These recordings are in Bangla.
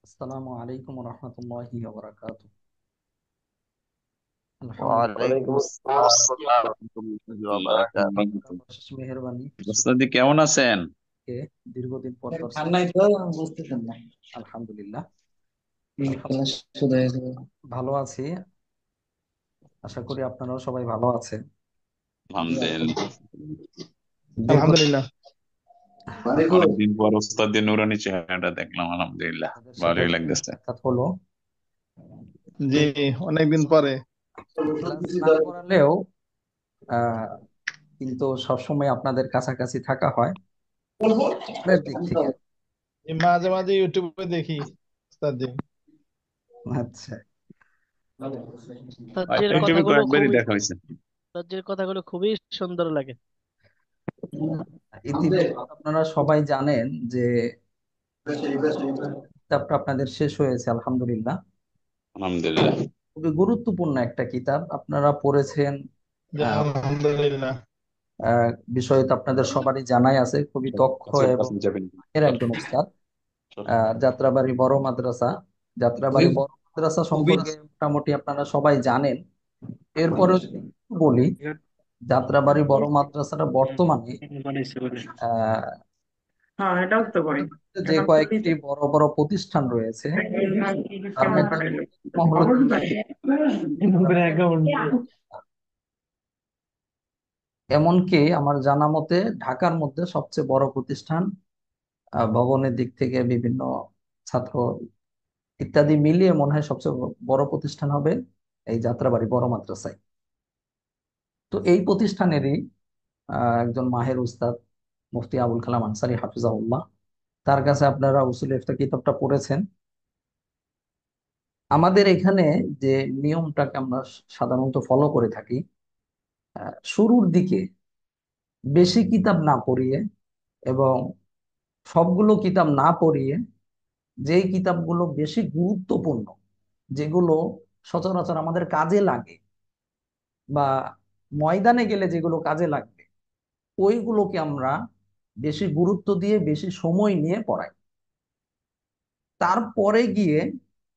আসসালামু আলাইকুম রহমতুল্লাহি ওয়া আলহামদুলিল্লাহ। ওয়ালাইকুম আসসালাম ওয়া বারাকাতুহু। আল্লাহর অশেষ মেহেরবানি ওস্তাদি কেমন আছেন? সুখে দীর্ঘদিন পর খান দর্শন। নাই তো বুঝতেছেন না। আলহামদুলিল্লাহ। খেলা আলহামদুলিল্লাহ শুরু হয়ে যাবে। ভালো আছি। আশা করি আপনারাও সবাই ভালো আছেন। আলহামদুলিল্লাহ। দীর্ঘ আলহামদুলিল্লাহ। অনেকদিন পর ওস্তাদের নুরানি চেহারাটা দেখলাম, আলহামদুলিল্লাহ আপনাদের সাথে ভালোই লাগতেছে। সাক্ষাৎ হলো। জি, অনেকদিন পরে। ক্লাস না করালেও আহ কিন্তু সবসময় আপনাদের কাছাকাছি থাকা হয় আপনাদের দিক থেকে। এই মাঝে মাঝে ইউটিউবে দেখি উস্তাদ জি। আচ্ছা। তাজ্জের ইউটিউবে কথাগুলো কয়েকবারই খুবই দেখা হয়েছে। তাজ্জের কথাগুলো খুবই সুন্দর লাগে। ইতিমধ্যে আপনারা সবাই জানেন যে কিতাবটা আপনাদের শেষ হয়েছে আলহামদুলিল্লাহ। আলহামদুলিল্লাহ। খুবই গুরুত্বপূর্ণ একটা কিতাব আপনারা পড়েছেন। জি, আহ, আলহামদুলিল্লাহ। আহ, বিষয় তো আপনাদের সবারই জানাই আছে, খুবই দক্ষ এবং এর একজন উস্তাদ। যাত্রাবাড়ি বড় মাদ্রাসা, যাত্রাবাড়ি বড় মাদ্রাসা সম্পর্কে মোটামুটি আপনারা সবাই জানেন। এরপরে যদি একটু বলি, যাত্রাবাড়ি বড় মাদ্রাসাটা বর্তমানে আহ যে কয়েকটি বড় বড় প্রতিষ্ঠান রয়েছে তার মধ্যে অন্যতম হলো এমনকি আমার জানা মতে ঢাকার মধ্যে সবচেয়ে বড় প্রতিষ্ঠান। ভবনের দিক থেকে বিভিন্ন ছাত্র ইত্যাদি মিলিয়ে মনে হয় সবচেয়ে বড় প্রতিষ্ঠান হবে এই যাত্রাবাড়ি বড় মাদ্রাসায়। তো এই প্রতিষ্ঠানেরই একজন মাহের উস্তাদ মুফতি আবুল কালাম আনসারী হাফিজাহুল্লাহ, তার কাছে আপনারা উসুল ইফতা কিতাবটা পড়েছেন। আমাদের এখানে যে নিয়মটাকে আমরা সাধারণত ফলো করে থাকি, শুরুর দিকে বেশি কিতাব না পড়িয়ে এবং সবগুলো কিতাব না পড়িয়ে যেই কিতাবগুলো বেশি গুরুত্বপূর্ণ, যেগুলো সচরাচর আমাদের কাজে লাগে বা ময়দানে গেলে যেগুলো কাজে লাগবে, ওইগুলোকে আমরা বেশি গুরুত্ব দিয়ে বেশি সময় নিয়ে পড়াই। তারপরে গিয়ে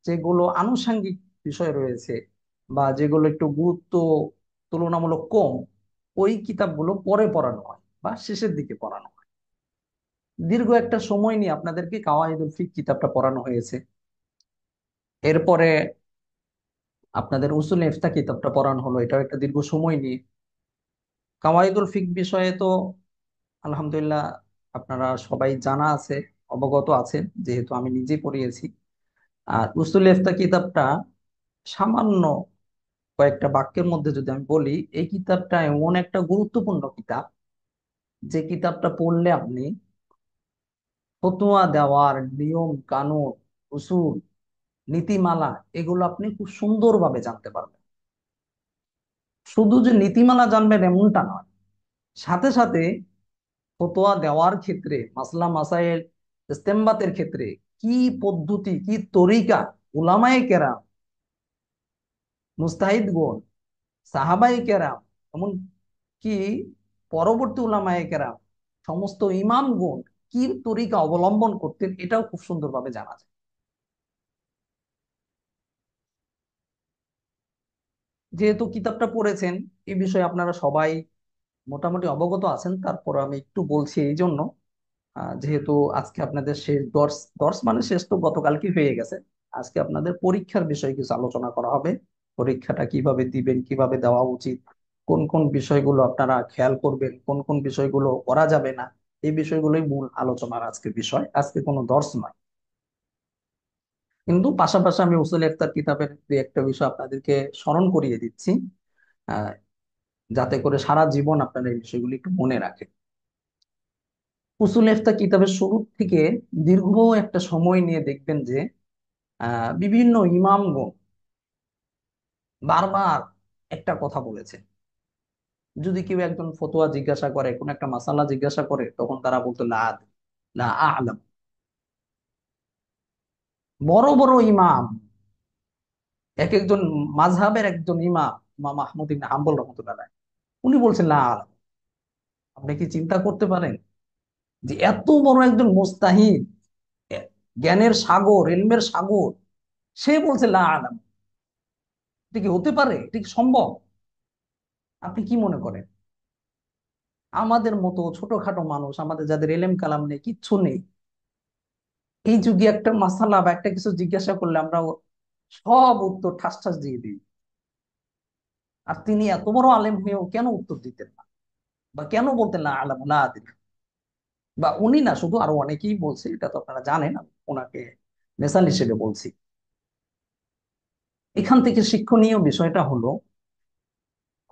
যেগুলো আনুষঙ্গিক বিষয় রয়েছে বা যেগুলো একটু গুরুত্ব তুলনামূলক কম, ওই কিতাবগুলো পরে পড়ানো হয় বা শেষের দিকে পড়ানো হয়। দীর্ঘ একটা সময় নিয়ে আপনাদেরকে কাওয়াইদুল ফিক কিতাবটা পড়ানো হয়েছে। এরপরে আপনাদের উসুল ইফতা কিতাবটা পড়ানো হলো, এটাও একটা দীর্ঘ সময় নিয়ে। কাওয়াইদুল ফিক বিষয়ে তো আলহামদুলিল্লাহ আপনারা সবাই জানা আছে, অবগত আছেন, যেহেতু আমি নিজে পড়িয়েছি। আর উসুল ইফতা কিতাবটা সামান্য কয়েকটা বাক্যের মধ্যে যদি আমি বলি, এই কিতাবটা এমন একটা গুরুত্বপূর্ণ কিতাব যে কিতাবটা পড়লে আপনি ফতোয়া দেওয়ার নিয়ম কানুন, উসুল, নীতিমালা, এগুলো আপনি খুব সুন্দরভাবে জানতে পারবেন। শুধু যে নীতিমালা জানবেন এমনটা নয়, সাথে সাথে ফতোয়া দেওয়ার ক্ষেত্রে, মাসলা মাসাইল ইস্তেমবাতের ক্ষেত্রে কি পদ্ধতি, কি তরিকা উলামায়ে কেরাম, মুস্তাহিদগণ, সাহাবায়ে কেরাম, এমন কি পরবর্তী উলামায়ে কেরাম, সমস্ত ইমামগণ কি তরিকা অবলম্বন করতেন, এটাও খুব সুন্দরভাবে জানা যায়। যেহেতু কিতাবটা পড়েছেন, এই বিষয়ে আপনারা সবাই মোটামুটি অবগত আছেন, তারপর আমি একটু বলছি এই জন্য, যেহেতু আজকে আপনাদের শেষ দর্স, দর্স মানে শেষ তো গতকালকে হয়ে গেছে। আজকে আপনাদের পরীক্ষার বিষয়ে কিছু আলোচনা করা হবে। পরীক্ষাটা কিভাবে দিবেন, কিভাবে দেওয়া উচিত, কোন কোন বিষয়গুলো আপনারা খেয়াল করবেন, কোন কোন বিষয়গুলো করা যাবে না, এই বিষয়গুলোই মূল আলোচনার আজকের বিষয়। আজকে কোনো দর্স নয়, কিন্তু পাশাপাশি আমি উসুল ইফতার কিতাবের দুই একটা বিষয় আপনাদেরকে স্মরণ করিয়ে দিচ্ছি, আহ যাতে করে সারা জীবন আপনারা এই বিষয়গুলি একটু মনে রাখেন। উসুল ইফতা কিতাবের শুরু থেকে দীর্ঘ একটা সময় নিয়ে দেখবেন যে বিভিন্ন ইমামগণ বারবার একটা কথা বলেছে। যদি কেউ একজন ফতোয়া জিজ্ঞাসা করে, কোন একটা মাসালা জিজ্ঞাসা করে, তখন তারা বলতো লা আদরি, লা আ'লাম। বড় বড় ইমাম, এক একজন মাযহাবের একজন ইমাম, ইমাম আহমদ ইবনে হাম্বল রহমাতুল্লাহ আলাইহি, উনি বলছেন লা আ'লাম। আপনি কি চিন্তা করতে পারেন যে এত বড় একজন মুস্তাহিদ, জ্ঞানের সাগর, এলমের সাগর, সে বলছে লা আলাম। এটা কি হতে পারে? এটা কি সম্ভব? আপনি কি মনে করেন? আমাদের মতো ছোটখাটো মানুষ, আমাদের যাদের এলেম কালাম নেই, কিচ্ছু নেই, এই যুগে একটা মাসালা বা একটা কিছু জিজ্ঞাসা করলে আমরা সব উত্তর ঠাস ঠাস দিয়ে দিই। আর তিনি এত বড় আলেম হয়েও কেন উত্তর দিতেন না, বা কেন বলতেন না আলাম না আদিল? বা উনি না, শুধু আরো অনেকেই বলছে, এটা তো আপনারা জানেন, আমি ওনাকে মেসাল হিসেবে বলছি। এখান থেকে শিক্ষণীয় বিষয়টা হলো,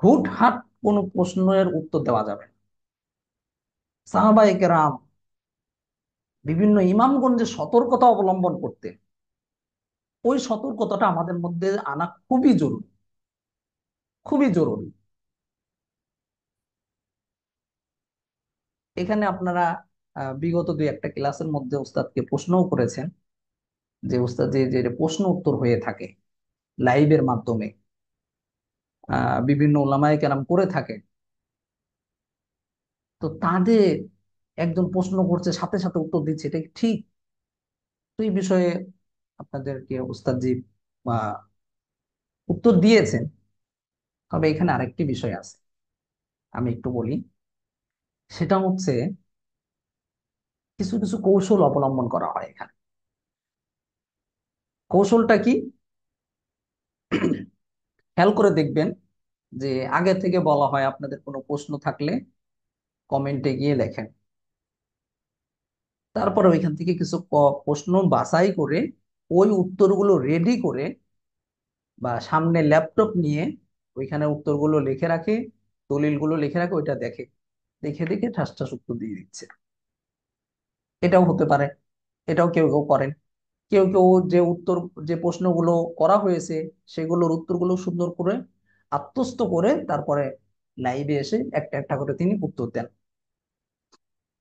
হুটহাট কোনো প্রশ্নের উত্তর দেওয়া যাবে না। সাহাবায়ে কেরাম, বিভিন্ন ইমামগণ যে সতর্কতা অবলম্বন করতেন, ওই সতর্কতাটা আমাদের মধ্যে আনা খুবই জরুরি, খুবই জরুরি। এখানে আপনারা বিগত দুই একটা ক্লাসের মধ্যে উস্তাদকে প্রশ্নও করেছেন, যে উস্তাদ যে যে প্রশ্ন উত্তর হয়ে থাকে লাইভের মাধ্যমে, বিভিন্ন ওলামায়ে কেরাম করে থাকে, তো তাদের একজন প্রশ্ন করছে সাথে সাথে উত্তর দিচ্ছে, এটা কি ঠিক? তো এই বিষয়ে আপনাদেরকে উস্তাদজি উত্তর দিয়েছেন। তবে এখানে আরেকটি বিষয় আছে, আমি একটু বলি। সেটা হচ্ছে, কিছু কিছু কৌশল অবলম্বন করা হয় এখানে। কৌশলটা কি? খেয়াল করে দেখবেন যে আগে থেকে বলা হয় আপনাদের কোনো প্রশ্ন থাকলে কমেন্টে গিয়ে লেখেন। তারপরে ওইখান থেকে কিছু প্রশ্ন বাছাই করে ওই উত্তরগুলো রেডি করে, বা সামনে ল্যাপটপ নিয়ে ওইখানে উত্তরগুলো লিখে রাখে, দলিলগুলো লিখে রাখে, ওইটা দেখে, দেখে দেখে ঠাস ঠাস উত্তর দিয়ে দিচ্ছে। এটাও হতে পারে, এটাও কেউ কেউ করেন। কেউ কেউ যে উত্তর, যে প্রশ্নগুলো করা হয়েছে সেগুলোর উত্তরগুলো সুন্দর করে আত্মস্থ করে তারপরে লাইভে এসে একটা একটা করে তিনি উত্তর দেন।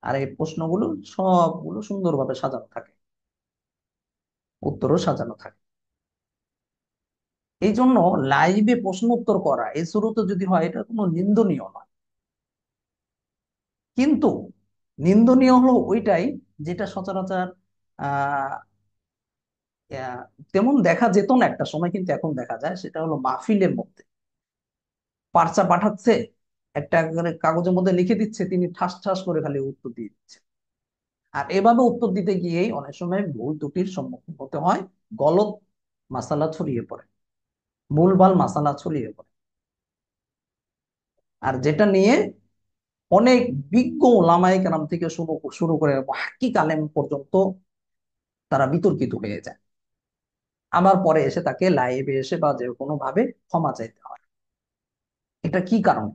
আর এই প্রশ্নগুলো সবগুলো সুন্দরভাবে সাজানো থাকে, উত্তরও সাজানো থাকে। এই জন্য লাইভে প্রশ্ন উত্তর করা এই শুরুতে যদি হয়, এটা কোনো নিন্দনীয় নয়। কিন্তু নিন্দনীয় হলো ওইটাই, যেটা সচরাচর আহ আহ, তেমন দেখা যেত না একটা সময়, কিন্তু এখন দেখা যায়। সেটা হলো মাহফিলের মধ্যে পার্চা পাঠাচ্ছে, একটা করে কাগজের মধ্যে লিখে দিচ্ছে, তিনি ঠাস ঠাস করে খালি উত্তর দিয়ে দিচ্ছে। আর এভাবে উত্তর দিতে গিয়েই অনেক সময় ভুল ত্রুটির সম্মুখীন হতে হয়, গলত মাসালা ছড়িয়ে পড়ে, ভুলভাল মাসালা ছড়িয়ে পড়ে। আর যেটা নিয়ে অনেক বিজ্ঞ ওলামায়ে কেরাম থেকে শুরু শুরু করে মুহাক্কিক আলেম পর্যন্ত তারা বিতর্কিত হয়ে যায়। আবার পরে এসে তাকে লাইভে এসে বা যে কোনো ভাবে ক্ষমা চাইতে হয়। এটা কি কারণে?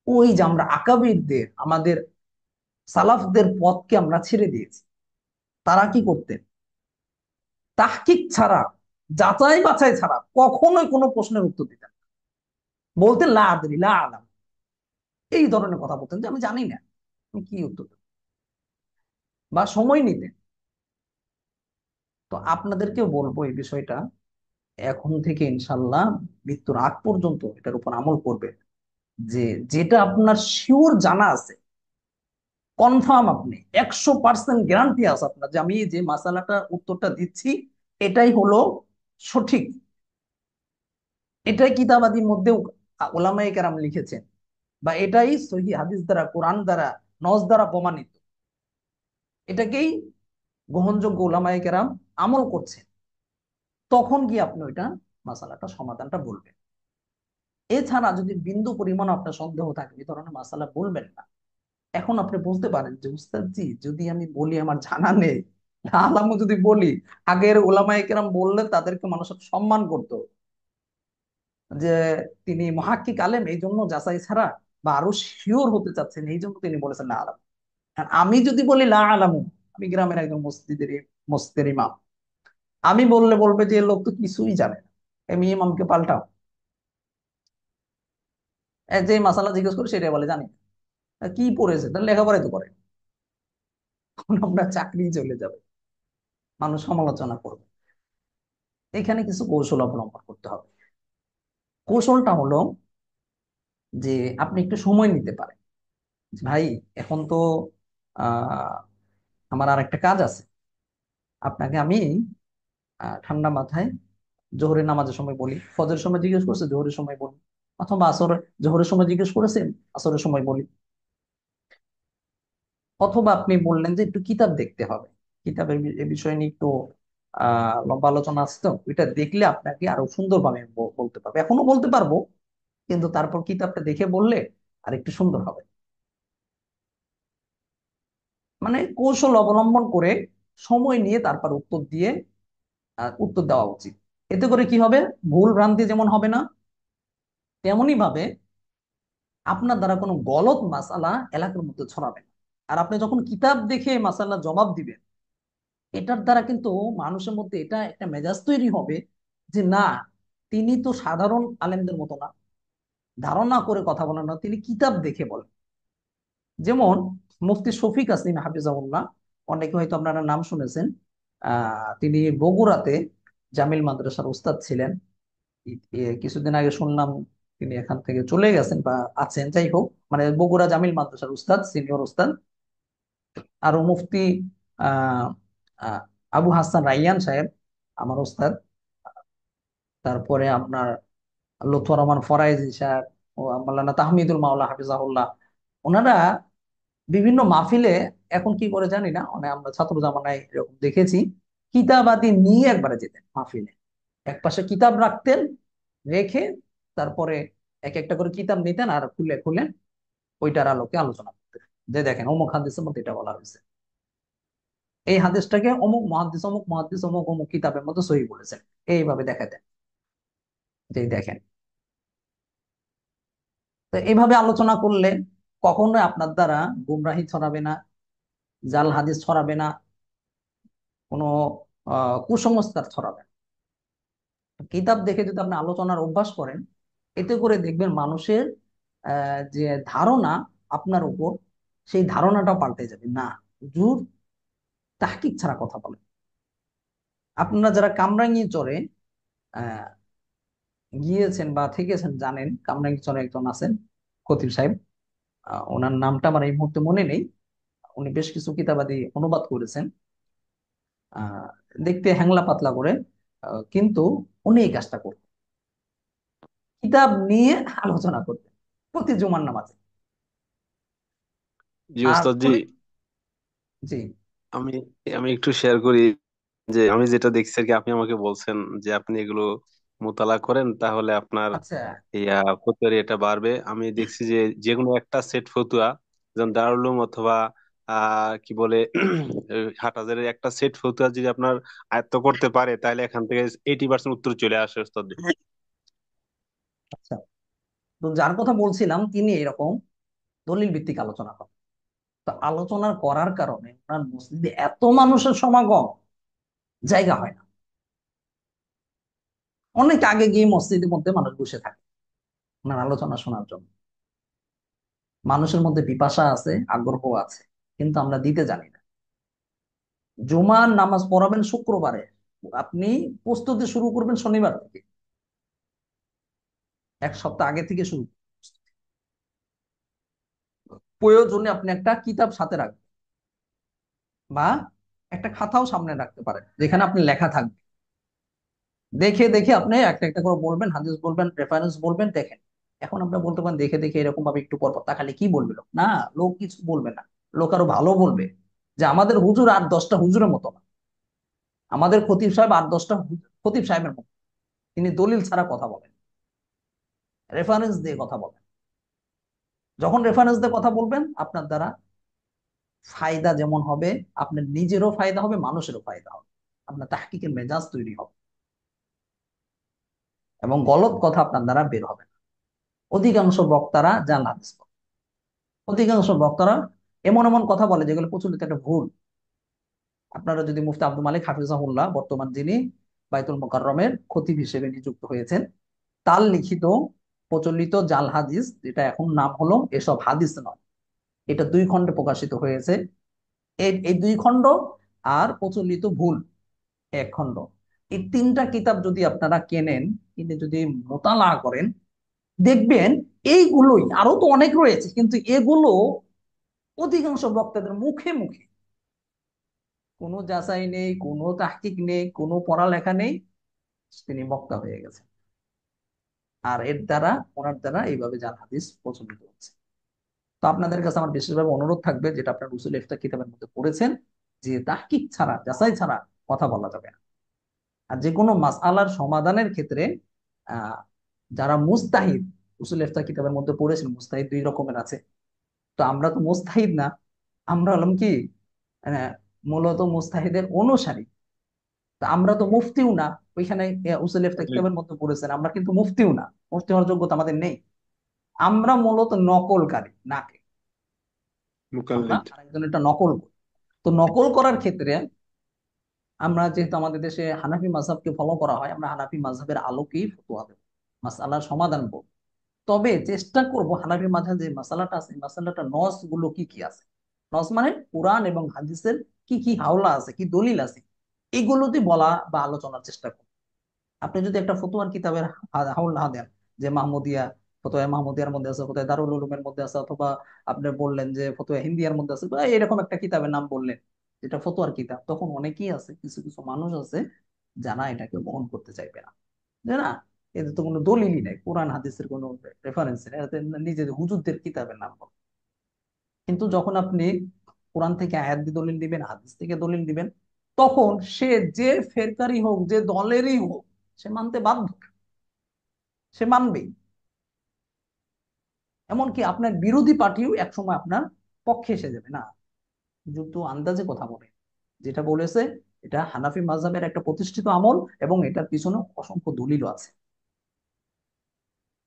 ওই যে আমরা আকাবিরদের, আমাদের সালাফদের পথকে আমরা ছেড়ে দিয়েছি। তারা কি করতেন? তাহকিক ছাড়া, যাচাই বাছাই ছাড়া কখনোই কোনো প্রশ্নের উত্তর দিতেন না। বলতেন লা আদরি লা আলাম, এই ধরনের কথা বলতেন, যে আমি জানি না, আমি কি উত্তর দেব, বা সময় নিতেন। তো আপনাদেরকেও বলবো এই বিষয়টা, এখন থেকে ইনশাল্লাহ মৃত্যুর আগ পর্যন্ত এটার উপর আমল করবে। যে যেটা আপনার শিওর জানা আছে, কনফার্ম, আপনি 100% গ্যারান্টি আছে আপনার, যে আমি যে মাসালাটা উত্তরটা দিচ্ছি এটাই হলো সঠিক, এটাই কিতাবাদির মধ্যে ওলামায়ে কেরাম লিখেছেন, বা এটাই সহিহ হাদিস দ্বারা, কোরআন দ্বারা, নস দ্বারা প্রমাণিত, এটাকেই গ্রহণযোগ্য ওলামায়ে কেরাম আমল করছেন, তখন কি আপনি ওইটা মাসালাটা সমাধানটা বলবেন। এছাড়া যদি বিন্দু পরিমাণ আপনার সন্দেহ থাকে, এই ধরনের মাসালা বলবেন না। এখন আপনি বলতে পারেন যে উস্তাদ জি, যদি আমি বলি আমার জানা নেই, আলামও যদি বলি, আগের ওলামায়ে কেরাম বললে তাদেরকে মানুষ সম্মান করতো, যে তিনি মুহাক্কিক আলেম এই জন্য যাচাই ছাড়া, বা আরো শিওর হতে চাচ্ছেন এই জন্য তিনি বলেছেন না আলাম। আর আমি যদি বলি লা আলামু, আমি গ্রামের একজন মসজিদের ইমাম, আমি বললে বলবে যে এ লোক তো কিছুই জানে না, আমি ইমামকে পাল্টাও। যে মাসালা জিজ্ঞেস করে সেটাই বলে জানি না। কি পড়েছে? তাহলে লেখাপড়াই তো করে। তখন আপনার চাকরি চলে যাবে, মানুষ সমালোচনা করবে। এখানে কিছু কৌশল অবলম্বন করতে হবে। কৌশলটা হলো যে আপনি একটু সময় নিতে পারেন। ভাই, এখন তো আহ আমার আর একটা কাজ আছে, আপনাকে আমি ঠান্ডা মাথায় জোহরের নামাজের সময় বলি, ফজরের সময় জিজ্ঞেস করছে জোহরের সময় বলি, অথবা জোহরের সময় জিজ্ঞেস করেছেন আসরের সময় বলি। অথবা আপনি বললেন যে একটু কিতাব দেখতে হবে, কিতাবের এ বিষয় নিয়ে একটু লম্বা আলোচনা আছে, তো ওইটা দেখলে আপনাকে আরো সুন্দরভাবে আমি বলতে পারবো, এখনো বলতে পারবো, কিন্তু তারপর কিতাবটা দেখে বললে আর একটু সুন্দর হবে। মানে কৌশল অবলম্বন করে সময় নিয়ে তারপর উত্তর দিয়ে উত্তর দেওয়া উচিত। এতে করে কি হবে, ভুল ভ্রান্তি যেমন হবে না, তেমনি ভাবে আপনার দ্বারা কোনো গলত মাসালা এলাকার মধ্যে ছড়াবে না। আর আপনি যখন কিতাব দেখে মাসালা জবাব দিবেন, এটার দ্বারা কিন্তু মানুষের মধ্যে এটা একটা মেজাজ তৈরি হবে যে না, তিনি তো সাধারণ আলেমদের মতো না, ধারণা করে কথা বলেন না, তিনি কিতাব দেখে বলেন। যেমন মুফতি শফিক আসিম হাফিজাহুল্লাহ, অনেকে হয়তো আপনারা নাম শুনেছেন। তিনি বগুড়াতে জামিল মাদ্রাসার উস্তাদ ছিলেন। কিছুদিন আগে শুনলাম তিনি এখান থেকে চলে গেছেন বা আছেন, যাই হোক, মানে বগুড়া জামিল মাদ্রাসার উস্তাদ, সিনিয়র উস্তাদ। আরো মুফতি আহ আহ, আবু হাসান রাইয়ান সাহেব, আমার উস্তাদ। তারপরে আপনার লুৎফর রহমান ফরাইজি সাহেব ও মাওলানা তাহমিদুল মাওলা হাফিজাহুল্লাহ, ওনারা বিভিন্ন মাহফিলে, এখন কি করে জানি না, মানে আমরা ছাত্র জামানায় এরকম দেখেছি, কিতাবাদি নিয়ে একবারে যেতেন মাহফিলে, এক পাশে কিতাব রাখতেন, রেখে তারপরে এক একটা করে কিতাব নিতেন আর খুলে খুলে ওইটার আলোকে আলোচনা করতেন, যে দেখেন অমুক হাদিসের মধ্যে এটা বলা হয়েছে, এই হাদিসটাকে অমুক মহাদ্দিস অমুক অমুক কিতাবের মধ্যে সহি বলেছেন, এইভাবে দেখাতেন যে দেখেন। তো এইভাবে আলোচনা করলে কখনোই আপনার দ্বারা গুমরাহি ছড়াবে না, জাল হাদিস ছড়াবে না, কোনো কুসংস্কার ছড়াবে না। কিতাব দেখে যদি আপনি আলোচনার অভ্যাস করেন, এতে করে দেখবেন মানুষের যে ধারণা আপনার উপর, সেই ধারণাটা পাল্টে যাবে। না, হুজুর তাহকিক ছাড়া কথা বলেন। আপনারা যারা কামরাঙ্গীরচরে আহ গিয়েছেন বা থেকেছেন জানেন, কামরাঙ্গীরচরে একজন আছেন খতিব সাহেব, ওনার নামটা আমার এই মুহূর্তে মনে নেই। উনি বেশ কিছু কিতাবাদি অনুবাদ করেছেন, আহ দেখতে হ্যাংলা পাতলা করে, কিন্তু উনি এই কাজটা করতেন, কিতাব নিয়ে আলোচনা করতেন প্রতি জুমার নামাজে। জি আর ওস্তাদ জি, উনি, জি, আমি আমি একটু শেয়ার করি যে আমি যেটা দেখছি আর কি। আপনি আমাকে বলছেন যে আপনি এগুলো মোতালা করেন, তাহলে আপনার আচ্ছা, ফতুয়ারি এটা বাড়বে। আমি দেখছি যে যে কোনো একটা সেট ফতুয়া, যেমন দারুল উলুম অথবা কি বলে হাটহাজারের একটা সেট ফতুয়া যদি আপনার আয়ত্ত করতে পারে, তাহলে এখান থেকে 80% উত্তর চলে আসে ওস্তাদ। আচ্ছা। তো যার কথা বলছিলাম তিনি এরকম দলিল ভিত্তিক আলোচনা করেন। তো আলোচনা করার কারণে ওনার মসজিদে এত মানুষের সমাগম, জায়গা হয় না। অনেক আগে গিয়ে মসজিদের মধ্যে মানুষ বসে থাকে ওনার আলোচনা শোনার জন্য। মানুষের মধ্যে পিপাসা আছে, আগ্রহ আছে, কিন্তু আমরা দিতে জানি না। জুমার নামাজ পড়াবেন শুক্রবারে, আপনি প্রস্তুতি শুরু করবেন শনিবার থেকে, এক সপ্তাহ আগে থেকে শুরু। প্রয়োজনে আপনি একটা কিতাব সাথে রাখবেন বা একটা খাতাও সামনে রাখতে পারেন, যেখানে আপনি লেখা থাকবে। দেখে দেখে আপনি একটা একটা করে বলবেন, হাদিস বলবেন, রেফারেন্স বলবেন, দেখেন। এখন আমরা বলতে পারেন দেখে দেখে এরকম ভাবে একটু পর পর তাকালে কি বলবে লোক, না, লোক কিছু বলবে না। লোক আরো ভালো বলবে যে আমাদের হুজুর 8-10টা হুজুরের মতো না, আমাদের খতিব সাহেব 8-10টা খতিব সাহেবের মতো, তিনি দলিল ছাড়া কথা বলেন, রেফারেন্স দিয়ে কথা বলেন। যখন রেফারেন্স দিয়ে কথা বলবেন, আপনার দ্বারা ফায়দা যেমন হবে, আপনার নিজেরও ফায়দা হবে, মানুষেরও ফায়দা হবে, আপনার তাহকিকের মেজাজ তৈরি হবে, এবং গলত কথা আপনার দ্বারা বের হবে না। অধিকাংশ বক্তারা জাল হাদিস বলে। অধিকাংশ বক্তারা এমন এমন কথা বলে যেগুলো প্রচলিত একটা ভুল। আপনারা যদি মুফতি আব্দুল মালিক হাফিজাহুল্লাহ, বর্তমান যিনি বাইতুল মোকাররমের খতিব হিসেবে নিযুক্ত হয়েছেন, তার লিখিত প্রচলিত জাল হাদিস, যেটা এখন নাম হলো এসব হাদিস নয়, এটা 2 খণ্ডে প্রকাশিত হয়েছে। এই 2 খণ্ড আর প্রচলিত ভুল 1 খণ্ড, এই 3টা কিতাব যদি আপনারা কেনেন, কিনে যদি মোতালা করেন, দেখবেন এইগুলোই, আরো তো অনেক রয়েছে, কিন্তু এগুলো অধিকাংশ বক্তাদের মুখে মুখে কোনো যাচাই নেই, কোনো তাহকিক নেই, কোনো পড়ালেখা নেই, তিনি বক্তা হয়ে গেছেন। আর এর দ্বারা, ওনার দ্বারা এইভাবে জাল হাদিস প্রচলিত হচ্ছে। তো আপনাদের কাছে আমার বিশেষভাবে অনুরোধ থাকবে, যেটা আপনার উসুল ইফতা কিতাবের মধ্যে পড়েছেন, যে তাহকিক ছাড়া, যাচাই ছাড়া কথা বলা যাবে না। আর যে কোনো মাসআলার সমাধানের ক্ষেত্রে আহ যারা মুস্তাহিদ, উসুল ইফতা কিতাবের মধ্যে পড়েছেন মুস্তাহিদ দুই রকমের আছে। তো আমরা তো মুস্তাহিদ না, আমরা হলাম কি মূলত মুস্তাহিদের অনুসারী। তো আমরা তো মুফতিও না। ওইখানে উসুল ইফতা কিতাবের মধ্যে পড়েছেন, আমরা কিন্তু মুফতিও না, মুফতি হওয়ার যোগ্যতা আমাদের নেই। আমরা মূলত নকলকারী নাকে, আমরা মুকাল্লিদ। আরেকজন এটা নকল করি। তো নকল করার ক্ষেত্রে আমরা যেহেতু আমাদের দেশে হানাফি মাযহাবকে ফলো করা হয়, আমরা হানাফি মাযহাবের আলোকেই ফতোয়া দেব, মাসআলার সমাধান করব। তবে চেষ্টা করব হানাফি মাযহাবে যে মাসালাটা আছে, এই মাসালাটা নস গুলো কি কি আছে, নস মানে কোরআন এবং হাদিসের কি কি হাওলা আছে, কি দলিল আছে, এগুলোতে বলা বা আলোচনার চেষ্টা করব। আপনি যদি একটা ফতোয়ার কিতাবের হাওলা দেন, যে মাহমুদিয়া, ফতোয়া মাহমুদিয়ার মধ্যে আছে, ফতোয়া দারুল উলুমের মধ্যে আছে, অথবা আপনি বললেন যে ফতোয়া হিন্দিয়ার মধ্যে আছে, বা এরকম একটা কিতাবের নাম বললেন যেটা ফতোয়ার কিতাব, তখন অনেকেই আছে, কিছু কিছু মানুষ আছে যারা এটাকে গ্রহণ করতে চাইবে না, যে না, এতে তো কোনো দলিলই নেই, কোরআন হাদিসের কোনো রেফারেন্স নেই, এতে নিজেদের হুজুরদের কিতাবের নাম বলে। কিন্তু যখন আপনি কোরআন থেকে আয়াত দিয়ে দলিল দিবেন, হাদিস থেকে দলিল দিবেন, তখন সে যে ফেরকারই হোক, যে দলেরই হোক, সে মানতে বাধ্য, সে মানবেই। এমনকি আপনার বিরোধী পার্টিও একসময় আপনার পক্ষে এসে যাবে। না, হুজুর তো আন্দাজে কথা বলে, যেটা বলেছে এটা হানাফি মাযহাবের একটা প্রতিষ্ঠিত আমল, এবং এটার পিছনে অসংখ্য দলিলও আছে।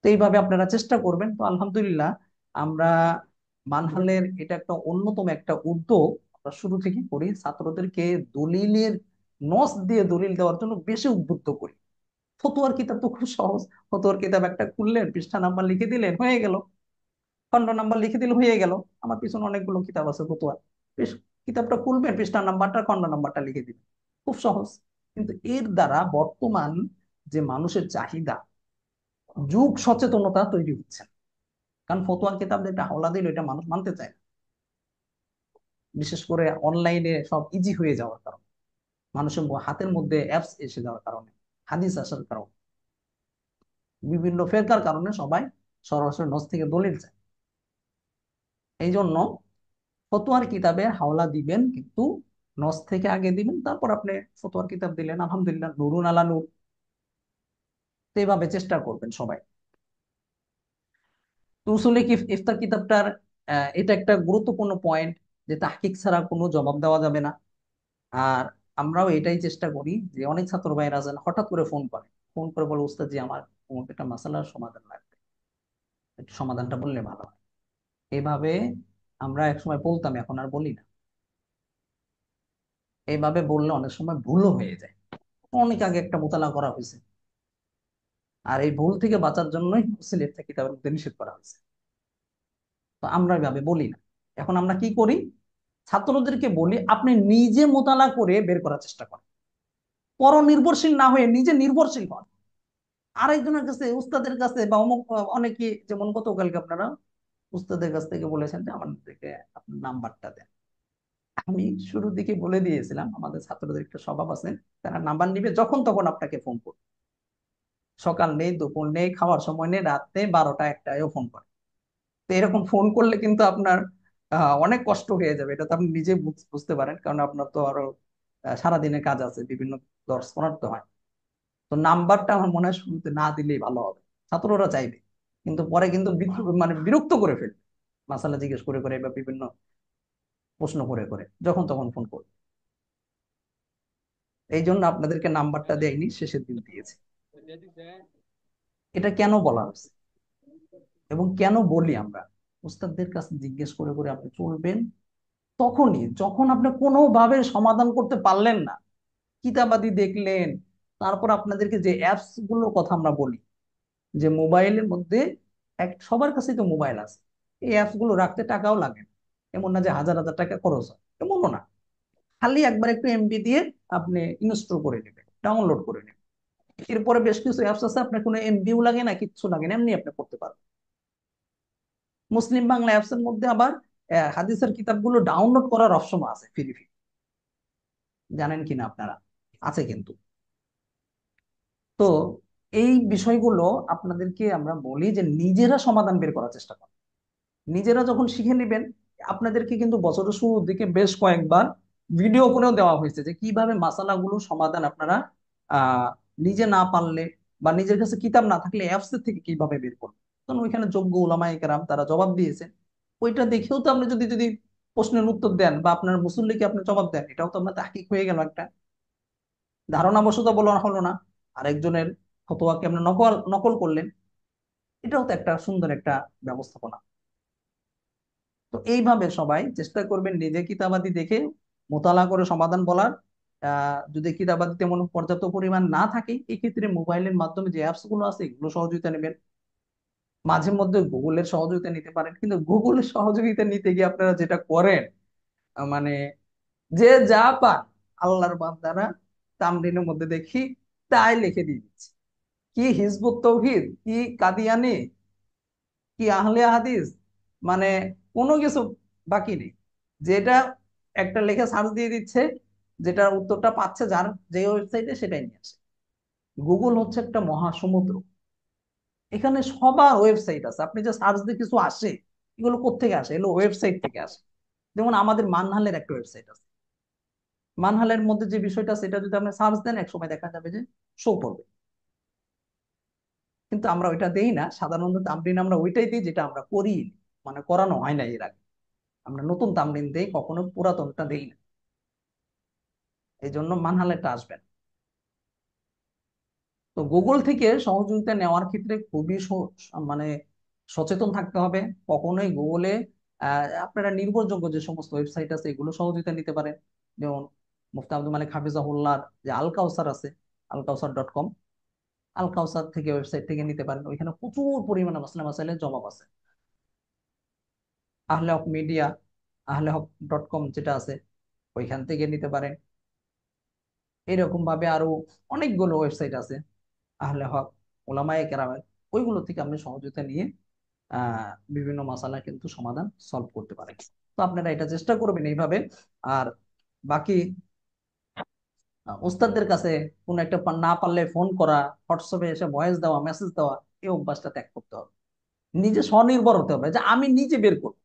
তো এইভাবে আপনারা চেষ্টা করবেন। তো আলহামদুলিল্লাহ, আমরা মানহালের এটা একটা অন্যতম একটা উদ্যোগ আমরা শুরু থেকে করি, ছাত্রদেরকে দলিলের নস দিয়ে দলিল দেওয়ার জন্য বেশি উদ্বুদ্ধ করি। ফতোয়ার কিতাব তো খুব সহজ, ফতোয়ার কিতাব একটা খুললেন, পৃষ্ঠা নাম্বার লিখে দিলেন, হয়ে গেল, খন্ড নাম্বার লিখে দিলে হয়ে গেল। আমার পিছনে অনেকগুলো কিতাব আছে ফতোয়ার, কিতাবটা খুলবেন, পৃষ্ঠা নাম্বারটা, খন্ড নাম্বারটা লিখে দিবেন, খুব সহজ। কিন্তু এর দ্বারা বর্তমান যে মানুষের চাহিদা, যুগ সচেতনতা তৈরি হচ্ছে না। কারণ ফতোয়ার কিতাব যেটা হাওলা দিল, এটা মানুষ মানতে চায় না, বিশেষ করে অনলাইনে সব ইজি হয়ে যাওয়ার কারণে, মানুষের হাতের মধ্যে অ্যাপস এসে যাওয়ার কারণে, হাদিস আসার কারণে, বিভিন্ন ফেরকার কারণে সবাই সরাসরি নস থেকে দলিল চায়। এই জন্য ফতোয়ার কিতাবে হাওলা দিবেন, কিন্তু নস থেকে আগে দিবেন, তারপর আপনি ফতোয়ার কিতাব দিলেন, আলহামদুলিল্লাহ, নুরুন আলা নূর। তো এইভাবে চেষ্টা করবেন সবাই। তো উসুলে কি ইফতার কিতাবটার এটা একটা গুরুত্বপূর্ণ পয়েন্ট, যে তাহকিক ছাড়া কোনো জবাব দেওয়া যাবে না। আর আমরাও এটাই চেষ্টা করি, যে অনেক ছাত্র ভাইরা আছেন হঠাৎ করে ফোন করে, ফোন করে বলে, উস্তাদ জি, আমার অমুক একটা মাসালার সমাধান লাগবে, একটু সমাধানটা বললে ভালো হয়। এইভাবে আমরা একসময় বলতাম, এখন আর বলি না। এইভাবে বললে অনেক সময় ভুলও হয়ে যায়। অনেক আগে একটা মোতালা করা হয়েছে, আর এই ভুল থেকে বাঁচার জন্যই সিলেট থেকে কিতাবের মধ্যে নিষেধ করা হয়েছে। তো আমরা এইভাবে বলি না। এখন আমরা কি করি, ছাত্রদেরকে বলি, আপনি নিজে মোতালা করে বের করার চেষ্টা করেন, পর নির্ভরশীল না হয়ে নিজে নির্ভরশীল হন। আরেকজনের কাছে, উস্তাদের কাছে বা অমুক, অনেকে যেমন গতকালকে আপনারা উস্তাদের কাছ থেকে বলেছেন যে আমাদেরকে আপনার নাম্বারটা দেন। আমি শুরুর দিকে বলে দিয়েছিলাম, আমাদের ছাত্রদের একটা স্বভাব আছে, তারা নাম্বার নিবে যখন তখন আপনাকে ফোন করবে, সকাল নেই, দুপুর নেই, খাওয়ার সময় নেই, রাত নেই, 12টা 1টায়ও ফোন করে। তো এরকম ফোন করলে কিন্তু আপনার অনেক কষ্ট হয়ে যাবে, এটা তো আপনি নিজে বুঝতে পারেন, কারণ আপনার তো আরো সারাদিনের কাজ আছে, বিভিন্ন দর্শ পড়াতে হয়। তো নাম্বারটা আমার মনে হয় শুরুতে না দিলেই ভালো হবে, ছাত্ররা চাইবে, কিন্তু পরে কিন্তু মানে বিরক্ত করে ফেলবে, মাসালা জিজ্ঞেস করে করে বা বিভিন্ন প্রশ্ন করে করে যখন তখন ফোন করবে। এই জন্য আপনাদেরকে নাম্বারটা দেয়নি, শেষের দিন দিয়েছি। এটা কেন বলা হয়েছে এবং কেন বলি আমরা, উস্তাদদের কাছে জিজ্ঞেস করে করে আপনি চলবেন, তখনই যখন আপনি কোনোভাবে সমাধান করতে পারলেন না, কিতাবাদি দেখলেন, তারপর আপনাদেরকে যে অ্যাপস গুলোর কথা আমরা বলি, যে মোবাইলের মধ্যে সবার কাছেই তো মোবাইল আছে, এই অ্যাপস গুলো রাখতে টাকাও লাগে না, এমন না যে হাজার হাজার টাকা খরচ হয়, এমনও না, খালি একবার একটু এমবি দিয়ে আপনি ইনস্টল করে নেবেন, ডাউনলোড করে নেবেন। এরপরে বেশ কিছু অ্যাপস আছে, আপনার কোনো এমবিও লাগে না, কিচ্ছু লাগে না, এমনি আপনি করতে পারবেন। মুসলিম বাংলা অ্যাপস এর মধ্যে আবার হাদিসের কিতাবগুলো ডাউনলোড করার অপশন আছে ফ্রি ফ্রি। জানেন কিনা আপনারা? আছে কিন্তু। তো এই বিষয়গুলো আপনাদেরকে আমরা বলি যে নিজেরা সমাধান বের করার চেষ্টা করেন। নিজেরা যখন শিখে নেবেন, আপনাদেরকে কিন্তু বছরের শুরুর দিকে বেশ কয়েকবার ভিডিও করেও দেওয়া হয়েছে যে কিভাবে মাসালাগুলো সমাধান আপনারা আহ নিজে না পারলে বা নিজের কাছে কিতাব না থাকলে অ্যাপস থেকে কিভাবে বের করবেন। তখন ওইখানে যোগ্য উলামায়ে কেরাম তারা জবাব দিয়েছেন। ওইটা দেখেও তো আপনি যদি যদি প্রশ্নের উত্তর দেন বা আপনার মুসল্লিকে আপনি জবাব দেন, এটাও তো আপনার তাহকিক হয়ে গেল একটা। ধারণাবশত বলা হলো না, আরেকজনের ফতোয়াকে আপনি নকল নকল করলেন। এটাও তো একটা সুন্দর একটা ব্যবস্থাপনা। তো এইভাবে সবাই চেষ্টা করবেন নিজে কিতাবাদি দেখে মোতালা করে সমাধান বলার। যদি কিতাবাদি তেমন পর্যাপ্ত পরিমাণ না থাকে, এক্ষেত্রে মোবাইলের মাধ্যমে যে অ্যাপস গুলো আছে এগুলো সহযোগিতা নেবেন। মাঝে মধ্যে গুগলের সহযোগিতা নিতে পারেন, কিন্তু গুগলের সহযোগিতা নিতে গিয়ে আপনারা যেটা করেন, মানে যে যা পান আল্লাহর বান্দারা তামরিনের মধ্যে দেখি তাই লিখে দিয়ে দিচ্ছে। কি হিজবুত তৌহিদ, কি কাদিয়ানি, কি আহলে হাদিস, মানে কোনো কিছু বাকি নেই। যেটা একটা লেখা সার্চ দিয়ে দিচ্ছে, যেটার উত্তরটা পাচ্ছে যার যে ওয়েবসাইটে, সেটাই নিয়ে আসে। গুগল হচ্ছে একটা মহাসমুদ্র। এখানে সবার ওয়েবসাইট আছে। আপনি যে সার্চ দিয়ে কিছু আসে, এগুলো কোত্থেকে আসে? এগুলো ওয়েবসাইট থেকে আসে। যেমন আমাদের মানহালের একটা ওয়েবসাইট আছে। মানহালের মধ্যে যে বিষয়টা, সেটা যদি আপনি সার্চ দেন, এক সময় দেখা যাবে যে শো করবে। কিন্তু আমরা ওইটা দেই না সাধারণত। তামরিন আমরা ওইটাই দিই যেটা আমরা করি, মানে করানো হয় না এর আগে। আমরা নতুন তামরিন দেই, কখনো পুরাতনটা দেই না। এই জন্য মানহালেরটা আসবেন। তো গুগল থেকে সহযোগিতা নেওয়ার ক্ষেত্রে খুবই মানে সচেতন থাকতে হবে। কখনোই গুগলে আপনারা নির্ভরযোগ্য যে সমস্ত ওয়েবসাইট আছে এগুলো সহযোগিতা নিতে পারেন। যেমন মুফতি আব্দুল মালিক হাফিজাহুল্লাহর যে আল কাউসার আছে, alkausar.com, আল কাউসার থেকে ওয়েবসাইট থেকে নিতে পারেন। ওইখানে প্রচুর পরিমাণে মাসলা মাসাইলের জবাব আছে। আহলে হক মিডিয়া, ahlehok.com যেটা আছে, ওইখান থেকে নিতে পারেন। এরকম ভাবে আরো অনেকগুলো ওয়েবসাইট আছে আহলে হক, ওলামায়ে কেরামের, ওইগুলো থেকে আপনি সহযোগিতা নিয়ে বিভিন্ন মাসালা কিন্তু সমাধান সলভ করতে পারেন। তো আপনারা এটা চেষ্টা করবেন এইভাবে। আর বাকি ওস্তাদদের কাছে কোন একটা না পারলে ফোন করা, হোয়াটসঅ্যাপে এসে ভয়েস দেওয়া, মেসেজ দেওয়া, এই অভ্যাসটা ত্যাগ করতে হবে। নিজে স্বনির্ভর হতে হবে, যে আমি নিজে বের করব।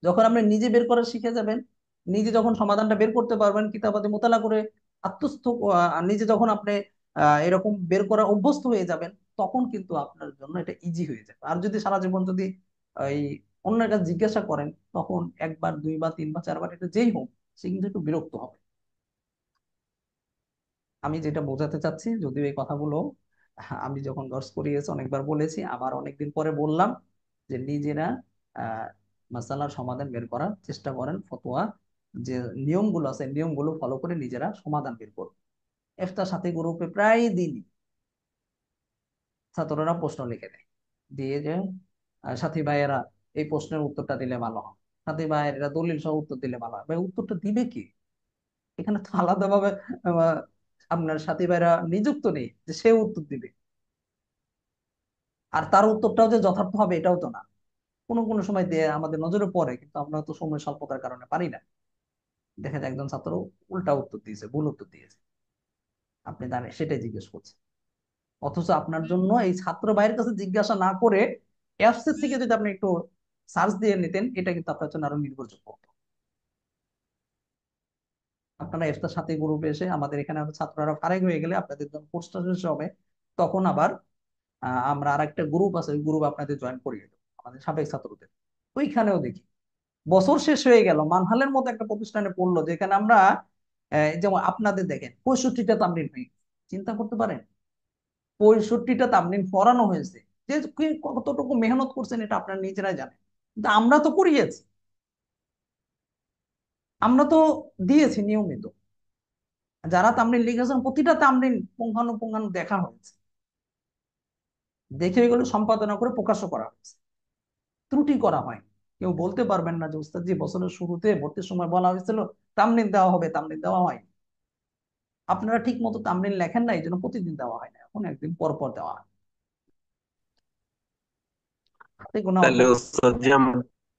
যখন আপনি নিজে বের করা শিখে যাবেন, নিজে যখন সমাধানটা বের করতে পারবেন কিতাবাদি মোতালা করে, আত্মস্থ নিজে যখন আপনি এরকম বের করা অভ্যস্ত হয়ে যাবেন, তখন কিন্তু আপনার জন্য এটা ইজি হয়ে যাবে। আর যদি সারা জীবন যদি এই অন্যের কাছে জিজ্ঞাসা করেন, তখন একবার দুইবার তিনবার চারবার, এটা যেই হোক, সে কিন্তু একটু বিরক্ত হবে। আমি যেটা বোঝাতে চাচ্ছি, যদিও এই কথাগুলো আমি যখন দর্শ করিয়েছি অনেকবার বলেছি, আবার অনেকদিন পরে বললাম, যে নিজেরা আহ মাসালার সমাধান বের করার চেষ্টা করেন। ফতোয়া যে নিয়মগুলো আছে, নিয়মগুলো ফলো করে নিজেরা সমাধান বের করুন। ইফতার সাথী গ্রুপে প্রায় দিনই ছাত্ররা প্রশ্ন লিখে দেয়, দিয়ে যে সাথী ভাইয়েরা এই প্রশ্নের উত্তরটা দিলে ভালো হয়, সাথী ভাইয়েরা দলিল সহ উত্তর দিলে ভালো হয়। ভাই উত্তরটা দিবে কি? এখানে তো আলাদাভাবে আপনার সাথী ভাইরা নিযুক্ত নেই যে সে উত্তর দিবে। আর তার উত্তরটাও যে যথার্থ হবে এটাও তো না। কোনো কোনো সময় দিয়ে আমাদের নজরে পড়ে, কিন্তু আমরা তো সময় স্বল্পতার কারণে পারি না। দেখা যায় একজন ছাত্র উল্টা উত্তর দিয়েছে, ভুল উত্তর দিয়েছে, আপনি জানেন সেটাই জিজ্ঞেস করছেন। অথচ আপনার জন্য এই ছাত্র ভাইয়ের কাছে জিজ্ঞাসা না করে অ্যাপস থেকে যদি আপনি একটু সার্চ দিয়ে নিতেন, এটা কিন্তু আপনার জন্য আরো নির্ভরযোগ্য হতো। আপনারা এফতার সাথে গ্রুপে এসে, আমাদের এখানে ছাত্ররা ফারেক হয়ে গেলে আপনাদের যখন কোর্সটা শেষ হবে, তখন আবার আমরা আর একটা গ্রুপ আছে, ওই গ্রুপ আপনাদের জয়েন করিয়ে দেবো, আমাদের সাবেক ছাত্রদের। ওইখানেও দেখি বছর শেষ হয়ে গেল, মানহালের মতো একটা প্রতিষ্ঠানে পড়লো, যেখানে আমরা যেমন আপনাদের দেখেন 65টা তামরিন হয়ে গেছে। চিন্তা করতে পারেন, 65টা তামরিন পড়ানো হয়েছে। যে কতটুকু মেহনত করছেন এটা আপনারা নিজেরাই জানেন। কিন্তু আমরা তো করিয়েছি, আমরা তো দিয়েছি নিয়মিত। যারা তামরিন লিখেছেন প্রতিটা তামরিন পুঙ্খানুপুঙ্খানু দেখা হয়েছে, দেখে এগুলো সম্পাদনা করে প্রকাশও করা হয়েছে। ত্রুটি করা হয়। কেউ বলতে পারবেন না যে উস্তাদ জি বছরের শুরুতে ভর্তির সময় বলা হয়েছিল তামরিন দেওয়া হবে, তামরিন দেওয়া হয়। আপনারা ঠিক মতো তামরিন লেখেন না, এই জন্য প্রতিদিন দেওয়া হয় না, এখন একদিন পর পর দেওয়া হয়। হাতে গোনা অল্প তাহলে ওস্তাদ জি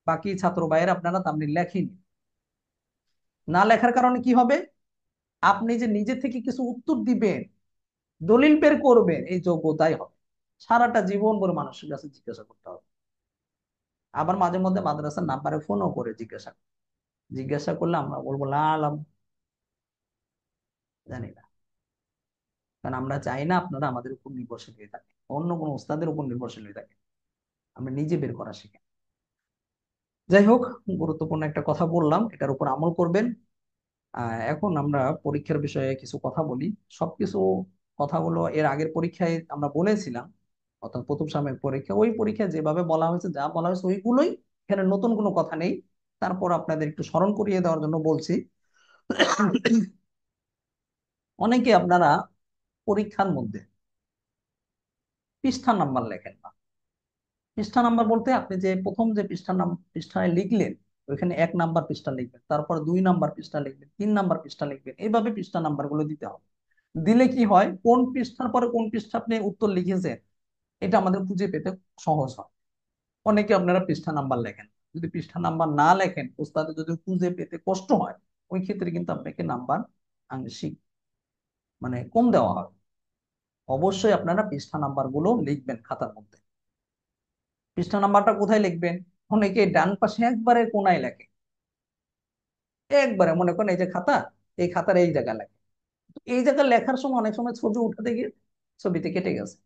বাকি ছাত্র ভাইয়ের আপনারা তামরিন লেখেনি। না লেখার কারণে কি হবে? আপনি যে নিজে থেকে কিছু উত্তর দিবেন, দলিল বের করবেন, এই যোগ্যতাই হবে। সারাটা জীবন ভরে মানুষের কাছে জিজ্ঞাসা করতে হবে। আবার মাঝে মধ্যে মাদ্রাসার নাম্বারে ফোনও করে জিজ্ঞাসা করলে আমরা বলবো লা আলাম, জানি না। কারণ আমরা চাই না আপনারা আমাদের উপর নির্ভরশীল হয়ে থাকে, অন্য কোনো উস্তাদের উপর নির্ভরশীল হয়ে থাকে। আমরা নিজে বের করা শিখি। যাই হোক, গুরুত্বপূর্ণ একটা কথা বললাম, এটার উপর আমল করবেন। এখন আমরা পরীক্ষার বিষয়ে কিছু কথা বলি। সবকিছু কথাগুলো এর আগের পরীক্ষায় আমরা বলেছিলাম, অর্থাৎ প্রথম সাময়িক পরীক্ষা, ওই পরীক্ষায় যেভাবে বলা হয়েছে, যা বলা হয়েছে ওইগুলোই, এখানে নতুন কোনো কথা নেই। তারপর আপনাদের একটু স্মরণ করিয়ে দেওয়ার জন্য বলছি। অনেকে আপনারা পরীক্ষার মধ্যে পৃষ্ঠা নাম্বার লেখেন না। পৃষ্ঠা নাম্বার বলতে আপনি যে প্রথম যে পৃষ্ঠায় লিখলেন, ওইখানে 1 নাম্বার পৃষ্ঠা লিখবেন, তারপর 2 নাম্বার পৃষ্ঠা লিখবেন, 3 নাম্বার পৃষ্ঠা লিখবেন, এইভাবে পৃষ্ঠা নাম্বার গুলো দিতে হবে। দিলে কি হয়, কোন পৃষ্ঠার পরে কোন পৃষ্ঠা আপনি উত্তর লিখেছেন এটা আমাদের খুঁজে পেতে সহজ হয়। অনেকে আপনারা পৃষ্ঠা নাম্বার লেখেন, যদি পৃষ্ঠা নাম্বার না লেখেন, ওস্তাদের যদি খুঁজে পেতে কষ্ট হয়, ওই ক্ষেত্রে কিন্তু আপনাকে নাম্বার আংশিক কম দেওয়া হবে। অবশ্যই আপনারা পৃষ্ঠা নাম্বার গুলো লিখবেন খাতার মধ্যে। পৃষ্ঠা নাম্বারটা কোথায় লিখবেন? অনেকে ডান পাশে একবারে কোনায় লেখে, একবারে মনে করেন এই যে খাতা, এই খাতার এই জায়গা লেখে। এই জায়গা লেখার সময় অনেক সময় ছবি উঠাতে গিয়ে ছবিতে কেটে গেছে,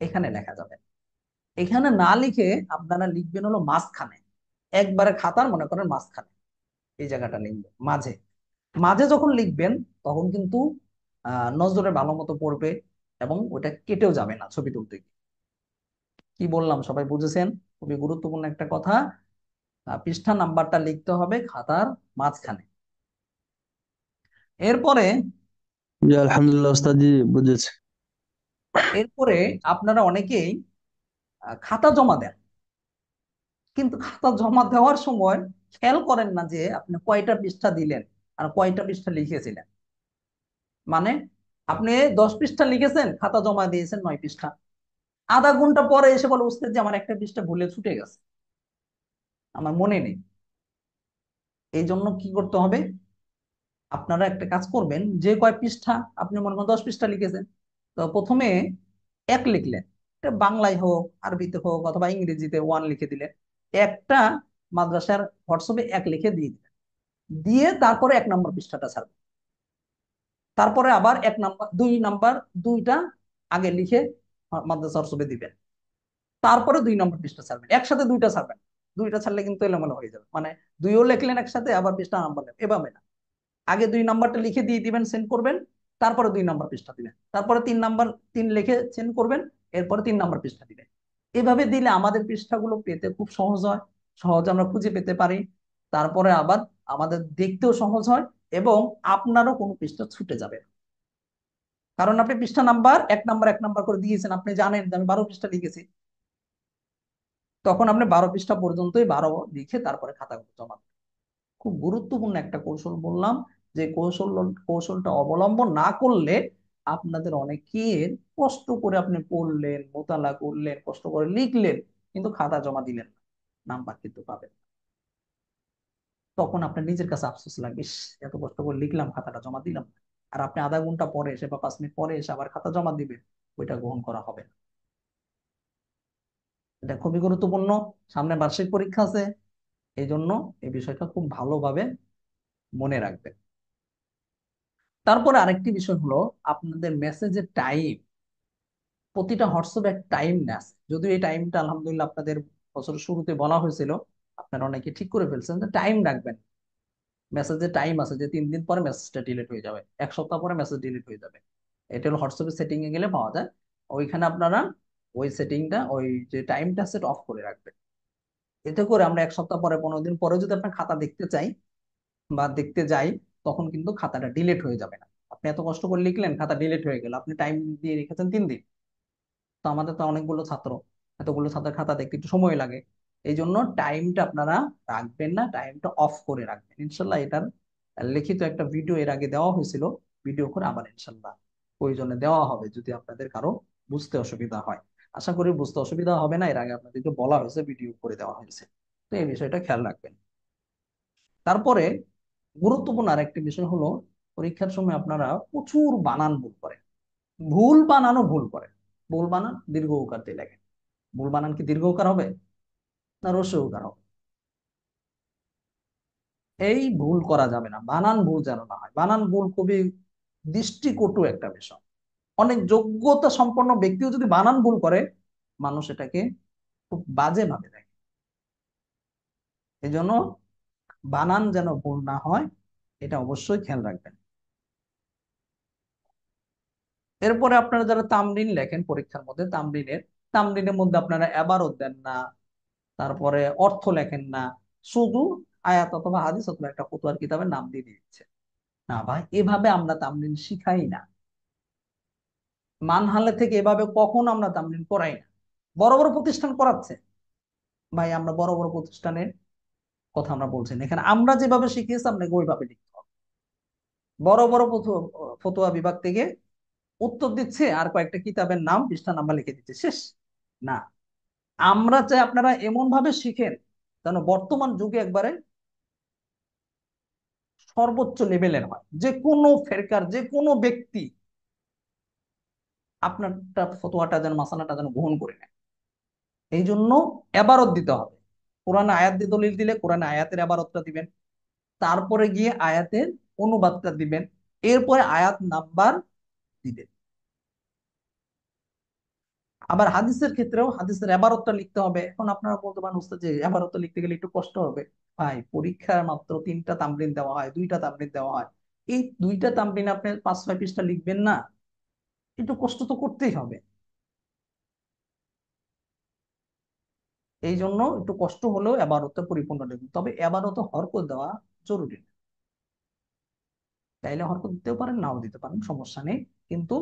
এখানে লেখা যাবে। এখানে না লিখে আপনারা লিখবেন হলো মাঝখানে, একবারে খাতার মনে করেন মাঝখানে এই জায়গাটা লিখবেন। মাঝে মাঝে যখন লিখবেন তখন কিন্তু নজরে ভালো মতো পড়বে, এবং ওটা কেটেও যাবে না ছবি তুলতে গিয়ে। কি বললাম সবাই বুঝেছেন? খুবই গুরুত্বপূর্ণ একটা কথা। পৃষ্ঠা নাম্বারটা লিখতে হবে খাতার মাঝখানে। এরপরে জি আলহামদুলিল্লাহ ওস্তাদ, জি বুঝেছি। এরপরে আপনারা অনেকেই খাতা জমা দেন, কিন্তু খাতা জমা দেওয়ার সময় খেয়াল করেন না যে আপনি কয়টা পৃষ্ঠা দিলেন আর কয়টা পৃষ্ঠা লিখেছিলেন। মানে আপনি 10 পৃষ্ঠা লিখেছেন, খাতা জমা দিয়েছেন 9 পৃষ্ঠা। আধা ঘন্টা পরে এসে বলে উস্তাদ যে আমার একটা পৃষ্ঠা ভুলে ছুটে গেছে, আমার মনে নেই। এই জন্য কি করতে হবে, আপনারা একটা কাজ করবেন, যে কয় পৃষ্ঠা আপনি মনে করেন 10 পৃষ্ঠা লিখেছেন, তো প্রথমে 1 লিখলেন, এটা বাংলায় হোক আরবিতে হোক অথবা ইংরেজিতে 1 লিখে দিলেন। একটা মাদ্রাসার হোয়াটসঅ্যাপে 1 লিখে দিয়ে দিলেন, দিয়ে তারপরে 1 নাম্বার পৃষ্ঠাটা ছাড়বেন। তারপরে আবার 1 নাম্বার 2 নাম্বার, দুইটা আগে লিখে মাদ্রাসা হোয়াটসঅ্যাপে দিবেন। তারপরে 2 নম্বর পৃষ্ঠা ছাড়বেন, একসাথে দুইটা ছাড়বেন। দুইটা ছাড়লে কিন্তু এলোমেলো হয়ে যাবে, দুইও লিখলেন একসাথে, আবার পৃষ্ঠা নাম্বার নেবেন, এভাবে না। আগে 2 নাম্বারটা লিখে দিয়ে দিবেন, সেন্ড করবেন, তারপরে 2 নাম্বার পৃষ্ঠা দিবেন, তারপরে 3 নাম্বার 3 লিখে সেন্ড করবেন, এরপরে 3 নাম্বার পৃষ্ঠা দিবেন। এভাবে দিলে আমাদের পৃষ্ঠাগুলো পেতে খুব সহজ হয়, সহজে আমরা খুঁজে পেতে পারি। তারপরে আবার আমাদের দেখতেও সহজ হয়, এবং আপনারও কোনো পৃষ্ঠা ছুটে যাবে না। কারণ আপনি পৃষ্ঠা নাম্বার 1 নাম্বার 1 নাম্বার করে দিয়েছেন, আপনি জানেন যে আমি 12 পৃষ্ঠা লিখেছি, তখন আপনি 12 পৃষ্ঠা পর্যন্তই 12 লিখে তারপরে খাতাগুলো জমা দেবেন। খুব গুরুত্বপূর্ণ একটা কৌশল বললাম, যে কৌশলটা অবলম্বন না করলে আপনাদের অনেকের, কষ্ট করে আপনি পড়লেন, মোতালা করলেন, কষ্ট করে লিখলেন, কিন্তু খাতা জমা দিলেন না, নাম্বার কিন্তু পাবেন না। তখন আপনার নিজের কাছে আফসোস লাগবে, ইস, এত কষ্ট করে লিখলাম, খাতাটা জমা দিলাম না। আর আপনি আধা ঘন্টা পরে এসে বা 5 মিনিট পরে এসে আবার খাতা জমা দিবেন, ওইটা গ্রহণ করা হবে না। এটা খুবই গুরুত্বপূর্ণ। সামনে বার্ষিক পরীক্ষা আছে, এই জন্য এই বিষয়টা খুব ভালোভাবে মনে রাখবেন। তারপরে আরেকটি বিষয় হলো, আপনাদের মেসেজের টাইম, প্রতিটা হোয়াটসঅ্যাপে এক টাইম আছে। যদিও এই টাইমটা আলহামদুলিল্লাহ আপনাদের বছরের শুরুতে বলা হয়েছিল, আপনারা অনেকে ঠিক করে ফেলছেন যে টাইম রাখবেন। মেসেজের টাইম আছে যে 3 দিন পরে মেসেজটা ডিলিট হয়ে যাবে, 1 সপ্তাহ পরে মেসেজ ডিলিট হয়ে যাবে। এটা হলো হোয়াটসঅ্যাপের সেটিং এ গেলে পাওয়া যায়। ওইখানে আপনারা ওই সেটিংটা, ওই যে টাইমটা সেট অফ করে রাখবেন। এতে করে আমরা 1 সপ্তাহ পরে, 15 দিন পরে যদি আপনার খাতা দেখতে চাই বা দেখতে যাই, তখন কিন্তু খাতাটা ডিলিট হয়ে যাবে না। আপনি এত কষ্ট করে লিখলেন, খাতা ডিলিট হয়ে গেল, আপনি টাইম দিয়ে রেখেছেন 3 দিন। তো আমাদের তো অনেকগুলো ছাত্র, এতগুলো ছাত্রের খাতা দেখতে একটু সময় লাগে। এই জন্য টাইমটা আপনারা রাখবেন না, টাইমটা অফ করে রাখবেন। ইনশাল্লাহ এটার লিখিত একটা ভিডিও এর আগে দেওয়া হয়েছিল, ভিডিও করে আবার ইনশাল্লাহ প্রয়োজনে দেওয়া হবে, যদি আপনাদের কারো বুঝতে অসুবিধা হয়। আশা করি বুঝতে অসুবিধা হবে না, এর আগে আপনাদেরকে বলা হয়েছে, ভিডিও করে দেওয়া হয়েছে। তো এই বিষয়টা খেয়াল রাখবেন। তারপরে গুরুত্বপূর্ণ আরেকটি বিষয় হলো, পরীক্ষার সময় আপনারা প্রচুর বানান ভুল করেন, ভুল বানানও ভুল করেন। ভুল বানান দীর্ঘ উকার দিয়ে লেখেন। ভুল বানান কি দীর্ঘ উকার হবে না হ্রস্ব উকার হবে? এই ভুল করা যাবে না, বানান ভুল যেন না হয়। বানান ভুল খুবই দৃষ্টিকটু একটা বিষয়। অনেক যোগ্যতা সম্পন্ন ব্যক্তিও যদি বানান ভুল করে, মানুষ এটাকে খুব বাজে ভাবে দেখে। এই জন্য বানান যেন ভুল না হয়, এটা অবশ্যই খেয়াল রাখবেন। এরপরে আপনারা যারা তামরিন লেখেন পরীক্ষার মধ্যে, তামরিনের মধ্যে আপনারা এবারত দেন না, তারপরে অর্থ লেখেন না, শুধু আয়াত অথবা হাদিস অথবা একটা ফতোয়ার কিতাবের নাম দিয়ে দিচ্ছে। না ভাই, এভাবে আমরা তামরিন শিখাই না। মানহালে থেকে এভাবে কখনো আমরা তামরিন করাই না। বড় বড় প্রতিষ্ঠান করাচ্ছে, ভাই আমরা বড় বড় প্রতিষ্ঠানের কথা আমরা বলছি না। এখানে আমরা যেভাবে শিখিয়েছি আপনাকে ওইভাবে লিখতে হবে। বড় বড় ফতোয়া বিভাগ থেকে উত্তর দিচ্ছে আর কয়েকটা কিতাবের নাম পৃষ্ঠা নাম্বার লিখে দিচ্ছে, শেষ। না, আমরা চাই আপনারা এমন ভাবে শিখেন যেন বর্তমান যুগে একবারে সর্বোচ্চ লেভেলের হয়, যে কোনো ফেরকার যে কোনো ব্যক্তি আপনারটা ফতোয়াটা যেন মাসালাটা যেন গ্রহণ করে নেয়। এই জন্য এবারত দিতে হবে। কোরআনে আয়াত দিয়ে দলিল দিলে কোরআনে আয়াতের এবারতটা দিবেন, তারপরে গিয়ে আয়াতের অনুবাদটা দিবেন, এরপরে আয়াত নাম্বার দিবেন। আবার হাদিসের ক্ষেত্রেও হাদিসের এবারতটা লিখতে হবে। এখন আপনারা বলতে পারেন উস্তাদ যে এবারতটা লিখতে গেলে একটু কষ্ট হবে। ভাই, পরীক্ষায় মাত্র 3টা তামরিন দেওয়া হয়, 2টা তামরিন দেওয়া হয়। এই 2টা তামরিন আপনি 5-6 পৃষ্ঠা লিখবেন না? একটু কষ্ট তো করতেই হবে। এই জন্য একটু কষ্ট হলেও এবারতটা পরিপূর্ণ লিখবেন। তবে এবারত হরকত দেওয়া জরুরি না। চাইলে হরকত দিতেও পারেন, নাও দিতে পারেন, সমস্যা নেই। কিন্তু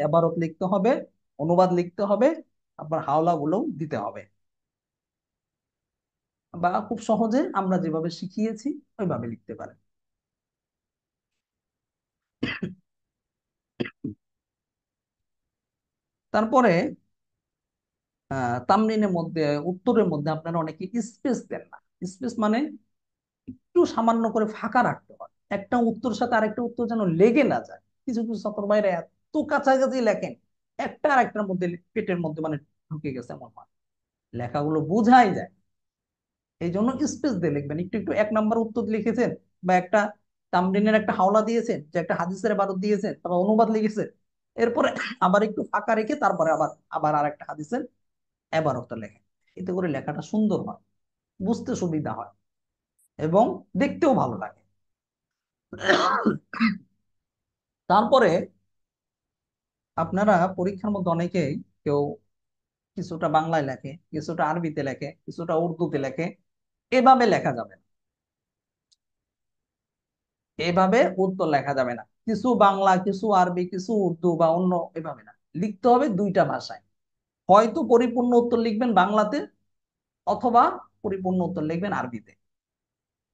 এবারত লিখতে হবে, অনুবাদ লিখতে হবে, আবার হাওলা গুলোও দিতে হবে। বা খুব সহজে আমরা যেভাবে শিখিয়েছি ওইভাবে লিখতে পারেন। তারপরে তামরিনের মধ্যে, উত্তরের মধ্যে আপনারা অনেকে স্পেস দেন না। স্পেস মানে একটু সামান্য করে ফাঁকা রাখতে হয়, একটা উত্তর সাথে আরেকটা উত্তর যেন লেগে না যায়। কিছু কিছু ছাত্র বাইরে এত কাছাকাছি লেখেন, একটা আর একটার মধ্যে পেটের মধ্যে মানে ঢুকে গেছে এমন হয়, লেখাগুলো বোঝাই যায়। এই জন্য স্পেস দিয়ে লিখবেন। একটু একটু 1 নাম্বার উত্তর লিখেছেন বা একটা তামরিনের একটা হাওলা দিয়েছেন, যে একটা হাদিসের ইবারত দিয়েছেন, তারপর অনুবাদ লিখেছেন, এরপরে আবার একটু ফাঁকা রেখে তারপরে আবার আবার আর একটা হাদিসের ইবারতটা লেখেন। এতে করে লেখাটা সুন্দর হয়, বুঝতে সুবিধা হয় এবং দেখতেও ভালো লাগে। তারপরে আপনারা পরীক্ষার মধ্যে অনেকেই, কেউ কিছুটা বাংলায় লেখে, কিছুটা আরবিতে লেখে, কিছুটা উর্দুতে লেখে। এভাবে লেখা যাবে না, এভাবে উত্তর লেখা যাবে না। কিছু বাংলা, কিছু আরবি, কিছু উর্দু বা অন্য, এভাবে না। লিখতে হবে 2টা ভাষায়। হয়তো পরিপূর্ণ উত্তর লিখবেন বাংলাতে, অথবা পরিপূর্ণ উত্তর লিখবেন আরবিতে।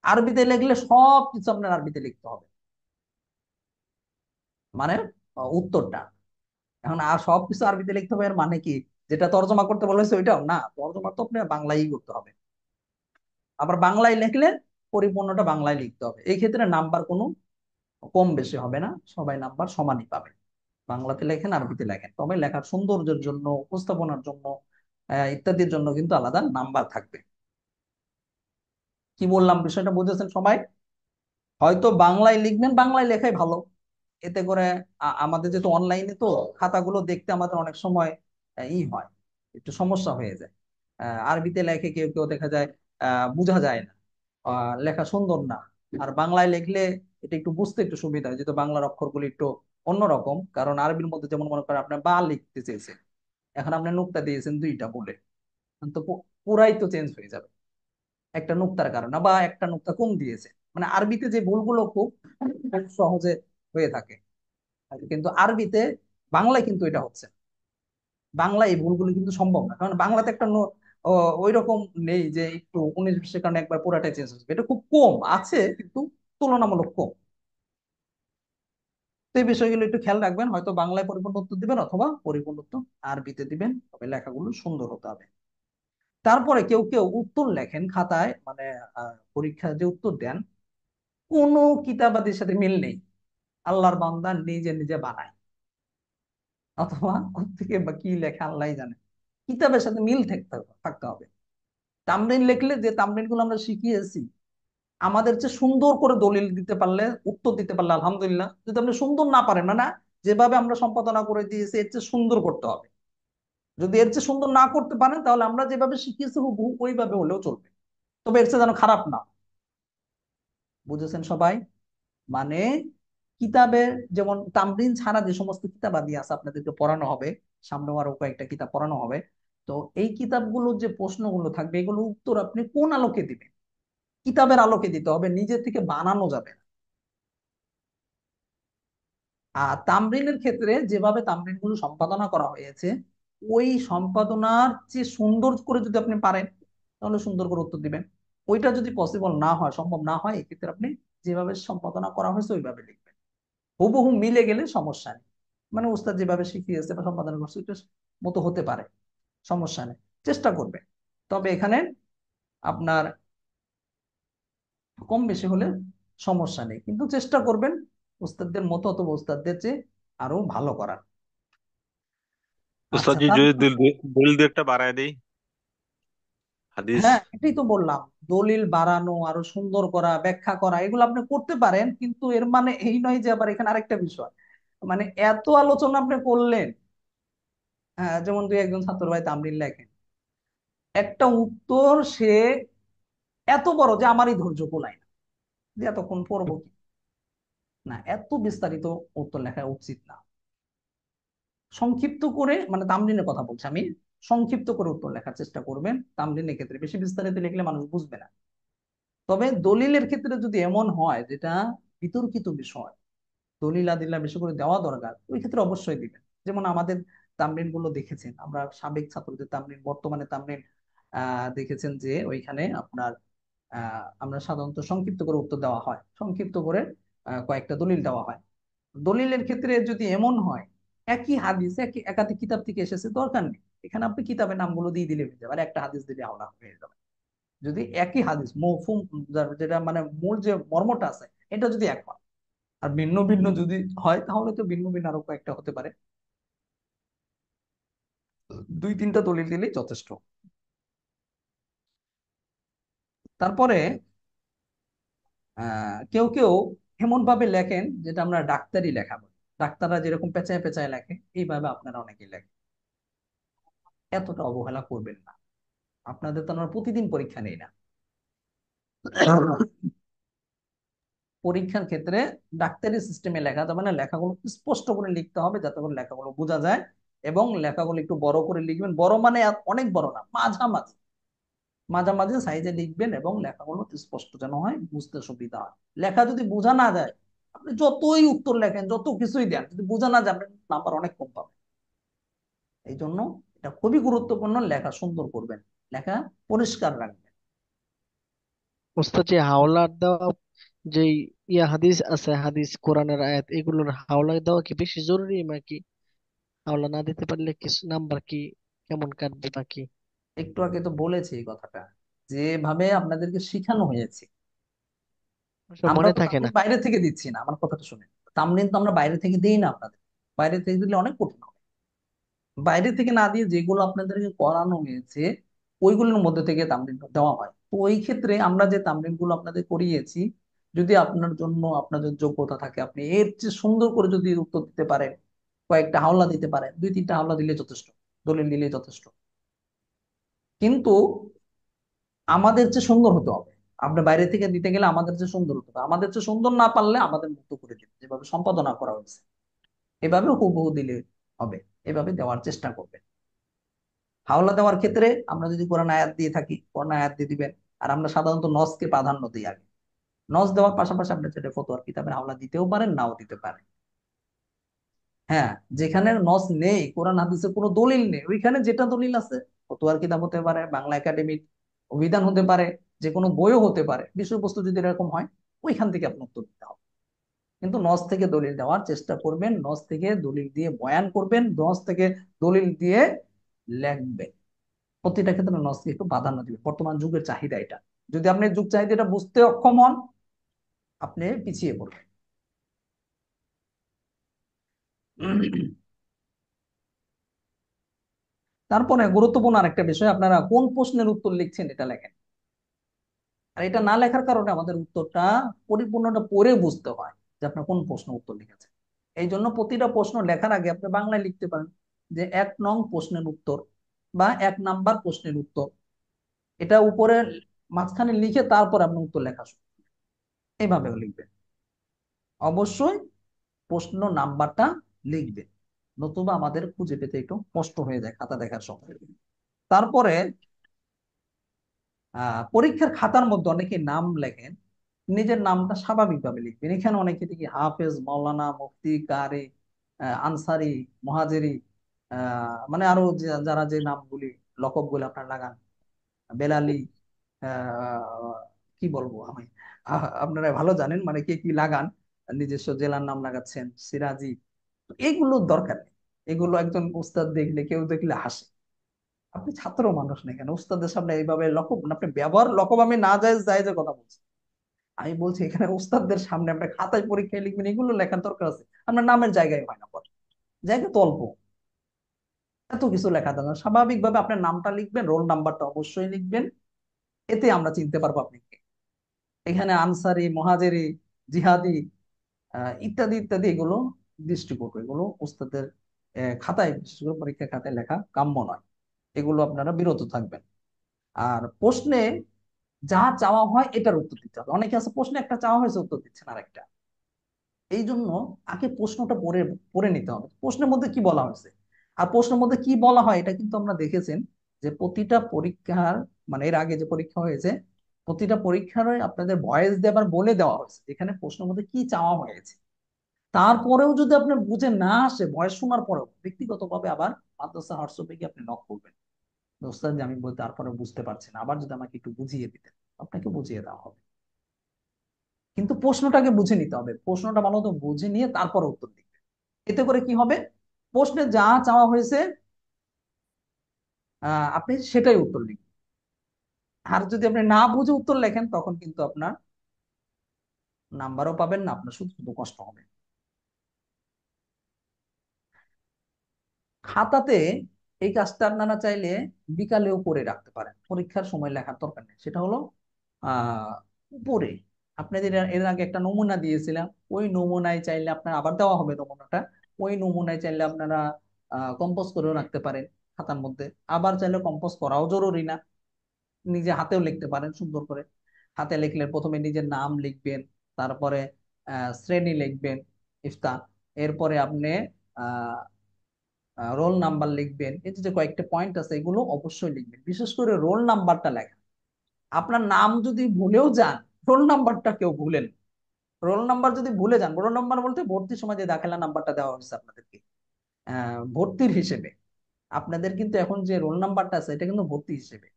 আরবিতে লিখলে সব কিছু আপনার আরবিতে লিখতে হবে, মানে উত্তরটা। এখন আর সবকিছু আরবিতে লিখতে হবে এর মানে কি, যেটা তর্জমা করতে বলা হয়েছে ওইটাও না? তর্জমা তো আপনার বাংলায় করতে হবে। আবার বাংলায় লিখলে পরিপূর্ণটা বাংলায় লিখতে হবে। এই ক্ষেত্রে নাম্বার কোনো কম বেশি হবে না, সবাই নাম্বার সমানই পাবে। বাংলাতে লেখেন আরবিতে লেখেন, তবে লেখার সৌন্দর্যের জন্য, উপস্থাপনার জন্য, ইত্যাদির জন্য কিন্তু আলাদা নাম্বার থাকবে। কি বললাম বিষয়টা বুঝেছেন সবাই? হয়তো বাংলায় লিখবেন, বাংলায় লেখাই ভালো। এতে করে আমাদের যেহেতু অনলাইনে, তো খাতাগুলো দেখতে আমাদের অনেক সময় ই হয়, একটু সমস্যা হয়ে যায়। আরবিতে লেখে কেউ কেউ দেখা যায় বোঝা যায় না, লেখা সুন্দর না। আর বাংলায় লিখলে এটা একটু বুঝতে একটু সুবিধা হয়, যেহেতু বাংলার অক্ষরগুলি একটু অন্যরকম। কারণ আরবির মধ্যে যেমন মনে করেন আপনি বা লিখতে চেয়েছেন, এখন আপনি নুক্তা দিয়েছেন 2টা বলে, তো পুরাই তো চেঞ্জ হয়ে যাবে একটা নুক্তার কারণে, বা একটা নুক্তা কম দিয়েছে। মানে আরবিতে যে ভুলগুলো খুব খুব সহজে হয়ে থাকে, কিন্তু আরবিতে, বাংলায় কিন্তু এটা হচ্ছে না। বাংলায় এই ভুলগুলো কিন্তু সম্ভব না, কারণ বাংলাতে একটা ওই রকম নেই যে একটু 19-20-এর কারণে একবার পুরাটাই চেঞ্জ হচ্ছে। এটা খুব কম আছে, কিন্তু তুলনামূলক কম। তো এই বিষয়গুলো একটু খেয়াল রাখবেন। হয়তো বাংলায় পরিপূর্ণ উত্তর দিবেন, অথবা পরিপূর্ণ উত্তর আরবিতে দিবেন, তবে লেখাগুলো সুন্দর হতে হবে। তারপরে কেউ কেউ উত্তর লেখেন খাতায়, মানে পরীক্ষায় যে উত্তর দেন, কোনো কিতাবাদির সাথে মিল নেই। আল্লাহর বান্দা নিজে নিজে বানায়, অথবা কোত্থেকে বা কি লেখা আল্লাহ জানে। কিতাবের সাথে মিল থাকতে থাকতে হবে। তামরিন লিখলে যে তামরিন গুলো আমরা শিখিয়েছি, আমাদের চেয়ে সুন্দর করে দলিল দিতে পারলে, উত্তর দিতে পারলে আলহামদুলিল্লাহ। যদি আপনি সুন্দর না পারেন, মানে যেভাবে আমরা সম্পাদনা করে দিয়েছি এর চেয়ে সুন্দর করতে হবে। যদি এর চেয়ে সুন্দর না করতে পারেন, তাহলে আমরা যেভাবে শিখিয়েছি হুবহু ওইভাবে হলেও চলবে, তবে এর চেয়ে যেন খারাপ না। বুঝেছেন সবাই? মানে কিতাবের যেমন তামরিন ছাড়া যে সমস্ত কিতাবাদি আছে আপনাদেরকে পড়ানো হবে, সামনেও আরো কয়েকটা কিতাব পড়ানো হবে। তো এই কিতাবগুলো যে প্রশ্নগুলো থাকবে, এগুলো উত্তর আপনি কোন আলোকে দিবেন? কিতাবের আলোকে দিতে হবে, নিজে থেকে বানানো যাবে না। আর তামরিনের ক্ষেত্রে যেভাবে তামরিন গুলো সম্পাদনা করা হয়েছে, ওই সম্পাদনার চেয়ে সুন্দর করে যদি আপনি পারেন, তাহলে সুন্দর করে উত্তর দিবেন। ওইটা যদি পসিবল না হয়, সম্ভব না হয়, এক্ষেত্রে আপনি যেভাবে সম্পাদনা করা হয়েছে ওইভাবে লিখবেন। হুবহু মিলে গেলে সমস্যা নেই, মানে উস্তাদ যেভাবে শিখিয়েছে বা সম্পাদনা করছে ওইটা মতো হতে পারে, সমস্যা নেই, চেষ্টা করবে। তবে এখানে আপনার কম বেশি হলে সমস্যা নেই, কিন্তু চেষ্টা করবেন উস্তাদদের মতো অথবা উস্তাদদের চেয়ে আরো ভালো করার। উস্তাদ আচ্ছা, জি যদি তারপর দলিল দু একটা বাড়ায় দেই, হাদিস। হ্যাঁ, এটাই তো বললাম, দলিল বাড়ানো, আরো সুন্দর করা, ব্যাখ্যা করা, এগুলো আপনি করতে পারেন, কিন্তু এর মানে এই নয় যে আবার এখানে আরেকটা বিষয়, মানে এত আলোচনা আপনি করলেন। হ্যাঁ, যেমন দুই একজন ছাত্র ভাই তামরিন লেখেন, একটা উত্তর সে এত বড় যে আমারই ধৈর্য কুলায় না, যে এতক্ষণ পড়বো কি। না, এত বিস্তারিত উত্তর লেখা উচিত না। সংক্ষিপ্ত করে, মানে তামরিনের কথা বলছি আমি, সংক্ষিপ্ত করে উত্তর লেখার চেষ্টা করবেন। তামরিনের ক্ষেত্রে বেশি বিস্তারিত লিখলে মানুষ বুঝবে না। তবে দলিলের ক্ষেত্রে যদি এমন হয় যেটা বিতর্কিত বিষয়, দলিল আদিল্লা বেশি করে দেওয়া দরকার, ওই ক্ষেত্রে অবশ্যই দিবেন। যেমন আমাদের তামরিন গুলো দেখেছেন, আমরা সাবেক ছাত্রদের তামরিন, বর্তমানে তামরিন দেখেছেন যে ওইখানে আপনার আমরা সাধারণত সংক্ষিপ্ত করে উত্তর দেওয়া হয়, সংক্ষিপ্ত করে কয়েকটা দলিল দেওয়া হয়। দলিলের ক্ষেত্রে যদি এমন হয় একই হাদিস একই একাধিক কিতাব থেকে এসেছে, দরকার নেই, এখানে আপনি কিতাবের নামগুলো দিয়ে দিলে হয়ে যাবে, আর একটা হাদিস দিলে আওলা হয়ে যাবে। যদি একই হাদিস মৌফুম, যেটা মানে মূল যে মর্মটা আছে, এটা যদি এক হয়, আর ভিন্ন ভিন্ন যদি হয়, তাহলে তো ভিন্ন ভিন্ন আরো কয়েকটা হতে পারে, দুই তিনটা দলিল দিলেই যথেষ্ট। তারপরে কেউ কেউ এমন ভাবে লেখেন যেটা আমরা ডাক্তারি লেখা বলি, ডাক্তাররা যেরকম পেঁচায় পেঁচায় লেখে, এইভাবে আপনারা অনেকেই লেখেন। এতটা অবহেলা করবেন না, আপনাদের তো আমরা প্রতিদিন পরীক্ষা নেই না। পরীক্ষার ক্ষেত্রে ডাক্তারি সিস্টেমে লেখা যাবে না, লেখাগুলো স্পষ্ট করে লিখতে হবে যাতে করে লেখাগুলো বোঝা যায়। এবং লেখাগুলো একটু বড় করে লিখবেন, বড় মানে অনেক বড় না, মাঝামাঝি মাঝামাঝি সাইজে লিখবেন, এবং লেখাগুলো স্পষ্ট যেন হয়, বুঝতে সুবিধা হয়। লেখা যদি বোঝা না যায়, আপনি যতই উত্তর লেখেন, যত কিছুই দেন, যদি বোঝা না যায়, আপনার নাম্বার অনেক কম পাবেন। এই জন্য এটা খুবই গুরুত্বপূর্ণ, লেখা সুন্দর করবেন, লেখা পরিষ্কার রাখবেন। ওস্তাদ, যে হাওলার দেওয়া, যে হাদিস আছে, হাদিস কোরআনের আয়াত, এগুলোর হাওলা দেওয়া কি বেশি জরুরি নাকি? হাওলা না দিতে পারলে কিছু নাম্বার কি কেমন কাটবে বাকি? একটু আগে তো বলেছি এই কথাটা, যেভাবে আপনাদেরকে শিখানো হয়েছে, সব আমরা মনে তো থাকে না। তামরিন বাইরে থেকে দিচ্ছি না, আমার কথাটা শুনে। তামরিন তো আমরা বাইরে থেকে দিই না আপনাদের, বাইরে থেকে দিলে অনেক কঠিন হবে। বাইরে থেকে না দিয়ে যেগুলো আপনাদেরকে করানো হয়েছে, ওইগুলোর মধ্যে থেকে তামরিন দেওয়া হয়। তো ওই ক্ষেত্রে আমরা যে তামরিন গুলো আপনাদের করিয়েছি, যদি আপনার জন্য আপনাদের যোগ্যতা থাকে, আপনি এর চেয়ে সুন্দর করে যদি উত্তর দিতে পারেন, কয়েকটা হাওলা দিতে পারেন, দুই তিনটা হাওলা দিলে যথেষ্ট, দলিল দিলে যথেষ্ট। কিন্তু আমাদের চেয়ে সুন্দর হতে হবে। আপনি বাইরে থেকে দিতে গেলে আমাদের চেয়ে সুন্দর হতে হবে, আমাদের চেয়ে সুন্দর না পারলে আমাদের মতো করে দিতে, যেভাবে সম্পাদনা করা হয়েছে এভাবে হুবহু দিলে হবে, এভাবে দেওয়ার চেষ্টা করবেন। হাওলা দেওয়ার ক্ষেত্রে আমরা যদি কোরআন আয়াত দিয়ে থাকি, কোরআন আয়াত দিয়ে দিবেন। আর আমরা সাধারণত নসকে প্রাধান্য দিই আগে। নস দেওয়ার পাশাপাশি আপনি সেটা ফতোয়ার কিতাবের হাওলা দিতেও পারেন, নাও দিতে পারেন। হ্যাঁ, যেখানে নস নেই, কোরআন হাদিসের কোনো দলিল নেই, ওইখানে যেটা দলিল আছে, ফতোয়ার কিতাব হতে পারে, বাংলা একাডেমিক অভিধান হতে পারে, যে কোনো বইও হতে পারে, বিষয়বস্তু যদি এরকম হয়, ওইখান থেকে আপনি উত্তর দিতে হবে। কিন্তু নস থেকে দলিল দেওয়ার চেষ্টা করবেন, নস থেকে দলিল দিয়ে বয়ান করবেন, নস থেকে দলিল দিয়ে লেখবেন। প্রতিটা ক্ষেত্রে নসকে একটু প্রাধান্য দিবেন, বর্তমান যুগের চাহিদা এটা। যদি আপনি যুগ চাহিদাটা বুঝতে অক্ষম হন, আপনি পিছিয়ে পড়বেন। তারপরে গুরুত্বপূর্ণ আরেকটা বিষয়, আপনারা কোন প্রশ্নের উত্তর লিখছেন এটা লেখেন। আর এটা না লেখার কারণে আমাদের উত্তরটা পরিপূর্ণটা পড়ে বুঝতে হয় যে আপনার কোন প্রশ্ন উত্তর লিখেছেন। এই জন্য প্রতিটা প্রশ্ন লেখার আগে আপনি বাংলায় লিখতে পারেন যে 1 নং প্রশ্নের উত্তর বা 1 নাম্বার প্রশ্নের উত্তর, এটা উপরে মাঝখানে লিখে তারপর আপনি উত্তর লেখা শুরু করবেন। এইভাবেও লিখবেন। অবশ্যই প্রশ্ন নাম্বারটা লিখবেন, নতুবা আমাদের খুঁজে পেতে একটু কষ্ট হয়ে যায় খাতা দেখার সময়। তারপরে পরীক্ষার খাতার মধ্যে অনেকে নাম লেখেন, নিজের নামটা স্বাভাবিকভাবে লিখবেন। এখানে অনেকে দেখি হাফেজ, মাওলানা, মুফতি, কারি, আনসারি, মহাজেরি, মানে আরো যারা যে নামগুলি লকব গুলো আপনার লাগান, বেলালি, কি বলবো আমি, আপনারা ভালো জানেন মানে কে কি লাগান, নিজস্ব জেলার নাম লাগাচ্ছেন, সিরাজি। এগুলোর দরকার নেই। এগুলো একজন উস্তাদ দেখলে, কেউ দেখলে হাসে। আপনি ছাত্র মানুষ না, কেন উস্তাদের সামনে এইভাবে লকব, আপনি ব্যবহার লকব, আমি না যায় যায় যে কথা বলছি, আমি বলছি এখানে উস্তাদদের সামনে আপনি খাতায় পরীক্ষায় লিখবেন, এগুলো লেখার দরকার আছে? আপনার নামের জায়গায় হয় না, পরে জায়গা তো অল্প, এত কিছু লেখা দরকার। স্বাভাবিকভাবে আপনার নামটা লিখবেন, রোল নাম্বারটা অবশ্যই লিখবেন, এতে আমরা চিনতে পারবো আপনি কে। এখানে আনসারি, মহাজেরি, জিহাদি, ইত্যাদি ইত্যাদি এগুলো দৃষ্টিকটু, এগুলো উস্তাদের খাতায়, বিশেষ করে পরীক্ষা খাতায় লেখা কাম্য নয়। এগুলো আপনারা বিরত থাকবেন। আর প্রশ্নে যা চাওয়া হয় এটার উত্তর দিতে হবে। অনেকে আছে প্রশ্নে একটা চাওয়া হয়েছে, উত্তর দিচ্ছেন আরেকটা। এই জন্য আগে প্রশ্নটা পড়ে পড়ে নিতে হবে প্রশ্নের মধ্যে কি বলা হয়েছে। আর প্রশ্নের মধ্যে কি বলা হয় এটা কিন্তু আমরা দেখেছেন যে প্রতিটা পরীক্ষার, মানে এর আগে যে পরীক্ষা হয়েছে, প্রতিটা পরীক্ষার আপনাদের ভয়েস দেবার বলে দেওয়া হয়েছে এখানে প্রশ্নের মধ্যে কি চাওয়া হয়েছে। তারপরেও যদি আপনার বুঝে না আসে, ভয়েস শোনার পরেও ব্যক্তিগতভাবে আবার মাদ্রাসা হোয়াটসঅ্যাপে গিয়ে আপনি নক করবেন, দোস্তাদ যে আমি বলতে তারপরে বুঝতে পারছি না, আবার যদি আমাকে একটু বুঝিয়ে দিতেন। আপনাকে বুঝিয়ে দেওয়া হবে, কিন্তু প্রশ্নটাকে বুঝে নিতে হবে। প্রশ্নটা ভালো তো বুঝে নিয়ে তারপর উত্তর দিবে। এতে করে কি হবে, প্রশ্নে যা চাওয়া হয়েছে আপনি সেটাই উত্তর লিখবেন। আর যদি আপনি না বুঝে উত্তর লেখেন তখন কিন্তু আপনার নাম্বারও পাবেন না, আপনার শুধু শুধু কষ্ট হবে। খাতাতে এই কাজটা আপনারা চাইলে বিকালেও করে রাখতে পারেন, পরীক্ষার সময় লেখার দরকার নেই। সেটা হলো উপরে আপনাদের এর আগে একটা নমুনা দিয়েছিলাম, ওই নমুনায় চাইলে আপনার আবার দেওয়া হবে নমুনাটা, ওই নমুনায় চাইলে আপনারা কম্পোজ করেও রাখতে পারেন খাতার মধ্যে। আবার চাইলে কম্পোজ করাও জরুরি না, নিজে হাতেও লিখতে পারেন সুন্দর করে। হাতে লিখলে প্রথমে নিজের নাম লিখবেন, তারপরে শ্রেণী লিখবেন, ইফতা, এরপরে আপনি আহ রোল নাম্বার লিখবেন। এই যে যে কয়েকটা পয়েন্ট আছে এগুলো অবশ্যই লিখবেন, বিশেষ করে রোল নাম্বারটা লেখা। আপনার নাম যদি ভুলেও যান, রোল নাম্বারটা কেউ ভুলেন। রোল নাম্বার যদি ভুলে যান, রোল নাম্বার বলতে ভর্তির সময় যে দাখিলা নাম্বারটা দেওয়া হয়েছে আপনাদেরকে ভর্তির হিসেবে, আপনাদের কিন্তু এখন যে রোল নাম্বারটা আছে এটা কিন্তু ভর্তি হিসেবে।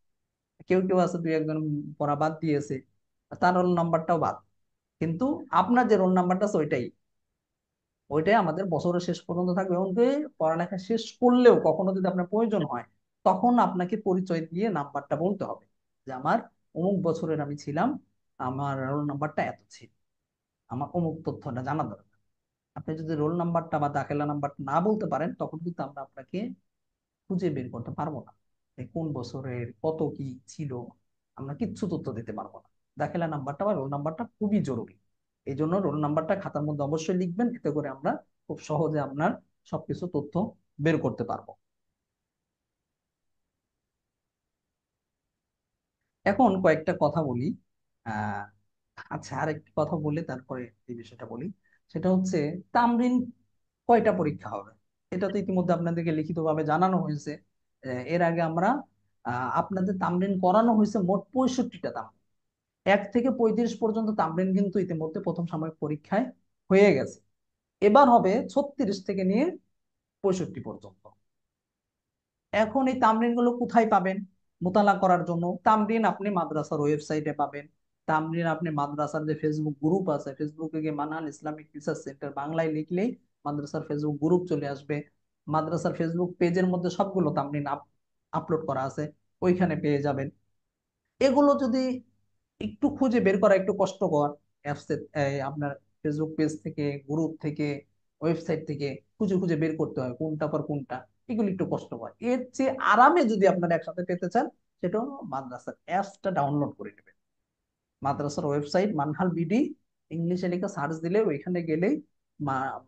কেউ কেউ আছে দুই একজন পড়া বাদ দিয়েছে, তার রোল নাম্বারটাও বাদ, কিন্তু আপনার যে রোল নাম্বারটা আছে ওইটাই, ওইটাই আমাদের বছরের শেষ পর্যন্ত থাকবে। এমনকি পড়ালেখা শেষ করলেও কখনো যদি আপনার প্রয়োজন হয়, তখন আপনাকে পরিচয় দিয়ে নাম্বারটা বলতে হবে যে আমার অমুক বছরের আমি ছিলাম, আমার রোল নাম্বারটা এত ছিল, আমার অমুক তথ্যটা জানা দরকার। আপনি যদি রোল নাম্বারটা বা দাখিলা নাম্বারটা না বলতে পারেন, তখন কিন্তু আমরা আপনাকে খুঁজে বের করতে পারবো না যে কোন বছরের কত কি ছিল, আমরা কিচ্ছু তথ্য দিতে পারবো না। দাখিলা নাম্বারটা বা রোল নাম্বারটা খুবই জরুরি। এই জন্য রোল নাম্বারটা খাতার মধ্যে অবশ্যই লিখবেন, এতে করে আমরা খুব সহজে আপনার সবকিছু তথ্য বের করতে পারবো। এখন কয়েকটা কথা বলি। আহ আচ্ছা, আরেকটি কথা বলে তারপরে এই বিষয়টা বলি। সেটা হচ্ছে তামরিন কয়টা পরীক্ষা হবে, এটা তো ইতিমধ্যে আপনাদেরকে লিখিতভাবে জানানো হয়েছে। এর আগে আমরা আপনাদের তামরিন করানো হয়েছে মোট 65টা তামরিন। 1 থেকে 35 পর্যন্ত তামরিন কিন্তু ইতিমধ্যে প্রথম সাময়িক পরীক্ষায় হয়ে গেছে। এবার হবে 36 থেকে নিয়ে 65 পর্যন্ত। এখন এই তামরিন গুলো কোথায় পাবেন? মোতালা করার জন্য তামরিন আপনি মাদ্রাসার ওয়েবসাইটে পাবেন। তামরিন আপনি মাদ্রাসার যে ফেসবুক গ্রুপ আছে, ফেসবুকে গিয়ে মানহাল ইসলামিক রিসার্চ সেন্টার বাংলায় লিখলেই মাদ্রাসার ফেসবুক গ্রুপ চলে আসবে। মাদ্রাসার ফেসবুক পেজের মধ্যে সবগুলো তামরিন আপলোড করা আছে, ওইখানে পেয়ে যাবেন। এগুলো যদি একটু খুঁজে বের করা একটু কষ্টকর, অ্যাপস আপনার ফেসবুক পেজ থেকে, গ্রুপ থেকে, ওয়েবসাইট থেকে, খুঁজে খুঁজে বের করতে হয় কোনটা পর কোনটা, এগুলো একটু কষ্ট হয়। এর চেয়ে আরামে যদি আপনারা একসাথে পেতে চান, সেটা হলো মাদ্রাসার অ্যাপসটা ডাউনলোড করে নেবেন। মাদ্রাসার ওয়েবসাইট মানহাল বিডি, ইংলিশে লেখা সার্চ দিলে ওইখানে গেলেই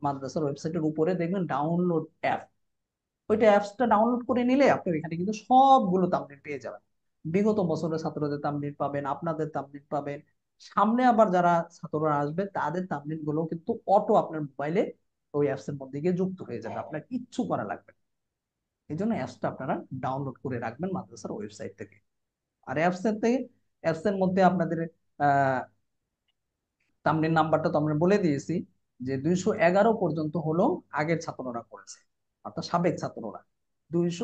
মাদ্রাসার ওয়েবসাইটের উপরে দেখবেন ডাউনলোড অ্যাপ। ওইটা অ্যাপসটা ডাউনলোড করে নিলে আপনি ওইখানে কিন্তু সবগুলো তামরিন পেয়ে যাবেন। বিগত বছরের ছাত্রদের তামরিন পাবেন, আপনাদের তামরিন পাবেন, সামনে আবার যারা ছাত্ররা আসবে তাদের তামরিন গুলো কিন্তু অটো আপনার মোবাইলে ওই অ্যাপস এর মধ্যে গিয়ে যুক্ত হয়ে যাবে, আপনার কিচ্ছু করা লাগবে না। এই জন্য অ্যাপসটা আপনারা ডাউনলোড করে রাখবেন মাদ্রাসার ওয়েবসাইট থেকে। আর অ্যাপস এর মধ্যে আপনাদের আহ তামরিন নাম্বারটা তো আমরা বলে দিয়েছি, যে 211 পর্যন্ত হলো আগের ছাত্ররা করেছে, অর্থাৎ সাবেক ছাত্ররা। 200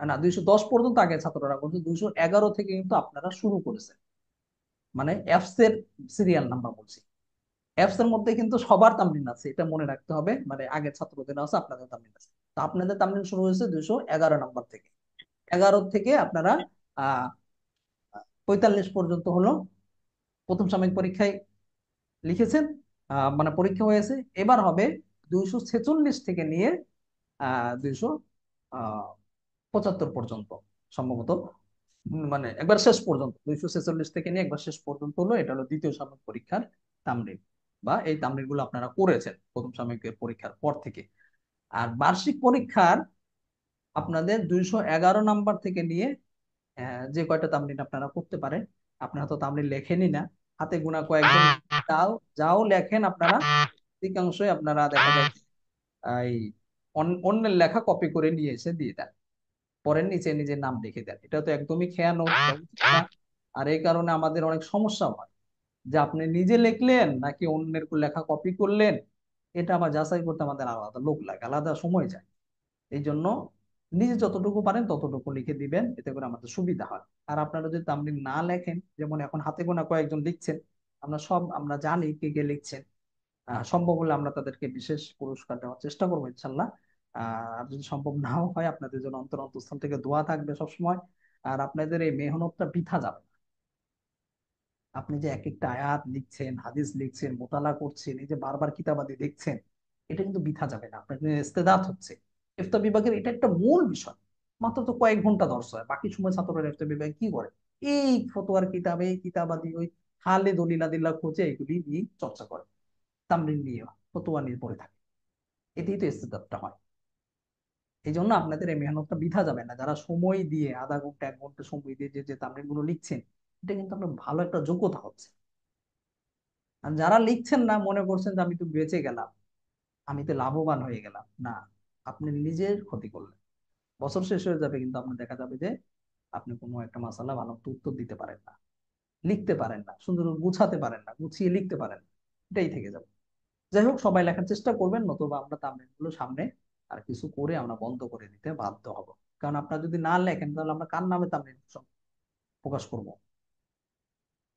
না, 210 পর্যন্ত আগের ছাত্ররা করেছে, 211 থেকে কিন্তু আপনারা শুরু করেছেন। মানে অ্যাপস এর সিরিয়াল নাম্বার বলছি। অ্যাপস এর মধ্যে কিন্তু সবার তামরিন আছে, এটা মনে রাখতে হবে, মানে আগের ছাত্রদের আছে, আপনাদের তামরিন আছে। তো আপনাদের তামরিন শুরু হয়েছে 211 নাম্বার থেকে। 11 থেকে আপনারা আহ 45 পর্যন্ত হলো প্রথম সাময়িক পরীক্ষায় লিখেছেন, মানে পরীক্ষা হয়েছে। এবার হবে 246 থেকে নিয়ে 275 পর্যন্ত সম্ভবত, মানে একবার শেষ পর্যন্ত 246 থেকে নিয়ে একবার শেষ পর্যন্ত হলো, এটা হলো দ্বিতীয় সাময়িক পরীক্ষার তামরিন, বা এই তামরিন গুলো আপনারা করেছেন প্রথম সাময়িক পরীক্ষার পর থেকে। আর বার্ষিক পরীক্ষার আপনাদের 211 নাম্বার থেকে নিয়ে যে কয়টা তামরিন আপনারা করতে পারেন, আপনারা তো তামরিন লেখেনই না, হাতে গোনা কয়েকজন, যাও যাও লেখেন আপনারা, অধিকাংশই আপনারা দেখা যায় এই অন্যের লেখা কপি করে নিয়ে এসে দিয়ে দেন, পরে নিচে নিজের নাম লিখে দেন। এটা তো একদমই খেয়ানো উচিত না। আর এই কারণে আমাদের অনেক সমস্যা হয়, যে আপনি নিজে লিখলেন নাকি অন্যের লেখা কপি করলেন, এটা আবার যাচাই করতে আমাদের আলাদা লোক লাগে, আলাদা সময় যায়। এই জন্য নিজে যতটুকু পারেন ততটুকু লিখে দিবেন, এতে করে আমাদের সুবিধা হয়। আর আপনারা যদি তামরিন না লেখেন, যেমন এখন হাতে গোনা কয়েকজন লিখছেন, আমরা জানি কে কে লিখছেন, সম্ভব হলে আমরা তাদেরকে বিশেষ পুরস্কার দেওয়ার চেষ্টা করবো ইনশাল্লাহ। আর যদি সম্ভব নাও হয়, আপনাদের জন্য অন্তরস্থল থেকে দোয়া থাকবে সবসময়। আর আপনাদের এই মেহনতটা বৃথা যাবে না। আপনি যে এক একটা আয়াত লিখছেন, হাদিস লিখছেন, মোতালা করছেন, এই যে বারবার কিতাবাদি দেখছেন, এটা কিন্তু বৃথা যাবে না, আপনার কিন্তু ইস্তেদাত হচ্ছে। ইফতা বিভাগের এটা একটা মূল বিষয়। মাত্র তো কয়েক ঘন্টা দর্শ হয়, বাকি সময় ছাত্ররা ইফতা বিভাগে কি করে? এই ফতোয়ার কিতাবে, এই কিতাবাদি, ওই হালে দলিল আদিল্লাহ খোঁজে, এগুলি নিয়ে চর্চা করে, তামরিন নিয়ে, ফতোয়া নিয়ে পড়ে থাকে। এতেই তো ইস্তেদাতটা হয়। এই জন্য আপনাদের এই মেহনতটা বৃথা যাবে না, যারা সময় দিয়ে আধা ঘন্টা 1 ঘন্টা সময় দিয়ে যে যে তামরিন গুলো লিখছেন, এটা কিন্তু আপনার ভালো একটা যোগ্যতা হচ্ছে। আর যারা লিখছেন না, মনে করছেন যে আমি তো বেঁচে গেলাম, আমি তো লাভবান হয়ে গেলাম, না, আপনি নিজের ক্ষতি করলেন। বছর শেষ হয়ে যাবে, কিন্তু আপনার দেখা যাবে যে আপনি কোনো একটা মাসালা ভালো মতো উত্তর দিতে পারেন না, লিখতে পারেন না, সুন্দর করে গুছাতে পারেন না, গুছিয়ে লিখতে পারেন না, এটাই থেকে যাবে। যাই হোক, সবাই লেখার চেষ্টা করবেন, নতুবা আমরা তামিল গুলো সামনে আর কিছু করে আমরা বন্ধ করে দিতে বাধ্য হব। কারণ আপনারা যদি না লেখেন, তাহলে আমরা কার নামে তামিল প্রকাশ করব?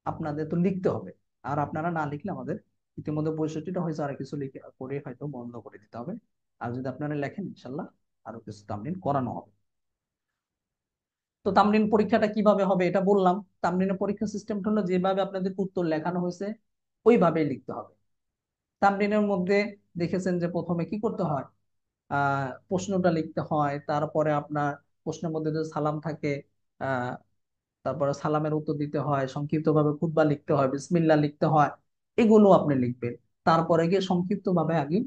আপনাদের তো লিখতে হবে। আর আপনারা না লিখলে আমাদের, ইতিমধ্যে 65টা হয়েছে, আর কিছু লিখে করে হয়তো বন্ধ করে দিতে হবে। আর যদি আপনারা লেখেন, ইনশাল্লাহ আরো কিছু তামরিন করানো হবে। তো তামরিন পরীক্ষাটা কিভাবে হবে এটা বললাম। তামরিনের পরীক্ষা সিস্টেমটা হলো, যেভাবে আপনাদের উত্তর লেখানো হয়েছে ওইভাবেই লিখতে হবে। তামরিনের মধ্যে দেখেছেন যে প্রথমে কি করতে হয়, প্রশ্নটা লিখতে হয়, তারপরে আপনার প্রশ্নের মধ্যে যদি সালাম থাকে, আহ তারপরে সালামের উত্তর দিতে হয়, সংক্ষিপ্ত ভাবে খুতবা লিখতে হয়, বিসমিল্লাহ লিখতে হয়, এগুলো আপনি লিখবেন। তারপরে গিয়ে সংক্ষিপ্ত ভাবে আগে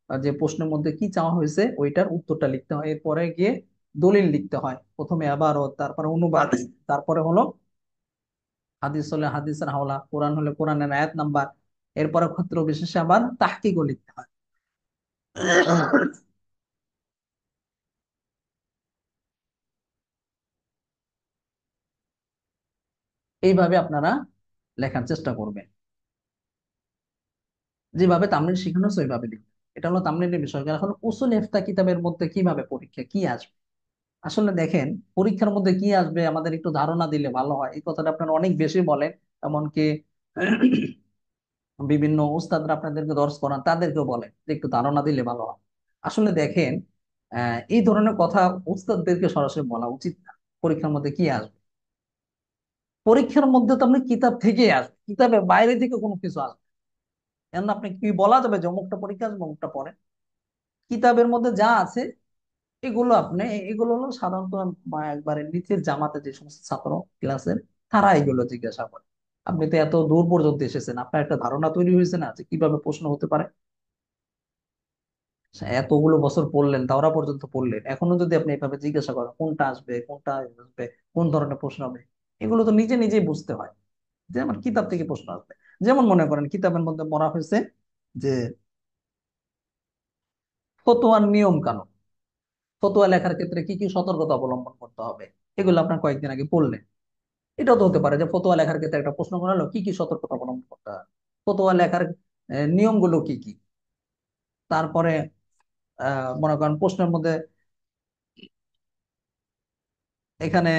যে প্রশ্নের মধ্যে কি চাওয়া হয়েছে ওইটার উত্তরটা লিখতে হয়। এরপরে গিয়ে দলিল লিখতে হয়, প্রথমে আবারও, তারপরে অনুবাদ, তারপরে হলো হাদিস হলে হাদিসের হাওলা, কোরআন হলে কোরআনের আয়াত নাম্বার, এরপরে ক্ষেত্র বিশেষে আবার তাহকিকও লিখতে হয়। এইভাবে আপনারা লেখার চেষ্টা করবেন, যেভাবে তামরিন শেখানো হচ্ছে ওইভাবে লিখবেন। এটা হলো তামরিনের বিষয়। এখন উসুল ইফতা কিতাবের মধ্যে কিভাবে পরীক্ষা কি আসবে, আসলে দেখেন পরীক্ষার মধ্যে কি আসবে আমাদের একটু ধারণা দিলে ভালো হয়। এই কথাটা আপনারা অনেক বেশি বলেন, এমনকি বিভিন্ন উস্তাদরা আপনাদেরকে দর্শ করান, তাদেরকেও বলেন যে একটু ধারণা দিলে ভালো হয়। আসলে দেখেন, এই ধরনের কথা উস্তাদদেরকে সরাসরি বলা উচিত না। পরীক্ষার মধ্যে কি আসবে, পরীক্ষার মধ্যে তো আপনি কিতাব থেকে আসবে, কিতাবের বাইরে থেকে কোনো কিছু আসবে। এখন আপনি কি বলা যাবে যে অমুকটা পরীক্ষা আসবে, অমুকটা পরে? কিতাবের মধ্যে যা আছে এগুলো আপনি, এগুলো হলো সাধারণত একবারে নিচের জামাতে যে সমস্ত ছাত্র ক্লাসের, তারা এগুলো জিজ্ঞাসা করে। আপনি তো এত দূর পর্যন্ত এসেছেন, আপনার একটা ধারণা তৈরি হয়েছে না যে কিভাবে প্রশ্ন হতে পারে। এতগুলো বছর পড়লেন, দাওরা পর্যন্ত পড়লেন, এখনো যদি আপনি এভাবে জিজ্ঞাসা করেন কোনটা আসবে কোনটা আসবে, কোন ধরনের প্রশ্ন হবে, এগুলো তো নিজে নিজেই বুঝতে হয় যে আমার কিতাব থেকে প্রশ্ন আসবে। যেমন মনে করেন কিতাবের মধ্যে পড়া হয়েছে যে ফতোয়ার নিয়ম কানুন, ফতোয়া লেখার ক্ষেত্রে কি কি সতর্কতা অবলম্বন করতে হবে, এগুলো আপনার কয়েকদিন আগে পড়লেন। এটাও তো হতে পারে যে ফতোয়া লেখার ক্ষেত্রে একটা প্রশ্ন করা হলো কি কি সতর্কতা অবলম্বন করতে হবে, ফতোয়া লেখার নিয়মগুলো কি কি। তারপরে মনে করেন প্রশ্নের মধ্যে এখানে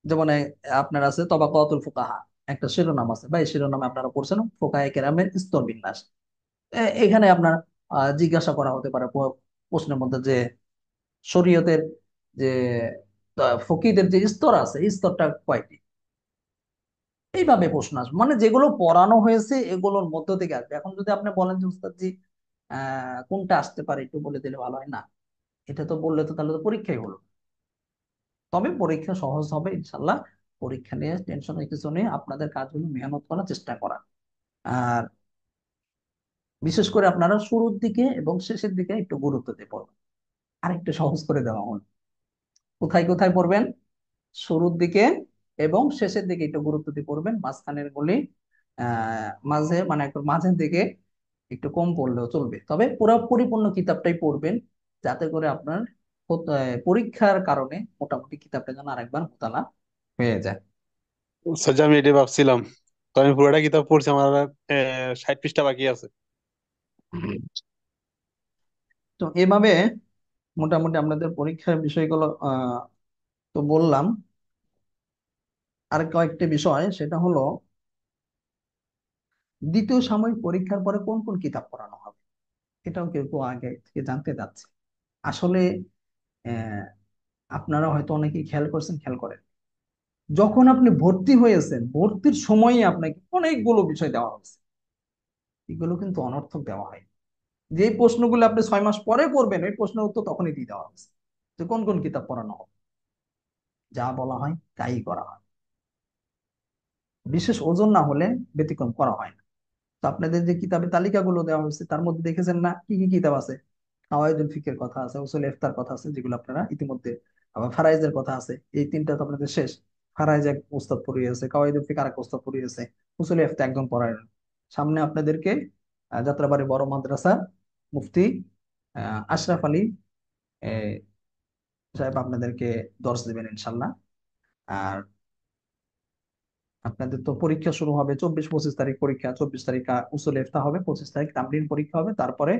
যেমন আপনার আছে তবাকাতুল ফুকাহা, একটা শিরোনাম আছে, বা এই শিরোনামে আপনারা পড়ছেন ফুকাহে কেরামের স্তর বিন্যাস। এখানে আপনার জিজ্ঞাসা করা হতে পারে প্রশ্নের মধ্যে যে শরীয়তের যে ফকিহদের যে স্তর আছে এই স্তরটা কয়টি। এইভাবে প্রশ্ন আসবে, মানে যেগুলো পড়ানো হয়েছে এগুলোর মধ্য থেকে আসবে। এখন যদি আপনি বলেন যে উস্তাদ জি কোনটা আসতে পারে একটু বলে দিলে ভালো হয় না, এটা তো বললে তো তাহলে তো পরীক্ষাই হলো। তবে পরীক্ষা সহজ হবে ইনশাল্লাহ। পরীক্ষা নিয়ে টেনশনের কিছু নেই, আপনাদের কাজ হলো মেহনত করার চেষ্টা করা। আর বিশেষ করে আপনারা শুরুর দিকে এবং শেষের দিকে একটু গুরুত্ব দিয়ে পড়বেন। আরেকটু সহজ করে দেওয়া হলো, কোথায় কোথায় পড়বেন, শুরুর দিকে এবং শেষের দিকে একটু গুরুত্ব দিয়ে পড়বেন। মাঝখানের গুলি মাঝে, মানে একটু মাঝের দিকে একটু কম পড়লেও চলবে, তবে পুরো পরিপূর্ণ কিতাবটাই পড়বেন, যাতে করে আপনার পরীক্ষার কারণে মোটামুটি কিতাবটা যেন আরেকবার মোতালা হয়ে যায়। স্যার আমি এটাই ভাবছিলাম। তো আমি পুরোটা কিতাব পড়ছি, আমার 60 পৃষ্ঠা বাকি আছে। তো এভাবে মোটামুটি আপনাদের পরীক্ষার বিষয়গুলো তো বললাম। আর কয়েকটি বিষয়, সেটা হলো দ্বিতীয় সাময়িক পরীক্ষার পরে কোন কোন কিতাব পড়ানো হবে, এটাও কেউ কেউ আগে থেকে জানতে চাচ্ছে। আসলে আহ, আপনারা হয়তো অনেকেই খেয়াল করছেন, খেয়াল করেন, যখন আপনি ভর্তি হয়েছেন ভর্তির সময়ই আপনাকে অনেকগুলো বিষয় দেওয়া হয়েছে, এগুলো কিন্তু অনর্থক দেওয়া হয়। যে প্রশ্নগুলো আপনি 6 মাস পরে করবেন ওই প্রশ্নের উত্তর তখনই দিয়ে দেওয়া হয়েছে, যে কোন কোন কিতাব পড়ানো হবে, যা বলা হয় তাই করা হয়। বিশেষ ওজন না হলে ব্যতিক্রম করা হয় না। তো আপনাদের যে কিতাবের তালিকাগুলো দেওয়া হয়েছে তার মধ্যে দেখেছেন না কি কি কিতাব আছে। কাওয়াইদুল ফিকের কথা আছে, উসুল ইফতার কথা আছে, যেগুলো আপনারা ইতিমধ্যে, আবার ফারাইজের কথা আছে। এই তিনটা তো আপনাদের শেষ। ফারাইজ এক উস্তাদ পড়িয়েছে, কাওয়াইদুল ফিক আরেক উস্তাদ পড়িয়েছে, উসুল ইফতা একজন পড়ায়। সামনে আপনাদেরকে যাত্রাবাড়ি বড় মাদ্রাসার মুফতি আশরাফ আলী আহ, সাহেব আপনাদেরকে দর্শ দেবেন ইনশাল্লাহ। আর আপনাদের তো পরীক্ষা শুরু হবে 24-25 তারিখ পরীক্ষা, 24 তারিখ উসুল ইফতা হবে, 25 তারিখ তামরিন পরীক্ষা হবে, তারপরে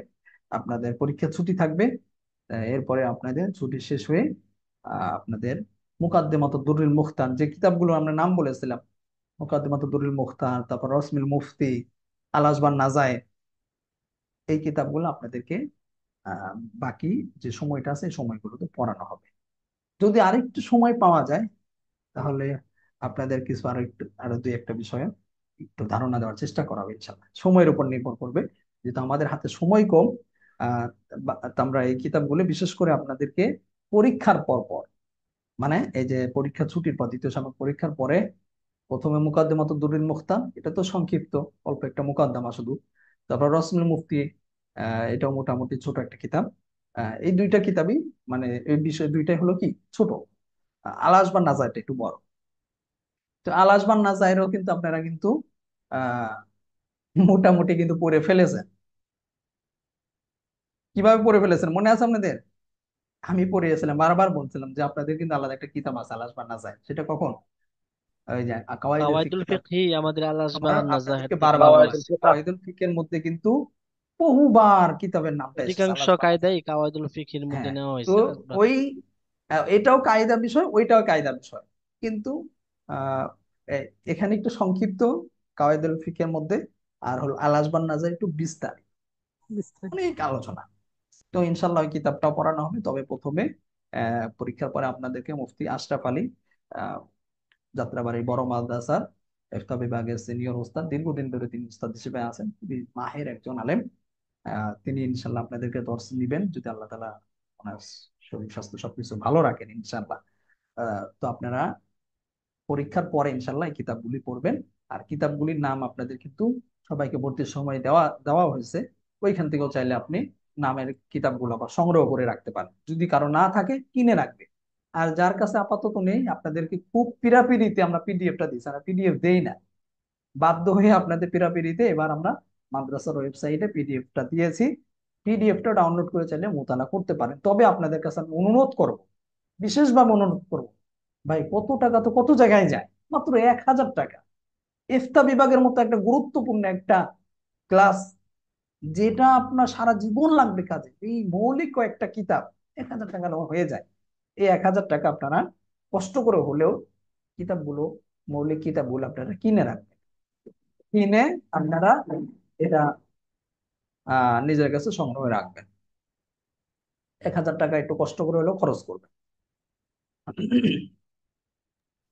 আপনাদের পরীক্ষা ছুটি থাকবে। এরপরে আপনাদের ছুটি শেষ হয়ে আপনাদের মুকাদ্দিমাতুদ দুরুল মুখতার, যে কিতাবগুলো আমরা নাম বলেছিলাম, মুকাদ্দিমাতুদ দুরুল মুখতার, তারপর রসমিল মুফতি, আল আসবান নাজায়ে, এই কিতাবগুলো আপনাদেরকে আহ বাকি যে সময়টা আছে এই সময়গুলোতে পড়ানো হবে। যদি আরেকটু সময় পাওয়া যায় তাহলে আপনাদের কিছু আরো একটু, আরো দুই একটা বিষয়ে একটু ধারণা দেওয়ার চেষ্টা করা হবে ইনশাল্লাহ। সময়ের উপর নির্ভর করবে, যেহেতু আমাদের হাতে সময় কম। আহ তো আমরা এই কিতাবগুলো বিশেষ করে আপনাদেরকে পরীক্ষার পর পর, মানে এই যে পরীক্ষা ছুটির পর দ্বিতীয় সাময়িক পরীক্ষার পরে প্রথমে মুকাদ্দিমাতুদ দুরুল মুখতার, এটা তো সংক্ষিপ্ত, অল্প একটা মুকাদ্দমা শুধু। তারপর রসমুল মুফতি, এটাও মোটামুটি ছোট একটা কিতাব। এই দুইটা কিতাবই, মানে এই বিষয় দুইটাই হলো কি ছোট। আল আসবান নাজায়াটা একটু বড়। তো আল আসবান নাজায়েরও কিন্তু আপনারা কিন্তু আহ মোটামুটি কিন্তু পড়ে ফেলেছেন। কিভাবে পড়ে ফেলেছেন মনে আছে আপনাদের? আমি পড়িয়েছিলাম, বারবার বলছিলাম যে আপনাদের কিন্তু আলাদা একটা কিতাব আছে আল আসবান নাজায়ের, সেটা কখন, ওই যে কাওয়াইদুল ফিক কাওয়াইদুল কিতাব। ফিকহি আমাদের আল আবার আসবান নাজাহের আপনাদেরকে থেকে বারবার নেওয়া বলা, হয়েছে। কাওয়াইদুল ফিকের মধ্যে কিন্তু বহুবার কিতাবের নামটা এসেছে আল অধিকাংশ আসবান নাজায়ের। কায়দাই কাওয়াইদুল ফিকহির মধ্যে হ্যাঁ, নেওয়া তো হয়েছে আসবান। ওই এটাও কায়দা বিষয়, ওইটাও কায়দা বিষয়, কিন্তু আহ এখানে একটু সংক্ষিপ্ত কাওয়াইদুল ফিকের মধ্যে, আর হলো আল আসবান নাজায়ের একটু বিস্তার, অনেক আলোচনা। তো ইনশাল্লাহ ওই কিতাবটাও পড়ানো হবে, তবে প্রথমে পরীক্ষার পরে আপনাদেরকে মুফতি আশরাফ আলী, আহ, যাত্রাবাড়ি বড় মাদ্রাসার ইফতা বিভাগের সিনিয়র উস্তাদ, দীর্ঘদিন ধরে তিনি উস্তাদ হিসেবে আছেন, খুবই মাহের একজন আলেম। তিনি ইনশাল্লাহ আপনাদেরকে দর্শ দিবেন যদি আল্লাহ তাআলা ওনার শরীর স্বাস্থ্য সবকিছু ভালো রাখেন ইনশাল্লাহ। তো আপনারা পরীক্ষার পরে ইনশাল্লাহ এই কিতাবগুলি পড়বেন। আর কিতাবগুলির নাম আপনাদের কিন্তু সবাইকে ভর্তির সময় দেওয়া দেওয়া হয়েছে, ওইখান থেকেও চাইলে আপনি নামের কিতাবগুলো আবার সংগ্রহ করে রাখতে পারেন, যদি কারো না থাকে কিনে রাখবে। আর যার কাছে আপাতত নেই, আপনাদেরকে খুব পিরাপিরিতে আমরা পিডিএফটা দিচ্ছি, আমরা পিডিএফ দেই না, বাধ্য হয়ে আপনাদের পিরাপিরিতে এবার আমরা মাদ্রাসার ওয়েবসাইটে পিডিএফটা দিয়েছি। পিডিএফটা ডাউনলোড করে চাইলে মোতালা করতে পারেন। তবে আপনাদের কাছে আমি অনুরোধ করব, বিশেষভাবে অনুরোধ করব, ভাই কত টাকা তো কত জায়গায় যায়, মাত্র 1000 টাকা। ইফতা বিভাগের মতো একটা গুরুত্বপূর্ণ একটা ক্লাস, যেটা আপনার সারা জীবন লাগবে কাজে, এই মৌলিক কয়েকটা কিতাব 1000 টাকা হয়ে যায়। এই 1000 টাকা আপনারা কষ্ট করে হলেও কিতাবগুলো, মৌলিক কিতাবগুলো আপনারা কিনে রাখবেন। কিনে আপনারা এটা নিজের কাছে সংগ্রহে রাখবেন। 1000 টাকা একটু কষ্ট করে হলেও খরচ করবেন।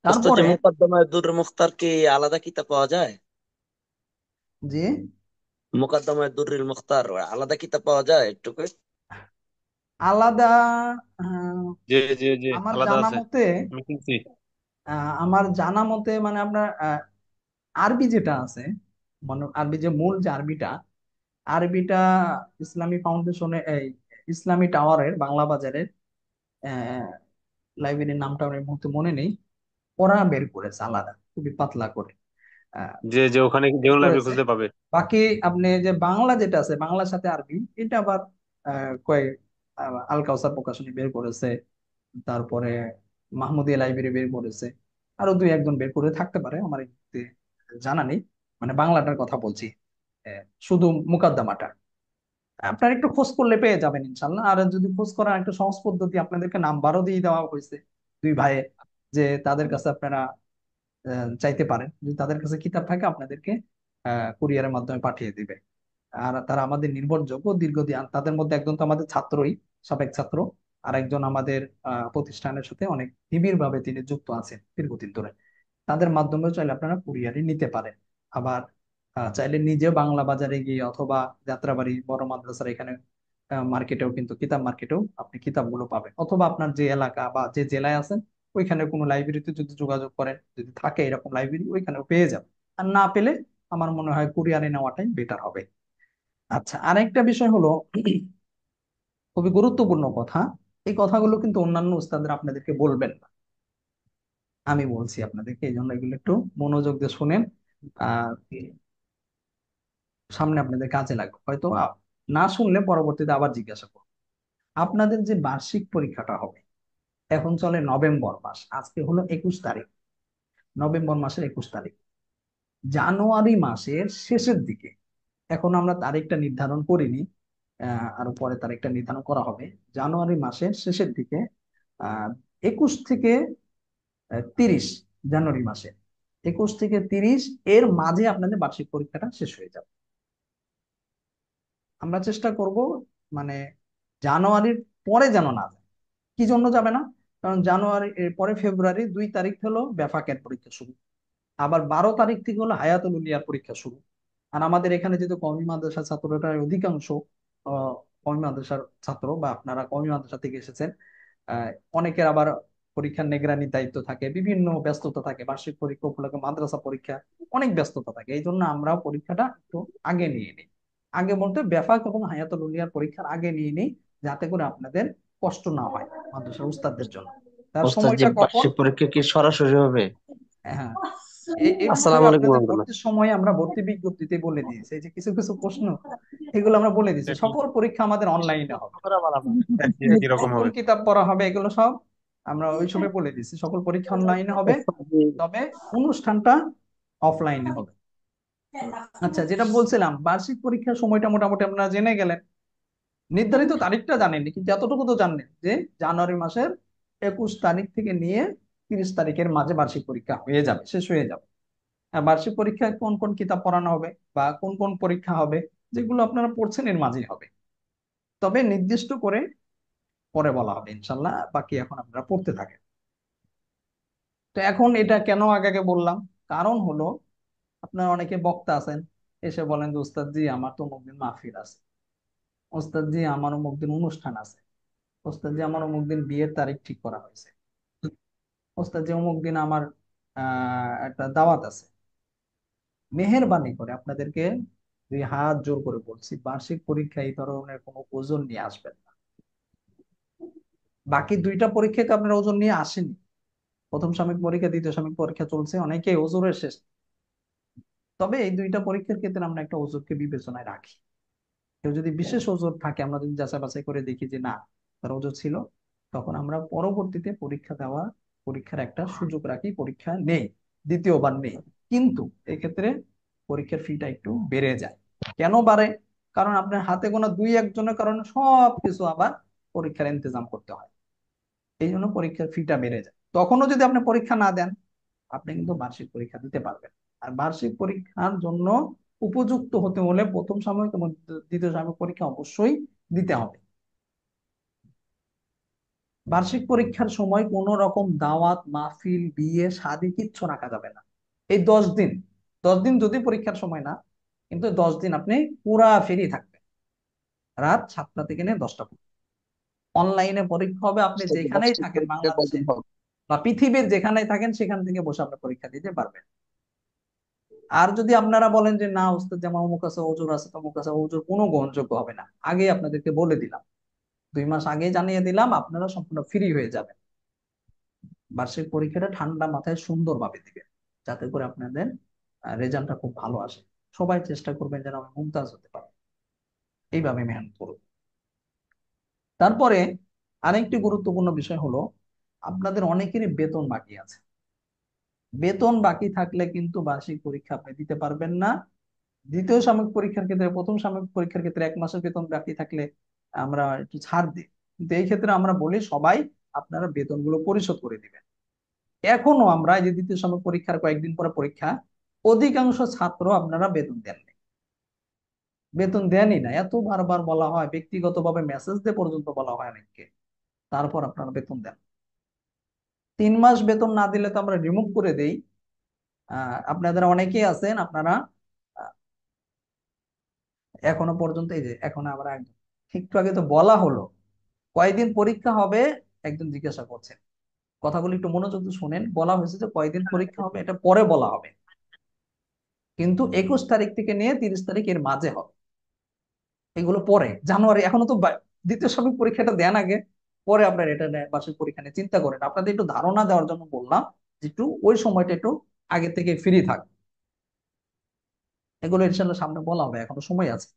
ওস্তাদ, যে তারপরে মুকদ্দমায় দুররে মুখতার কি আলাদা কিতাব পাওয়া যায়? যে মুকদ্দমায় দুররিল মুখতার আলাদা কিতাব পাওয়া যায় একটু করে? আলাদা, আহ, জি জি জি, আমার আলাদা জানা আছে, মতে, আমি কিনছি। আমার জানা মতে মানে আপনার আরবি যেটা আছে, মানে আরবি যে মূল যে আরবিটা, আরবিটা ইসলামী ফাউন্ডেশনে, এই ইসলামী টাওয়ারের বাংলা বাজারের লাইব্রেরির নামটা আমার এই মুহূর্তে মনে নেই, ওরা বের করেছে আলাদা, খুবই পাতলা করে যে যে ওখানে বের যেগুলো লাগবে করেছে। খুঁজতে পাবে। বাকি আপনি যে বাংলা যেটা আছে, বাংলার সাথে আরবি, এটা আবার কয়েক আল কাউসার প্রকাশনী বের করেছে, তারপরে মাহমুদিয়া লাইব্রেরি বের করেছে, আরো দুই একজন বের করে থাকতে পারে, আমার এই মুহূর্তে জানা নেই। মানে বাংলাটার কথা বলছি, শুধু মুকাদ্দমাটা আপনারা একটু খোঁজ করলে পেয়ে যাবেন ইনশাল্লাহ। আর যদি খোঁজ করার একটা সহজ পদ্ধতি, আপনাদেরকে নাম্বারও দিয়ে দেওয়া হয়েছে দুই ভাইয়ে, যে তাদের কাছে আপনারা চাইতে পারেন, যদি তাদের কাছে কিতাব থাকে আপনাদেরকে কুরিয়ারের মাধ্যমে পাঠিয়ে দিবে। আর তারা আমাদের নির্ভরযোগ্য দীর্ঘদিন, আর তাদের মধ্যে একজন তো আমাদের ছাত্রই, সাবেক ছাত্র, আর একজন আমাদের প্রতিষ্ঠানের সাথে অনেক নিবিড় ভাবে তিনি যুক্ত আছেন দীর্ঘদিন ধরে। তাদের মাধ্যমেও চাইলে আপনারা কুরিয়ারে নিতে পারেন। আবার চাইলে নিজে বাংলা বাজারে গিয়ে অথবা যাত্রাবাড়ি বড় মাদ্রাসার এখানে মার্কেটেও, কিন্তু কিতাব মার্কেটেও আপনি কিতাবগুলো পাবেন, অথবা আপনার যে এলাকা বা যে জেলায় আছেন ওইখানে কোনো লাইব্রেরিতে যদি যোগাযোগ করেন, যদি থাকে এরকম লাইব্রেরি, ওইখানেও পেয়ে যাবেন। আর না পেলে আমার মনে হয় কুরিয়ারে নেওয়াটাই বেটার হবে। আচ্ছা, আরেকটা বিষয় হলো খুবই গুরুত্বপূর্ণ কথা, এই কথাগুলো কিন্তু অন্যান্য উস্তাদরা আপনাদেরকে বলবেন না, আমি বলছি আপনাদেরকে, এই জন্য এগুলো একটু মনোযোগ দিয়ে শুনেন। আহ সামনে আপনাদের কাজে লাগবে, হয়তো না শুনলে পরবর্তীতে আবার জিজ্ঞাসা করুন। আপনাদের যে বার্ষিক পরীক্ষাটা হবে, এখন চলে নভেম্বর মাস, আজকে হলো 21 তারিখ, নভেম্বর মাসের 21 তারিখ, জানুয়ারি মাসের শেষের দিকে, এখন আমরা তারিখটা নির্ধারণ করিনি, আরো পরে তারিখটা নির্ধারণ করা হবে। জানুয়ারি মাসের শেষের দিকে 21 থেকে 30, জানুয়ারি মাসে 21 থেকে 30 এর মাঝে আপনাদের বার্ষিক পরীক্ষাটা শেষ হয়ে যাবে। আমরা চেষ্টা করব মানে জানুয়ারির পরে যেন না যায়। কি জন্য যাবে না? কারণ জানুয়ারি এর পরে ফেব্রুয়ারি 2 তারিখ হলো বেফাকের পরীক্ষা শুরু, আবার 12 তারিখ থেকে হলো হায়াতুল উলিয়ার পরীক্ষা শুরু। আর আমাদের এখানে যেহেতু কওমি মাদ্রাসার ছাত্ররা অধিকাংশ কওমি মাদ্রাসার ছাত্র, বা আপনারা কওমি মাদ্রাসা থেকে এসেছেন, আহ, অনেকের আবার পরীক্ষার নিগরানির দায়িত্ব থাকে, বিভিন্ন ব্যস্ততা থাকে, বার্ষিক পরীক্ষা উপলক্ষে মাদ্রাসা পরীক্ষা, অনেক ব্যস্ততা থাকে, এই জন্য আমরাও পরীক্ষাটা একটু আগে নিয়ে নিই। আগে বলতে বেফাক এবং হায়াতুল উলিয়ার পরীক্ষার আগে নিয়ে নিই, যাতে করে আপনাদের কষ্ট না হয় মাদ্রাসার উস্তাদদের জন্য। তার ওস্তাদ, যে সময়টা কখন? বার্ষিক পরীক্ষা কি সরাসরি হবে? হ্যাঁ, এই বিষয়ে আসসালামু আলাইকুম আপনাদের রহমতুল্লাহ। ভর্তির সময় আমরা ভর্তি বিজ্ঞপ্তিতে বলে দিয়েছি, এই যে কিছু কিছু প্রশ্ন, এগুলো আমরা বলে দিয়েছি, সকল পরীক্ষা আমাদের অনলাইনে হবে, একই একই রকম কোন কোন হবে। কিতাব পড়া হবে এগুলো সব আমরা ওই সময় বলে দিয়েছি, সকল পরীক্ষা অনলাইনে হবে, ওস্তাদ, যে তবে অনুষ্ঠানটা অফলাইনে হবে। আচ্ছা, যেটা বলছিলাম, বার্ষিক পরীক্ষার সময়টা মোটামুটি আপনারা জেনে গেলেন, নির্ধারিত তারিখটা জানেননি, কিন্তু এতটুকু তো জানলেন যে জানুয়ারি মাসের 21 তারিখ থেকে নিয়ে 30 তারিখের মাঝে বার্ষিক পরীক্ষা হয়ে যাবে, শেষ হয়ে যাবে। বার্ষিক পরীক্ষায় কোন কোন কিতাব পড়ানো হবে বা কোন কোন পরীক্ষা হবে, যেগুলো আপনারা পড়ছেন এর মাঝেই হবে, তবে নির্দিষ্ট করে পরে বলা হবে ইনশাল্লাহ, বাকি এখন আপনারা পড়তে থাকেন। তো এখন এটা কেন আগে আগে বললাম, কারণ হলো আপনারা অনেকে বক্তা আছেন, এসে বলেন যে উস্তাদ জি আমার তো অমুক দিন মাহফিল আছে, ওস্তাদ জি আমার অমুক দিন অনুষ্ঠান আছে, ওস্তাদ জি আমার অমুক দিন বিয়ের তারিখ ঠিক করা হয়েছে, ওস্তাদ জি অমুক দিন আমার একটা দাওয়াত আছে। মেহেরবানি করে আপনাদেরকে দুই হাত জোর করে বলছি, বার্ষিক পরীক্ষা এই ধরনের কোনো ওজন নিয়ে আসবেন না। বাকি দুইটা পরীক্ষাতে আপনারা ওজন নিয়ে আসেনি। প্রথম সাময়িক পরীক্ষা, দ্বিতীয় সাময়িক পরীক্ষা চলছে, অনেকেই ওজোরের শেষ। তবে এই দুইটা পরীক্ষার ক্ষেত্রে আমরা একটা ওজোরকে বিবেচনায় রাখি। কেউ যদি বিশেষ ওজোর থাকে, আমরা যদি যাচাই বাছাই করে দেখি যে না তার ওজোর ছিল, তখন আমরা পরবর্তীতে পরীক্ষা দেওয়া, পরীক্ষার একটা সুযোগ রাখি, পরীক্ষা নেই, দ্বিতীয়বার নেই। কিন্তু এক্ষেত্রে পরীক্ষার ফিটা একটু বেড়ে যায়। কেন বাড়ে? কারণ আপনার হাতে গোনা দুই একজনের কারণে সবকিছু আবার পরীক্ষার ইন্তজাম করতে হয়, এই জন্য পরীক্ষার ফিটা বেড়ে যায়। তখনও যদি আপনি পরীক্ষা না দেন, আপনি কিন্তু বার্ষিক পরীক্ষা দিতে পারবেন। আর বার্ষিক পরীক্ষার জন্য উপযুক্ত হতে হলে প্রথম সাময়িক এবং দ্বিতীয় সাময়িক পরীক্ষা অবশ্যই দিতে হবে। বার্ষিক পরীক্ষার সময় কোন রকম দাওয়াত, মাহফিল, বিয়ে, শাদী কিচ্ছু রাখা যাবে না। এই 10 দিন, 10 দিন যদি পরীক্ষার সময় না, কিন্তু 10 দিন আপনি পুরা ফ্রি থাকবেন, রাত 7টা থেকে নিয়ে 10টা পর্যন্ত। অনলাইনে পরীক্ষা হবে, আপনি উস্তাদ, যেখানেই বার্ষিক থাকেন পরীক্ষা বাংলাদেশে কয়দিন হবে? বা পৃথিবীর যেখানেই থাকেন, সেখান থেকে বসে আপনি পরীক্ষা দিতে পারবেন। আর যদি আপনারা বলেন যে না উস্তাদ যে আমার অমুক আছে, ওজোর আছে, তমুক আছে, ওজোর কোনো গ্রহণযোগ্য হবে না, আগে আপনাদেরকে বলে দিলাম, 2 মাস আগে জানিয়ে দিলাম, আপনারা সম্পূর্ণ ফ্রি হয়ে যাবেন। বার্ষিক পরীক্ষাটা ঠান্ডা মাথায় সুন্দরভাবে দিবেন, যাতে করে আপনাদের রেজাল্টটা খুব ভালো আসে। সবাই চেষ্টা করবেন যেন আমি মুমতাজ হতে পারি, এইভাবে মেহনত করুন। তারপরে আরেকটি গুরুত্বপূর্ণ বিষয় হলো, আপনাদের অনেকেরই বেতন বাকি আছে। বেতন বাকি থাকলে কিন্তু বার্ষিক পরীক্ষা আপনি দিতে পারবেন না। দ্বিতীয় সাময়িক পরীক্ষার ক্ষেত্রে, প্রথম সাময়িক পরীক্ষার ক্ষেত্রে 1 মাসের বেতন বাকি থাকলে আমরা একটু ছাড় দিই, কিন্তু এই ক্ষেত্রে আমরা বলি সবাই আপনারা বেতনগুলো পরিশোধ করে দিবেন। এখনো আমরা এই যে দ্বিতীয় সাময়িক পরীক্ষার কয়েকদিন পরে পরীক্ষা, অধিকাংশ ছাত্র আপনারা বেতন দেননি, বেতন দেনই না। এত বারবার বলা হয়, ব্যক্তিগতভাবে মেসেজ দিয়ে পর্যন্ত বলা হয় অনেককে, তারপর আপনারা বেতন দেন। 3 মাস বেতন না দিলে তো আমরা রিমুভ করে দেই। আপনাদের অনেকেই আছেন আপনারা এখনো পর্যন্ত, এই যে এখন আমরা একদম একটু আগে তো বলা হলো কয়দিন পরীক্ষা হবে, একজন জিজ্ঞাসা করছেন, কথাগুলো একটু মনোযোগ দিয়ে শুনেন। বলা হয়েছে যে কয়দিন পরীক্ষা হবে, এটা পরে বলা হবে, কিন্তু 21 তারিখ থেকে নিয়ে 30 তারিখ এর মাঝে হবে। এগুলো পরে জানুয়ারি, এখনো তো দ্বিতীয় সাময়িক পরীক্ষাটা দেন আগে, পরে আপনার এটা বার্ষিক পরীক্ষা নিয়ে চিন্তা করেন। আপনাদের একটু ধারণা দেওয়ার জন্য বললাম যে একটু ওই সময়টা একটু আগে থেকে ফ্রি থাক। এগুলো ইনশাল্লাহ সামনে বলা হবে, এখনো সময় আছে।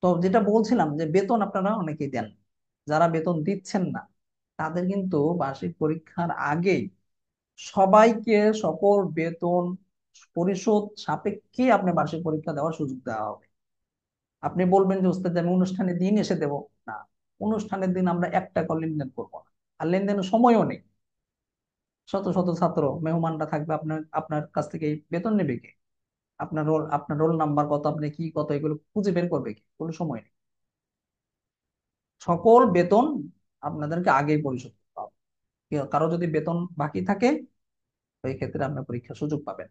তো যেটা বলছিলাম যে বেতন আপনারা অনেকেই দেন, যারা বেতন দিচ্ছেন না তাদের কিন্তু বার্ষিক পরীক্ষার আগেই সবাইকে সকল বেতন পরিশোধ সাপেক্ষে আপনি বার্ষিক পরীক্ষা দেওয়ার সুযোগ দেওয়া হবে। আপনি বলবেন যে ওস্তাদ আমি অনুষ্ঠানের দিন এসে দেব, না, অনুষ্ঠানের দিন আমরা 1 টাকা লেনদেন করবো না, আর লেনদেনের সময়ও নেই। শত শত ছাত্র মেহমানরা থাকবে, আপনার আপনার কাছ থেকে বেতন নেবে কে? আপনার রোল নাম্বার কত, আপনি কি কত, এগুলো খুঁজে বের করবে কি? কোনো সময় নেই। সকল বেতন আপনাদেরকে আগেই পরিশোধ করতে হবে। কারো যদি বেতন বাকি থাকে, ওই ক্ষেত্রে আপনি পরীক্ষার সুযোগ পাবেন।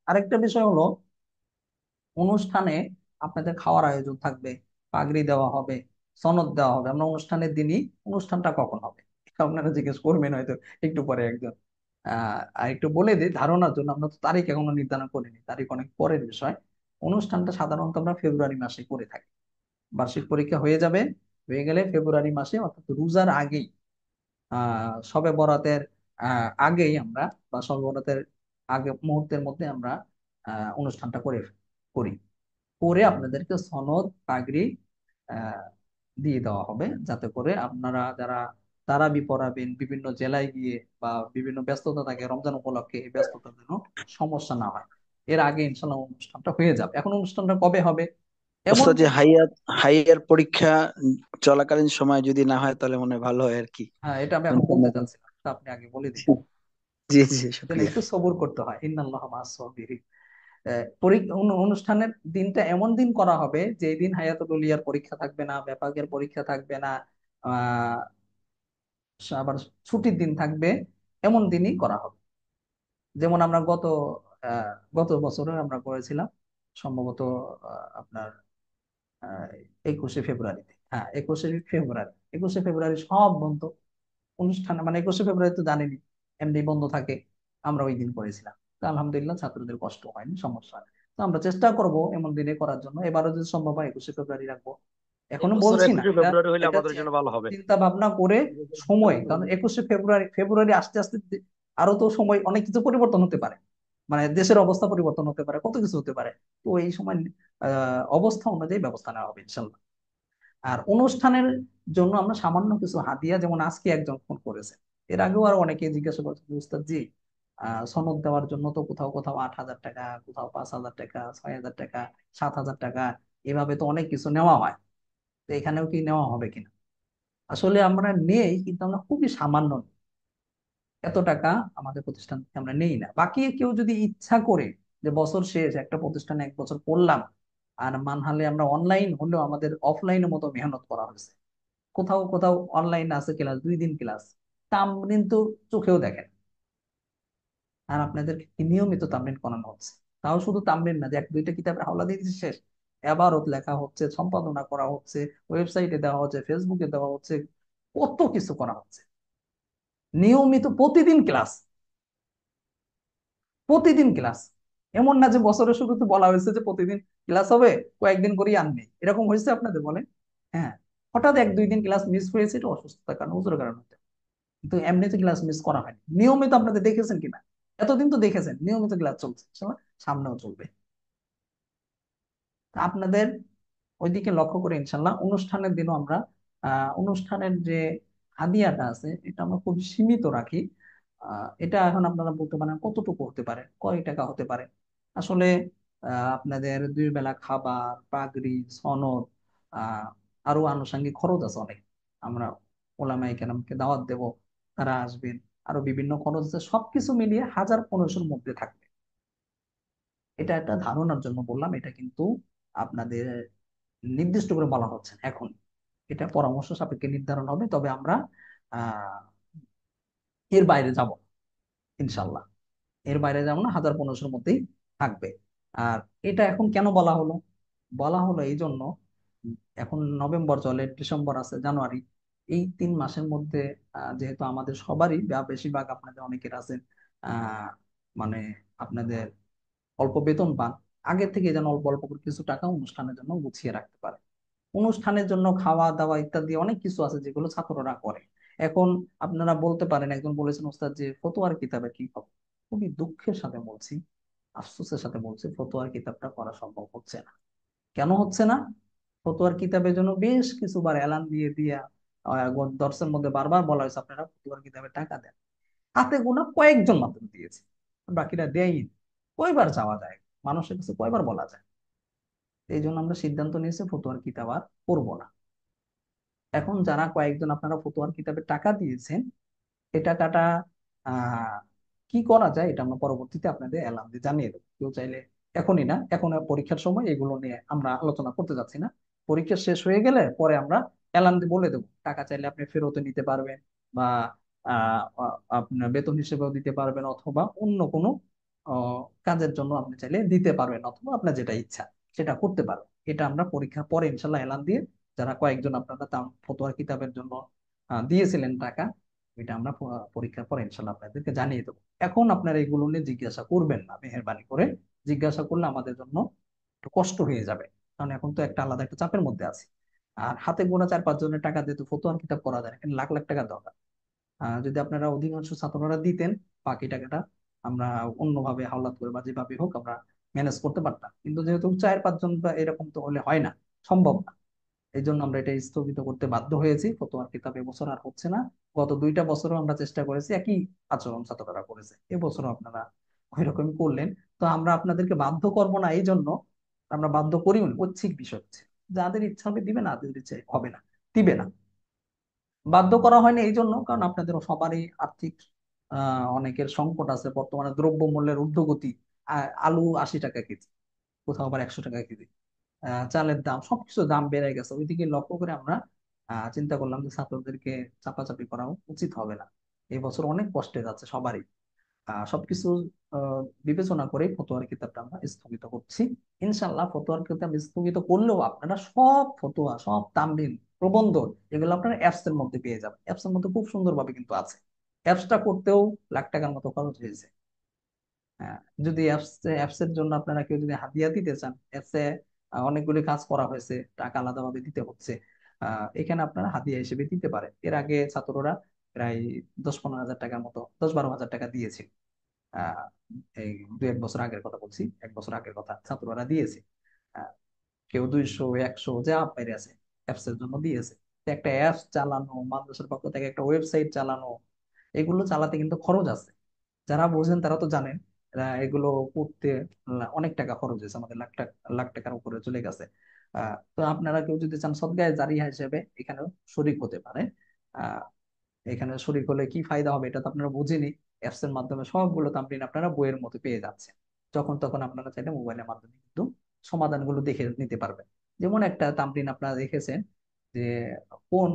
আরেকটা বিষয় হলো, অনুষ্ঠানে আপনাদের খাওয়ার আয়োজন থাকবে, পাগড়ি দেওয়া হবে, সনদ দেওয়া হবে। আমরা অনুষ্ঠানের দিনই, অনুষ্ঠানটা কখন হবে এটা আপনারা জিজ্ঞেস করবেন হয়তো একটু পরে একজন। আর একটু বলে দিই ধারণার জন্য, আমরা তো তারিখ এখনো নির্ধারণ করিনি, তারিখ অনেক পরের বিষয়। অনুষ্ঠানটা সাধারণত আমরা ফেব্রুয়ারি মাসে করে থাকি। বার্ষিক পরীক্ষা হয়ে যাবে, হয়ে গেলে ফেব্রুয়ারি মাসে অর্থাৎ রোজার আগেই, শবে বরাতের আগেই আমরা, বা শবে বরাতের আগে মুহূর্তের মধ্যে আমরা অনুষ্ঠানটা করি। করে আপনাদেরকে সনদ, পাগড়ি আহ দিয়ে দেওয়া হবে, যাতে করে আপনারা যারা তারাবি পড়াবেন বিভিন্ন জেলায় গিয়ে, বা বিভিন্ন ব্যস্ততা থাকে রমজান উপলক্ষে, এই ব্যস্ততার জন্য সমস্যা না হয়। এর আগে ইনশাল্লাহ অনুষ্ঠানটা হয়ে যাবে। এখন অনুষ্ঠানটা কবে হবে এমন উস্তাদ, যে কোনো, হাইয়ার পরীক্ষা চলাকালীন সময় যদি না হয় তাহলে মনে হয় ভালো হয় আর কি। হ্যাঁ এটা আমি এখন বলতে চাচ্ছিলাম, তা আপনি আগে বলে দিন। জি জি, যেন শুক্রিয়া। একটু সবুর করতে হয়, ইন্নাল্লাহ মাআস সাবিরিন। অনুষ্ঠানের দিনটা এমন দিন করা হবে যে দিন হায়াতুল উলিয়ার পরীক্ষা থাকবে না, ব্যাপকের পরীক্ষা থাকবে না, আহ আবার ছুটির দিন থাকবে, এমন দিনই করা হবে। যেমন আমরা গত বছরে আমরা করেছিলাম সম্ভবত আপনার আহ 21শে ফেব্রুয়ারিতে, হ্যাঁ 21শে ফেব্রুয়ারি সব বন্ধ অনুষ্ঠান, মানে 21শে ফেব্রুয়ারি তো জানেনি এমনি বন্ধ থাকে। আমরা ওই দিন করেছিলাম। তো আলহামদুলিল্লাহ ছাত্রদের কষ্ট হয়নি, সমস্যা হয়নি। তো আমরা চেষ্টা করব এমন দিনে করার জন্য, এবারও যদি সম্ভব হয় 21শে ফেব্রুয়ারি রাখবো। এই এখনো বছর বলছি না, 21শে ফেব্রুয়ারি হইলে এটা আমাদের জন্য ভালো হবে। চিন্তা ভাবনা করে সময়, কারণ 21শে ফেব্রুয়ারি ফেব্রুয়ারি আস্তে আস্তে আরো তো সময়, অনেক কিছু পরিবর্তন হতে পারে, মানে দেশের অবস্থা পরিবর্তন হতে পারে, কত কিছু হতে পারে। তো এই সময় অবস্থা অনুযায়ী ব্যবস্থা নেওয়া হবে ইনশাল্লাহ। আর অনুষ্ঠানের জন্য আমরা সামান্য কিছু হাদিয়া, যেমন আজকে একজন ফোন করেছে, এর আগেও আরো অনেকে জিজ্ঞাসা করছে যে, উস্তাদ জি সনদ দেওয়ার জন্য তো কোথাও কোথাও 8,000 টাকা, কোথাও 5,000 টাকা, 6,000 টাকা, 7,000 টাকা, এভাবে তো অনেক কিছু নেওয়া হয়। তো এখানেও কি নেওয়া হবে কিনা? আসলে আমরা নেই, কিন্তু আমরা খুবই সামান্য নিই। এত টাকা আমাদের প্রতিষ্ঠান থেকে আমরা নেই না। বাকি কেউ যদি ইচ্ছা করে যে বছর শেষ একটা প্রতিষ্ঠানে 1 বছর পড়লাম, আর মানহালে আমরা অনলাইন হলেও আমাদের অফলাইনের মতো মেহনত করা হয়েছে, কোথাও কোথাও অনলাইন আছে ক্লাস 2 দিন ক্লাস, তামরিন তো চোখেও দেখেন। আর আপনাদেরকে কি নিয়মিত তামরিন করানো হচ্ছে, তাও শুধু তামরিন না যে 1-2টা কিতাবের হাওলা দিয়ে দিচ্ছে শেষ, এবারত লেখা হচ্ছে, সম্পাদনা করা হচ্ছে, ওয়েবসাইটে দেওয়া হচ্ছে, ফেসবুকে দেওয়া হচ্ছে, কত কিছু করা হচ্ছে। নিয়মিত প্রতিদিন ক্লাস, প্রতিদিন ক্লাস। এমন না যে বছরের শুরুতে বলা হয়েছে যে প্রতিদিন ক্লাস হবে, কয়েকদিন করেই আননি, এরকম হয়েছে আপনাদের বলেন? হ্যাঁ, হঠাৎ 1-2 দিন ক্লাস মিস হয়েছে, এটা অসুস্থতার কারণে, ওজোর কারণে হতে। কিন্তু এমনিতে ক্লাস মিস করা হয়নি, নিয়মিত আপনাদের দেখেছেন কিনা, এতদিন তো দেখেছেন নিয়মিত ক্লাস চলছে, ইনশাআল্লাহ সামনেও চলবে। তা আপনাদের ওইদিকে লক্ষ্য করে ইনশাল্লাহ অনুষ্ঠানের দিনও আমরা অনুষ্ঠানের যে হাদিয়াটা আছে এটা আমরা খুব সীমিত রাখি। এটা এখন আপনারা বলতে পারেন কতটুকু হতে পারে, কয় টাকা হতে পারে। আসলে আপনাদের 2 বেলা খাবার, পাগড়ি, সনদ, আহ আরো আনুষঙ্গিক খরচ আছে অনেক। আমরা ওলামায়ে কেরামকে দাওয়াত দেব, তারা আসবেন, আরো বিভিন্ন খরচ আছে, সবকিছু মিলিয়ে 1,000-1,500-র মধ্যে থাকবে। এটা একটা ধারণার জন্য বললাম, এটা কিন্তু আপনাদের নির্দিষ্ট করে বলা হচ্ছে না এখন, এটা পরামর্শ সাপেক্ষে নির্ধারণ হবে। তবে আমরা আহ এর বাইরে যাব ইনশাল্লাহ, এর বাইরে যাব না, 1,000-1,500-র মধ্যেই থাকবে। আর এটা এখন কেন বলা হলো? বলা হলো এই জন্য, এখন নভেম্বর চলে, ডিসেম্বর আছে, জানুয়ারি, এই 3 মাসের মধ্যে যেহেতু আমাদের সবারই বা বেশিরভাগ আপনাদের অনেকের আছেন মানে আপনাদের অল্প বেতন পান, আগে থেকে যেন অল্প অল্প করে কিছু টাকা অনুষ্ঠানের জন্য গুছিয়ে রাখতে পারে। অনুষ্ঠানের জন্য খাওয়া দাওয়া ইত্যাদি অনেক কিছু আছে যেগুলো ছাত্ররা করে। এখন আপনারা বলতে পারেন, একজন বলেছেন ওস্তাদ যে ফতোয়ার কিতাবে কি হবে। খুবই দুঃখের সাথে বলছি, আফসোসের সাথে বলছি, ফতোয়ার কিতাবটা করা সম্ভব হচ্ছে না। কেন হচ্ছে না? ফতোয়ার কিতাবের জন্য বেশ কিছুবার এলান দিয়ে দিয়া দর্শের মধ্যে বারবার বলা হয়েছে আপনারা ফতোয়ার কিতাবে টাকা দেন, হাতে গোনা কয়েকজন মাত্র দিয়েছে, বাকিরা দেয়ই না। কয়বার চাওয়া যায়, মানুষের কাছে কয়বার বলা যায়? এই জন্য আমরা সিদ্ধান্ত নিয়েছি ফতোয়ার কিতাব আর পড়বো না। এখন যারা কয়েকজন আপনারা ফতোয়ার কিতাবে টাকা দিয়েছেন, এই টাকাটা আহ কি করা যায় এটা আমরা পরবর্তীতে আপনাদের এলান দিয়ে জানিয়ে দেবো। কেউ চাইলে, এখনই না, এখন পরীক্ষার সময় এগুলো নিয়ে আমরা আলোচনা করতে যাচ্ছি না, পরীক্ষা শেষ হয়ে গেলে পরে আমরা এলান দিয়ে বলে দেবো, টাকা চাইলে আপনি ফেরত নিতে পারবেন, বা আপনার বেতন হিসেবেও দিতে পারবেন, অথবা অন্য কোনো কাজের জন্য আপনি চাইলে দিতে পারবেন, অথবা আপনার যেটা ইচ্ছা সেটা করতে পারবেন। এটা আমরা পরীক্ষার পরে ইনশাল্লাহ এলান দিয়ে, যারা কয়েকজন আপনারা ফতোয়ার কিতাবের জন্য দিয়েছিলেন টাকা, এটা আমরা পরীক্ষার পরে ইনশাল্লাহ আপনাদেরকে জানিয়ে দেবো। এখন আপনারা এগুলো নিয়ে জিজ্ঞাসা করবেন না, মেহেরবানি করে। জিজ্ঞাসা করলে আমাদের জন্য একটু কষ্ট হয়ে যাবে, কারণ এখন তো একটা আলাদা একটা চাপের মধ্যে আছি। আর হাতে গোনা 4-5 জনের টাকা দিয়ে তো ফতোয়ার কিতাব করা যায় না, এখানে লাখ লাখ টাকা দরকার। যদি আপনারা অধিকাংশ ছাত্ররা দিতেন, বাকি টাকাটা আমরা অন্যভাবে হাওলাত করে বা যেভাবে হোক আমরা ম্যানেজ করতে পারতাম। কিন্তু যেহেতু 4-5 জন বা এরকম তো হলে হয় না, সম্ভব না। এই জন্য আমরা এটা স্থগিত করতে বাধ্য হয়েছি, ফতোয়ার কিতাব এবছর আর হচ্ছে না। গত 2টা বছরও আমরা চেষ্টা করেছি, একই আচরণ ছাত্ররা করেছে, এবছরও আপনারা ওই রকমই করলেন। তো আমরা আপনাদেরকে বাধ্য করব না, এই জন্য আমরা বাধ্য করিও না, ঐচ্ছিক বিষয় হচ্ছে, যাদের ইচ্ছা হবে দিবে না, যাদের ইচ্ছা হবে না দিবে না। বাধ্য করা হয়নি এই জন্য, কারণ আপনাদের সবারই আর্থিক অনেকের সংকট আছে, বর্তমানে দ্রব্য মূল্যের ঊর্ধ্বগতি। আলু 80 টাকা কেজি, কোথাও আবার 100 টাকা কেজি, চালের দাম, সবকিছু দাম বেড়ে গেছে। ওইদিকে লক্ষ্য করে আমরা চিন্তা করলাম যে ছাত্রদেরকে চাপাচাপি করা উচিত হবে না। এই বছর অনেক কষ্টে যাচ্ছে সবারই, সবকিছু আহ, বিবেচনা করে ফতোয়ার কিতাবটা আমরা স্থগিত করছি। ইনশাল্লাহ ফতোয়ার কিতাব স্থগিত করলেও আপনারা সব ফতোয়া, সব তামরিন, প্রবন্ধ এগুলো আপনারা অ্যাপস এর মধ্যে পেয়ে যাবেন। অ্যাপস এর মধ্যে খুব সুন্দরভাবে কিন্তু আছে। অ্যাপসটা করতেও লাখ টাকার মতো খরচ হয়েছে। হ্যাঁ, যদি অ্যাপস এর জন্য আপনারা কেউ যদি হাদিয়া দিতে চান, অ্যাপসে অনেকগুলি কাজ করা হয়েছে, টাকা আলাদাভাবে দিতে হচ্ছে। এখানে আপনারা হাদিয়া হিসেবে দিতে পারেন। এর আগে ছাত্ররা প্রায় 10-15 হাজার টাকার মতো, 10-12 হাজার টাকা দিয়েছে। আহ এই 2-1 বছর আগের কথা বলছি, 1 বছর আগের কথা, ছাত্ররা দিয়েছে। আহ, কেউ 200, 100 যা বাইরে আছে অ্যাপস এর জন্য দিয়েছে। তো একটা অ্যাপস চালানো, মাদ্রাসার পক্ষ থেকে একটা ওয়েবসাইট চালানো, এগুলো চালাতে কিন্তু খরচ আছে। যারা বোঝেন তারা তো জানেন। এগুলো করতে অনেক টাকা খরচ হয়েছে, আমাদের লাখ টাকা, লাখ টাকার উপরে চলে গেছে। তো আপনারা কেউ যদি চান সদগায়ে জারিয়া হিসেবে এখানেও শরিক হতে পারে। আহ এখানে শরিক হলে কি ফায়দা হবে এটা তো আপনারা বুঝেনি। অ্যাপস এর মাধ্যমে সবগুলো তামরিন আপনারা বইয়ের মতো পেয়ে যাচ্ছেন। যখন তখন আপনারা চাইলে মোবাইলের মাধ্যমে কিন্তু সমাধানগুলো দেখে নিতে পারবেন। যেমন একটা তামরিন আপনারা দেখেছেন যে কোন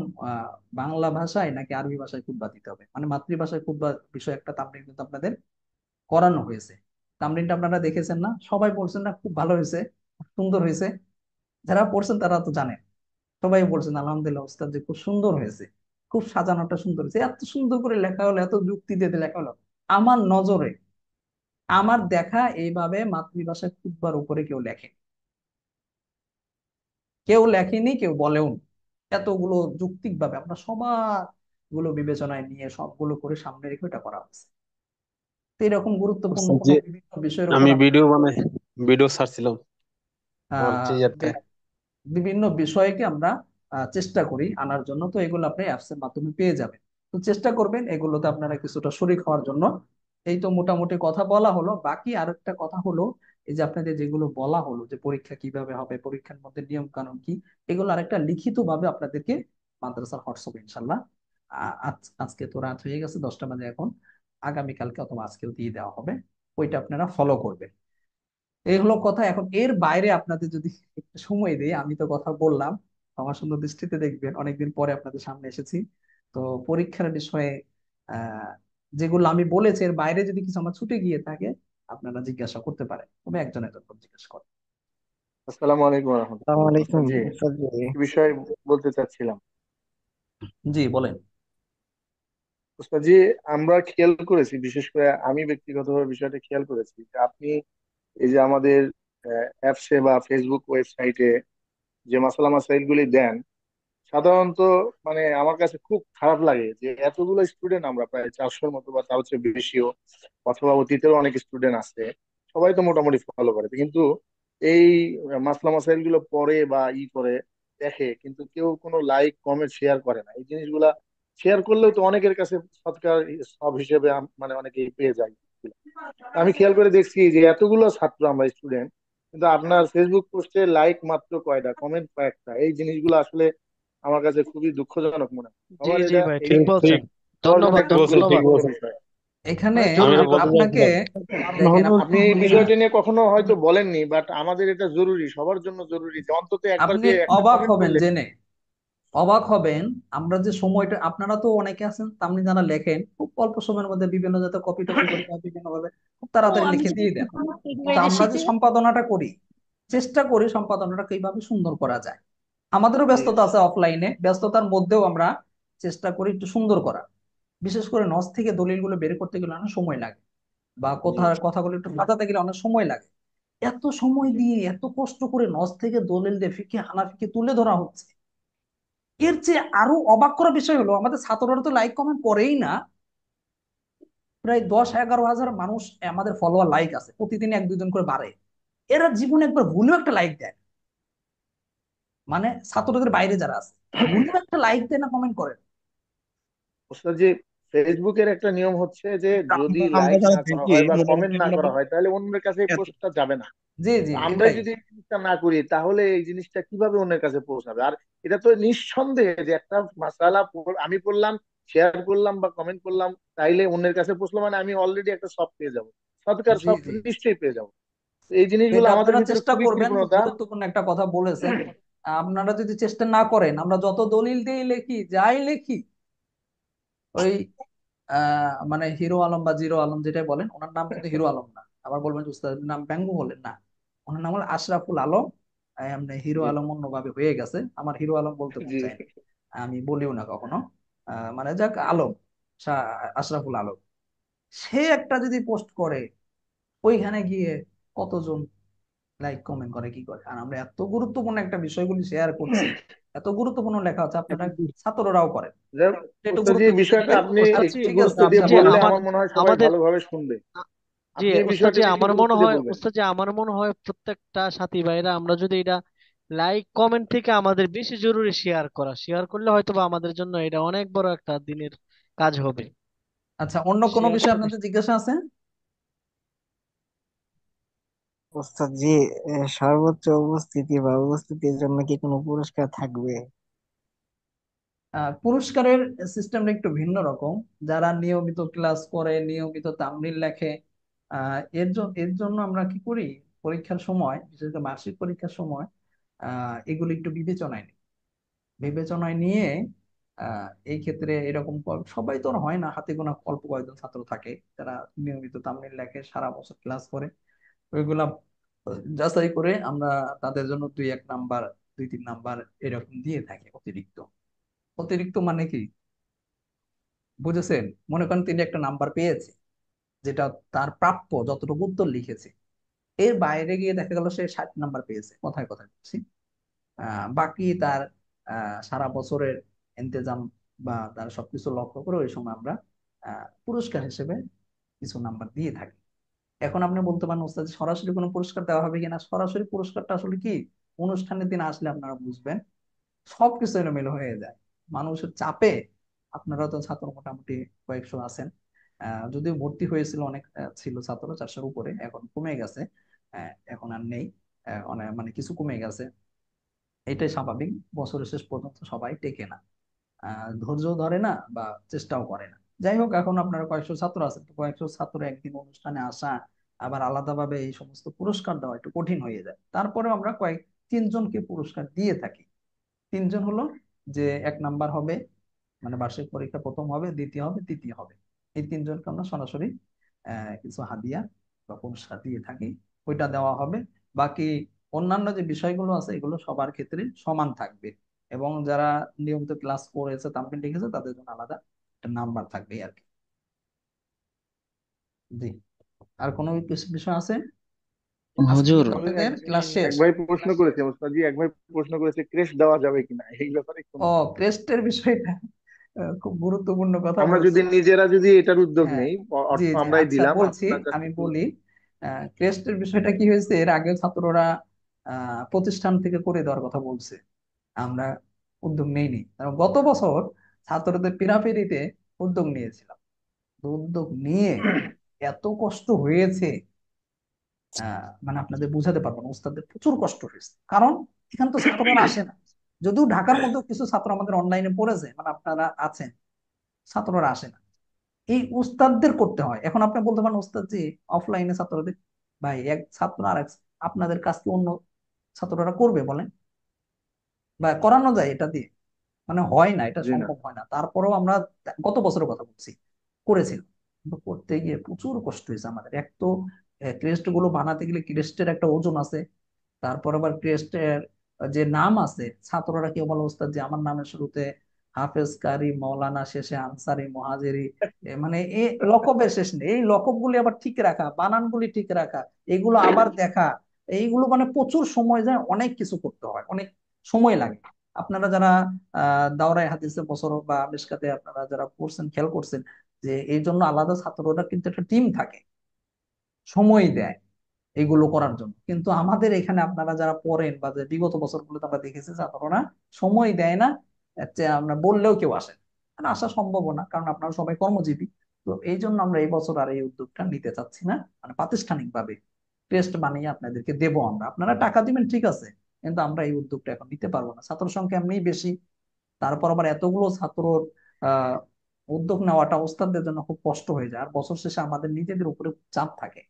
বাংলা ভাষায় নাকি আরবি ভাষায় খুতবা দিতে হবে, মানে মাতৃভাষায় খুতবা বিষয় একটা তামরিন কিন্তু আপনাদের করানো হয়েছে। তামরিনটা আপনারা দেখেছেন না? সবাই বলছেন না খুব ভালো হয়েছে, খুব সুন্দর হয়েছে? যারা পড়ছেন তারা তো জানেন। সবাই বলছেন আলহামদুলিল্লাহ ওস্তাদ যে খুব সুন্দর হয়েছে, খুব সাজানোটা সুন্দর হয়েছে, এত সুন্দর করে লেখা হলো, এত যুক্তি দিয়ে লেখা হলো। আমার নজরে, আমার দেখা এইভাবে মাতৃভাষায় খুতবার উপরে কেউ লেখে, কেউ লেখেনি, কেউ বলেও নি। এতগুলো যুক্তিক ভাবে আমরা সবগুলো বিবেচনায় নিয়ে সবগুলো করে সামনে রেখে এটা করা হয়েছে। তো এরকম গুরুত্বপূর্ণ বুঝছেন কোনো যে বিভিন্ন বিষয়ের উপর আমি আমরা ভিডিও বানাই, ভিডিও ছাড়ছিলাম আমার আহ টিজারটা। বিভিন্ন বিষয়কে আমরা চেষ্টা করি আনার জন্য। তো এগুলো আপনি অ্যাপস এর মাধ্যমে পেয়ে যাবেন। তো চেষ্টা করবেন এগুলোতে আপনারা কিছুটা শরিক হওয়ার জন্য। এই তো মোটামুটি কথা বলা হলো। বাকি আরেকটা কথা হলো, এই যে আপনাদের যেগুলো বলা হলো যে পরীক্ষা কিভাবে হবে, পরীক্ষার মধ্যে নিয়ম কানুন কি, এগুলো আরেকটা লিখিত ভাবে আপনাদেরকে মাদ্রাসার হোয়াটসঅ্যাপে ইনশাল্লাহ আজকে তো রাত হয়ে গেছে, 10টা বাজে এখন, আগামীকালকে অথবা আজকেও দিয়ে দেওয়া হবে। ওইটা আপনারা ফলো করবেন। এই হলো কথা। এখন এর বাইরে আপনাদের যদি একটু সময় দেই, আমি তো কথা বললাম, আমার সুন্দর দৃষ্টিতে দেখবেন, অনেকদিন পরে আপনাদের সামনে এসেছি। তো পরীক্ষার বিষয়ে আহ যেগুলো আমি বলেছি এর বাইরে যদি কিছু আমার ছুটে গিয়ে থাকে আপনারা জিজ্ঞাসা করতে পারেন, তবে একজন একজন করে জিজ্ঞাসা করেন। আসসালামু আলাইকুম আসসালামু রহমতুল্লাহ। আলাইকুম ওস্তাদ জি, উস্তাদ জি। একটি বিষয় বলতে চাচ্ছিলাম। জি বলেন। ওস্তাদ জি, আমরা খেয়াল করেছি, বিশেষ করে আমি ব্যক্তিগতভাবে বিষয়টা খেয়াল করেছি যে আপনি এই যে আমাদের অ্যাপসে বা ফেসবুক ওয়েবসাইটে যে মাসালা মাসাইল গুলি দেন, সাধারণত মানে আমার কাছে খুব খারাপ লাগে যে এতগুলো স্টুডেন্ট, আমরা প্রায় 400-র মতো বা তার চেয়ে বেশিও, অথবা অতীতেও অনেক স্টুডেন্ট আছে, সবাই তো মোটামুটি ফলো করে, কিন্তু এই মাসলা মাসাইল গুলো পড়ে বা করে দেখে, কিন্তু কেউ কোনো লাইক কমেন্ট শেয়ার করে না। এই জিনিসগুলা শেয়ার করলেও তো অনেকের কাছে সৎকার সব হিসেবে মানে অনেকেই পেয়ে যায়। আমি খেয়াল করে দেখছি যে এতগুলো ছাত্র আমরা স্টুডেন্ট, কিন্তু আপনার ফেসবুক পোস্টে লাইক মাত্র কয়টা, কমেন্ট কয়েকটা। এই জিনিসগুলো আসলে আমার কাছে খুবই দুঃখজনক মনে হয়। জি সবার জি এটা ভাই, ঠিক এই ঠিক ঠিক বলছেন। হওয়ার জন্য ধন্যবাদ একটা বলছেন, ঠিক ধন্যবাদ। গুরুত্বপূর্ণ বলছেন। বিষয়। এখানে মানে আমি জরুরি আর কথা বলতে আপনাকে চাইছিলাম, দেখেন, আপনি আপনি এই বিষয়টা নিয়ে কখনো হয়তো বলেননি, বাট আমাদের এটা জরুরি, সবার জন্য জরুরি যে অন্তত একবার আপনি যে একটা অবাক কমেন্ট হবেন করলে। জেনে, অবাক হবেন। আমরা যে সময়টা, আপনারা তো অনেকে আছেন আপনি যারা লেখেন খুব অল্প সময়ের মধ্যে বিভিন্ন জায়গায় কপি টপি করে বা বিভিন্ন ভাবে খুব তাড়াতাড়ি লিখে দিয়ে দেন, কিন্তু আমরা যে সম্পাদনাটা করি, চেষ্টা করি সম্পাদনাটা কিভাবে সুন্দর করা যায়। আমাদেরও জি ব্যস্ততা আছে, অফলাইনে ব্যস্ততার মধ্যেও আমরা চেষ্টা করি একটু সুন্দর করা। বিশেষ করে নস থেকে দলিলগুলো বের করতে গেলে অনেক সময় লাগে, বা জি কথাগুলো একটু সাজাতে গেলে অনেক সময় লাগে। এত সময় দিয়ে এত কষ্ট করে নস থেকে দলিল দিয়ে ফিকে হানাফিকে তুলে ধরা হচ্ছে। এর চেয়ে আরো অবাক করা বিষয় হলো, আমাদের ছাত্ররা তো লাইক কমেন্ট করেই না। প্রায় 10-11 হাজার মানুষ আমাদের ফলোয়ার লাইক আছে, প্রতিদিন 1-2 জন করে বাড়ে। এরা জীবনে একবার ভুলেও একটা লাইক দেয়, মানে ছাত্রদের বাইরে যারা আছে ভুলেও একটা লাইক দেয় না, কমেন্ট করে না। ওস্তাদ জি, ফেসবুকের একটা নিয়ম হচ্ছে যে যদি আমরা আমরা লাইক যারা না করা দেখি হয় বা কমেন্ট মোটামুটি না আমরা করা হয় তাহলে অন্যের কাছে এত পোস্টটা যাবে না। জি জি, আমরা এটাই। যদি এই জিনিসটা না করি তাহলে এই জিনিসটা কিভাবে অন্যের কাছে পৌঁছাবে? আর এটা তো নিঃসন্দেহে যে একটা মাসালা আমি পড়লাম, শেয়ার করলাম বা কমেন্ট করলাম, তাইলে অন্যের কাছে পৌঁছলো, মানে আমি অলরেডি একটা সব পেয়ে যাবো, সদকার জি সব জি, নিশ্চয়ই পেয়ে যাবো। তো এই জিনিসগুলো এটা আমাদের আপনারা ভিতরে চেষ্টা খুবই করবেন। খুব কৃপণতা। গুরুত্বপূর্ণ একটা কথা বলেছেন। আপনারা যদি চেষ্টা না করেন, আমরা যত দলিল দিয়ে লেখি, যাই লেখি, ওই মানে হিরো আলম বা জিরো আলম যেটাই বলেন, ওনার নাম কিন্তু হিরো আলম না। আবার বলবেন যে উস্তাদের নাম ব্যঙ্গ বলেন না, ওনার নাম হলো আশরাফুল আলম। এমনি হিরো জি আলম অন্যভাবে হয়ে গেছে, আমার হিরো আলম বলতে মন জি চায় না, আমি বলিও না কখনো। মানে যাক আলম, আশরাফুল আলম, সে একটা যদি পোস্ট করে, ওইখানে গিয়ে কতজন লাইক কমেন্ট করে কি করে। আর আমরা এত গুরুত্বপূর্ণ একটা বিষয়গুলি শেয়ার করছি, এত গুরুত্বপূর্ণ লেখা হচ্ছে, আপনারা ছাত্ররাও করেন, যাক, একটু ওস্তাদ, গুরুত্ব এই দিবেন বিষয়টা ভাই। আপনি আচ্ছা একটু ঠিক আছে, গুরুত্ব দিয়ে আচ্ছা জি বললে আমার আমার মনে হয় সবাই আমাদের ভালোভাবে শুনবে। জি আপনি এই ওস্তাদ জি, বিষয়টাকে একটু আমার মনে গুরুত্ব দিয়ে হয় বলবেন। ওস্তাদ জি, আমার মনে হয় প্রত্যেকটা সাথী ভাইরা আমরা যদি এটা লাইক কমেন্ট থেকে আমাদের বেশি জরুরি শেয়ার করলে হয়তো বা আমাদের জন্য এটা অনেক বড় একটা দিনের কাজ হবে। আচ্ছা, অন্য কোনো শেয়ার বিষয় তো আপনাদের বেশি। জিজ্ঞাসা আছে? ওস্তাদ জি, সর্বোচ্চ উপস্থিতি বা উপস্থিতির জন্য কি কোনো পুরস্কার থাকবে? পুরস্কারের সিস্টেমটা একটু ভিন্ন রকম। যারা নিয়মিত ক্লাস করে, নিয়মিত তামরিন লেখে, এর জন্য আমরা কি করি, পরীক্ষার সময়, বিশেষ করে বার্ষিক পরীক্ষার সময় এগুলো একটু বিবেচনায় নিই। বিবেচনায় নিয়ে এই ক্ষেত্রে এরকম সবাই তো আর হয় না, হাতে গোনা অল্প কয়েকজন ছাত্র থাকে যারা নিয়মিত তামরিন লেখে, সারা বছর ক্লাস করে, ওইগুলা যাচাই করে আমরা তাদের জন্য 2-1 নাম্বার, 2-3 নাম্বার এরকম দিয়ে থাকি অতিরিক্ত। অতিরিক্ত মানে কি বুঝেছেন? মনে করেন তিনি একটা নাম্বার পেয়েছে, যেটা তার প্রাপ্য, যতটুকু উত্তর লিখেছে, এর বাইরে গিয়ে দেখা গেল সে 60 নাম্বার পেয়েছে, কথায় কথায় বলছি। বাকি তার সারা বছরের ইন্তেজাম বা তার সবকিছু লক্ষ্য করে ওই সময় আমরা পুরস্কার হিসেবে কিছু নাম্বার দিয়ে থাকি। এখন আপনি বলতে পারেন ওস্তাদ সরাসরি কোনো পুরস্কার দেওয়া হবে কিনা। সরাসরি পুরস্কারটা আসলে কি, অনুষ্ঠানের দিন আসলে আপনারা বুঝবেন, সবকিছু এলোমেলো হয়ে যায় মানুষের চাপে। আপনারা তো ছাত্র মোটামুটি কয়েকশো আছেন, যদিও ভর্তি হয়েছিল অনেক, ছিল ছাত্র 400-র উপরে, এখন কমে গেছে, এখন আর নেই, অনেক মানে কিছু কমে গেছে। এটাই স্বাভাবিক, বছরের শেষ পর্যন্ত সবাই টেকে না, ধৈর্য ধরে না বা চেষ্টাও করে না। যাই হোক, এখন আপনারা কয়েকশো ছাত্র আছেন, তো কয়েকশো ছাত্র একদিন অনুষ্ঠানে আসা, আবার আলাদাভাবে এই সমস্ত পুরস্কার দেওয়া একটু কঠিন হয়ে যায়। তারপরে আমরা তিনজনকে পুরস্কার দিয়ে থাকি। তিনজন হলো, যে 1 নাম্বার হবে, মানে বার্ষিক পরীক্ষা প্রথম হবে, দ্বিতীয় হবে, তৃতীয় হবে, এই তিনজনকে আমরা সরাসরি কিছু হাদিয়া বা পুরস্কার দিয়ে থাকি, ওইটা দেওয়া হবে। বাকি অন্যান্য যে বিষয়গুলো আছে এগুলো সবার ক্ষেত্রে সমান থাকবে, এবং যারা নিয়মিত ক্লাস করেছে, তামরিন লিখেছে, তাদের জন্য আলাদা একটা নাম্বার থাকবে আর কি। জি, আর কোনো বিষয় আছে? আজকে হুজুর, কিন্তু আমি আপনাদের জি ক্লাস শেষ। এক ভাই প্রশ্ন করেছে ওস্তাদ জি, এক ভাই প্রশ্ন করেছে ক্রেশ দেওয়া যাবে কিনা এই ব্যাপারে ও, কোনো। ক্রেস্টের বিষয়টা খুব গুরুত্বপূর্ণ কথা আমরা যদি বলছেন। নিজেরা যদি এটার উদ্যোগ হ্যাঁ, নেই, জি অর্থ জি, আমরাই আচ্ছা দিলাম, বলছি, আপনার কাছে আমি একটু। বলি। ক্রেস্টের বিষয়টা কি হয়েছে, এর আগে ছাত্ররা প্রতিষ্ঠান থেকে করে দেওয়ার কথা বলছে, আমরা উদ্যোগ নেইনি। কারণ গত বছর ছাত্রদের পিরাপিরিতে উদ্যোগ নিয়েছিলাম, তো উদ্যোগ নিয়ে এত কষ্ট হয়েছে, মানে আপনাদের বুঝাতে পারবো না, ওস্তাদদের প্রচুর কষ্ট হয়েছে। কারণ এখানে তো ছাত্ররা আসে না, যদিও ঢাকার মধ্যেও কিছু ছাত্র আমাদের অনলাইনে পড়েছে, মানে আপনারা আছেন, ছাত্ররা আসে না, এই উস্তাদদের করতে হয়। এখন আপনি বলতে পারেন উস্তাদ জি অফলাইনে ছাত্রদের, ভাই এক ছাত্র আর এক, আপনাদের কাজ কি অন্য ছাত্ররা করবে বলেন? বা করানো যায় এটা দিয়ে? মানে হয় না, এটা জি না। সম্ভব হয় না। তারপরেও আমরা গত বছরের কথা বলছি, করেছিলাম, কিন্তু করতে গিয়ে প্রচুর কষ্ট হয়েছে আমাদের। এক তো ক্রেস্ট গুলো বানাতে গেলে ক্রেস্টের একটা ওজন আছে, তারপর আবার ক্রেস্টের যে নাম আছে, ছাত্ররা কেউ বলে ওস্তাদ যে আমার নামের শুরুতে হাফেজ, কারি, মৌলানা, শেষে আনসারি, মহাজেরি, মানে এই লকবের শেষ নেই, এই লকবগুলি আবার ঠিক রাখা, বানানগুলি ঠিক রাখা, এগুলো আবার দেখা, এইগুলো মানে প্রচুর সময় যায়, অনেক কিছু করতে হয়, অনেক সময় লাগে। আপনারা যারা দাওরায়ে হাদিসে বছর বা মিশকাতে আপনারা যারা পড়ছেন, খেয়াল করছেন যে এই জন্য আলাদা ছাত্ররা কিন্তু একটা টিম থাকে, সময় দেয় এগুলো করার জন্য। কিন্তু আমাদের এখানে আপনারা যারা পড়েন বা যে বিগত বছরগুলোতে আমরা দেখেছি ছাত্ররা সময় দেয় না, আমরা বললেও কেউ আসে না, মানে আসা সম্ভব না, কারণ আপনারা সবাই কর্মজীবী। তো এই জন্য আমরা এই বছর আর এই উদ্যোগটা নিতে চাচ্ছি না, মানে প্রাতিষ্ঠানিক ভাবে টেস্ট বানিয়ে আপনাদেরকে দেবো আমরা, আপনারা টাকা দিবেন ঠিক আছে, কিন্তু আমরা এই উদ্যোগটা এখন নিতে পারবো না, ছাত্র সংখ্যা এমনিই বেশি, তারপর আবার এতগুলো ছাত্র আহ উদ্যোগ নেওয়াটা ওস্তাদদের জন্য খুব কষ্ট হয়ে যায়, আর বছর শেষে আমাদের নিজেদের উপরে চাপ থাকে,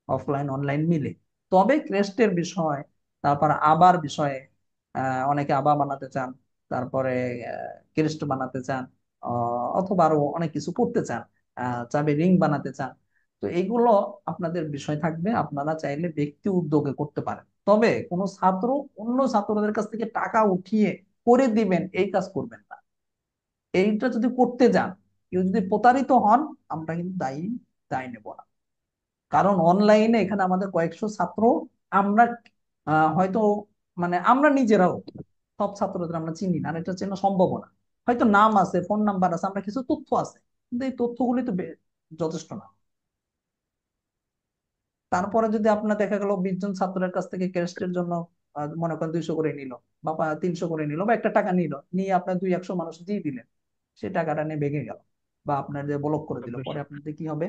অফলাইন অনলাইন মিলে। তবে ক্রেস্টের বিষয়, তারপর আবার বিষয়ে অনেকে আবার বানাতে চান, তারপরে ক্রেস্ট বানাতে চান, অথবা আরো অনেক কিছু করতে চান, চাবে রিং বানাতে চান, তো এগুলো আপনাদের বিষয় থাকবে। আপনারা চাইলে ব্যক্তি উদ্যোগে করতে পারেন, তবে কোনো ছাত্র অন্য ছাত্রদের কাছ থেকে টাকা উঠিয়ে করে দিবেন এই কাজ করবেন না। এইটা যদি করতে যান, কেউ যদি প্রতারিত হন, আমরা কিন্তু দায়ী দায় নেব না। কারণ অনলাইনে এখানে আমাদের কয়েকশো ছাত্র, আমরা হয়তো মানে আমরা নিজেরাও সব ছাত্রদের আমরা চিনি না, আর এটা চেনা সম্ভব না। হয়তো নাম আছে, ফোন নাম্বার আছে, আমরা কিছু তথ্য আছে, কিন্তু এই তথ্যগুলি তো যথেষ্ট না। তারপরে যদি আপনার দেখা গেল 20 জন ছাত্রের কাছ থেকে ক্রেস্টের জন্য মনে করেন 200 করে নিল, বা 300 করে নিল, বা একটা টাকা নিল, নিয়ে আপনার 200-100 মানুষ দিয়ে দিলেন, সেই টাকাটা নিয়ে ভেঙে গেল, বা আপনার যে ব্লক করে দিল, পরে আপনাদের কি হবে?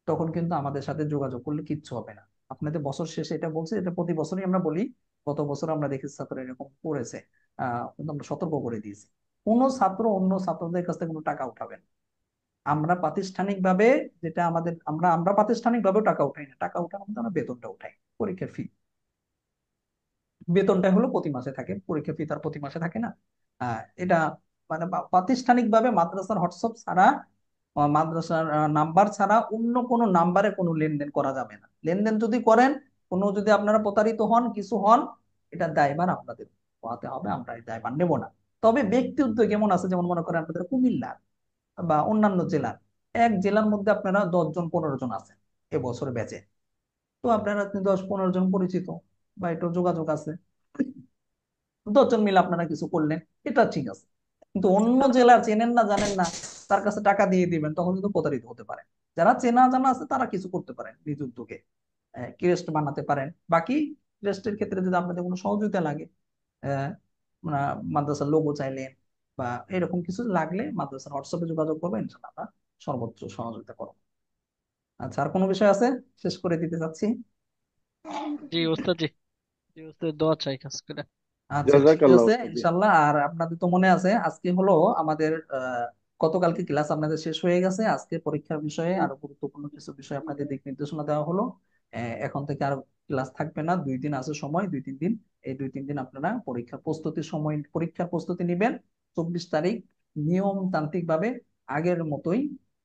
তখন কিন্তু আমাদের সাথে যোগাযোগ করলে কিচ্ছু হবে না। আপনাদের বছর শেষে এটা বলছে, এটা প্রতি বছরই আমরা বলি, গত বছর আমরা দেখেছি ছাত্র এরকম করেছে, কিন্তু আমরা সতর্ক করে দিয়েছি, কোনো ছাত্র অন্য ছাত্রদের কাছ থেকে কোনো টাকা উঠাবেন না। আমরা প্রাতিষ্ঠানিক ভাবে, যেটা আমাদের, আমরা আমরা প্রাতিষ্ঠানিক ভাবেও টাকা উঠাই না, টাকা উঠানোর মধ্যে আমরা বেতনটা উঠাই, পরীক্ষার ফি। বেতনটা হলো প্রতি মাসে থাকে, পরীক্ষা ফি তার প্রতি মাসে থাকে না। এটা মানে প্রাতিষ্ঠানিক ভাবে মাদ্রাসার হোয়াটসঅ্যাপ ছাড়া, মাদ্রাসার নাম্বার ছাড়া অন্য কোনো নাম্বারে কোনো লেনদেন করা যাবে না। লেনদেন যদি করেন, কোনো যদি আপনারা প্রতারিত হন, কিছু হন, এটা দায়ভার আপনাদের পোহাতে হবে, আমরা এই দায়ভার নেব না। তবে ব্যক্তি উদ্যোগ কেমন আছে, যেমন মনে করেন আপনাদের কুমিল্লা বা অন্যান্য জেলার, এক জেলার মধ্যে আপনারা 10 জন 15 জন আছেন এবছর ব্যাচে, তো আপনারা 10-15 জন পরিচিত বা একটু যোগাযোগ আছে, 10 জন মিলে আপনারা কিছু করলেন, এটা ঠিক আছে। কিন্তু অন্য জেলা চেনেন না, জানেন না, তার কাছে টাকা দিয়ে দিবেন, তখন কিন্তু প্রতারিত হতে পারে। যারা চেনা জানা আছে তারা কিছু করতে পারেন নিজ উদ্যোগে, ক্রেস্ট বানাতে পারেন। বাকি ক্রেস্টের ক্ষেত্রে যদি আপনাদের কোনো সহযোগিতা লাগে, আহ, মাদ্রাসার লোগো চাইলেন বা এরকম কিছু লাগলে মাদ্রাসার হোয়াটসঅ্যাপে যোগাযোগ করবেন, ইনশাআল্লাহ আমরা সর্বোচ্চ সহযোগিতা করবো। আচ্ছা, আর কোনো বিষয় আছে? শেষ করে দিতে চাচ্ছি। জি ওস্তাদ, জি জি ওস্তাদ, দোয়া চাই খাস করে। আচ্ছা, ঠিক জাজাকাল্লাহ আছে, ওস্তাদ জি। ইনশাল্লাহ। আর আপনাদের তো মনে আছে আজকে হলো আমাদের গতকালকে ক্লাস আপনাদের শেষ হয়ে গেছে, আজকে পরীক্ষার বিষয়ে আরো গুরুত্বপূর্ণ কিছু বিষয় আপনাদের দিক নির্দেশনা দেওয়া হলো। এখন থেকে আর ক্লাস থাকবে না, 2 দিন আছে সময়, 2-3 দিন। এই 2-3 দিন আপনারা পরীক্ষার প্রস্তুতির সময় পরীক্ষার প্রস্তুতি নেবেন। 24 তারিখ নিয়মতান্ত্রিক ভাবে আগের মতোই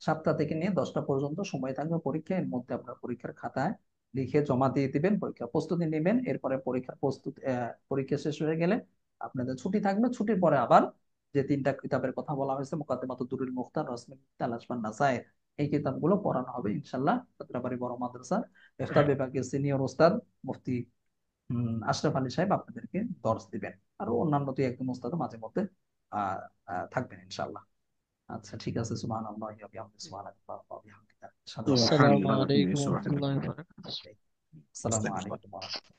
7টা থেকে নিয়ে 10টা পর্যন্ত সময় থাকবে পরীক্ষা, এর মধ্যে আপনার পরীক্ষার খাতায় লিখে জমা দিয়ে দিবেন, পরীক্ষার প্রস্তুতি নেবেন। এরপরে পরীক্ষার প্রস্তুতি, পরীক্ষা শেষ হয়ে গেলে আপনাদের ছুটি থাকবে, ছুটির পরে আবার যে 3টা কিতাবের কথা বলা হয়েছে, মুকাদ্দিমাতুদ দুরুল মুখতার, রাসমিন তালাশ বান নাসায়ের, এই কিতাবগুলো পড়ানো হবে ইনশাল্লাহ যাত্রাবাড়ি বড় মাদ্রাসার ইফতা বিভাগের সিনিয়র ওস্তাদ মুফতি আশরাফ আলী সাহেব আপনাদেরকে দর্শ দিবেন। আর অন্যান্য 2-1 জন ওস্তাদ মাঝে মধ্যে আহ থাকবেন ইনশাল্লাহ। আচ্ছা, ঠিক আছে। সুবহানাল্লাহি ওয়া বিহামদিহি, সুবহানাল্লাহি ওয়া বিহামদিহি, আশহাদু আল্লা ইলাহা আসসালামু ইল্লাল্লাহ। আলাইকুম ওয়া রাহমাতুল্লাহি ওয়া বারাকাতুহু। আসসালামু আলাইকুম ওয়া রাহমাতুল্লাহ।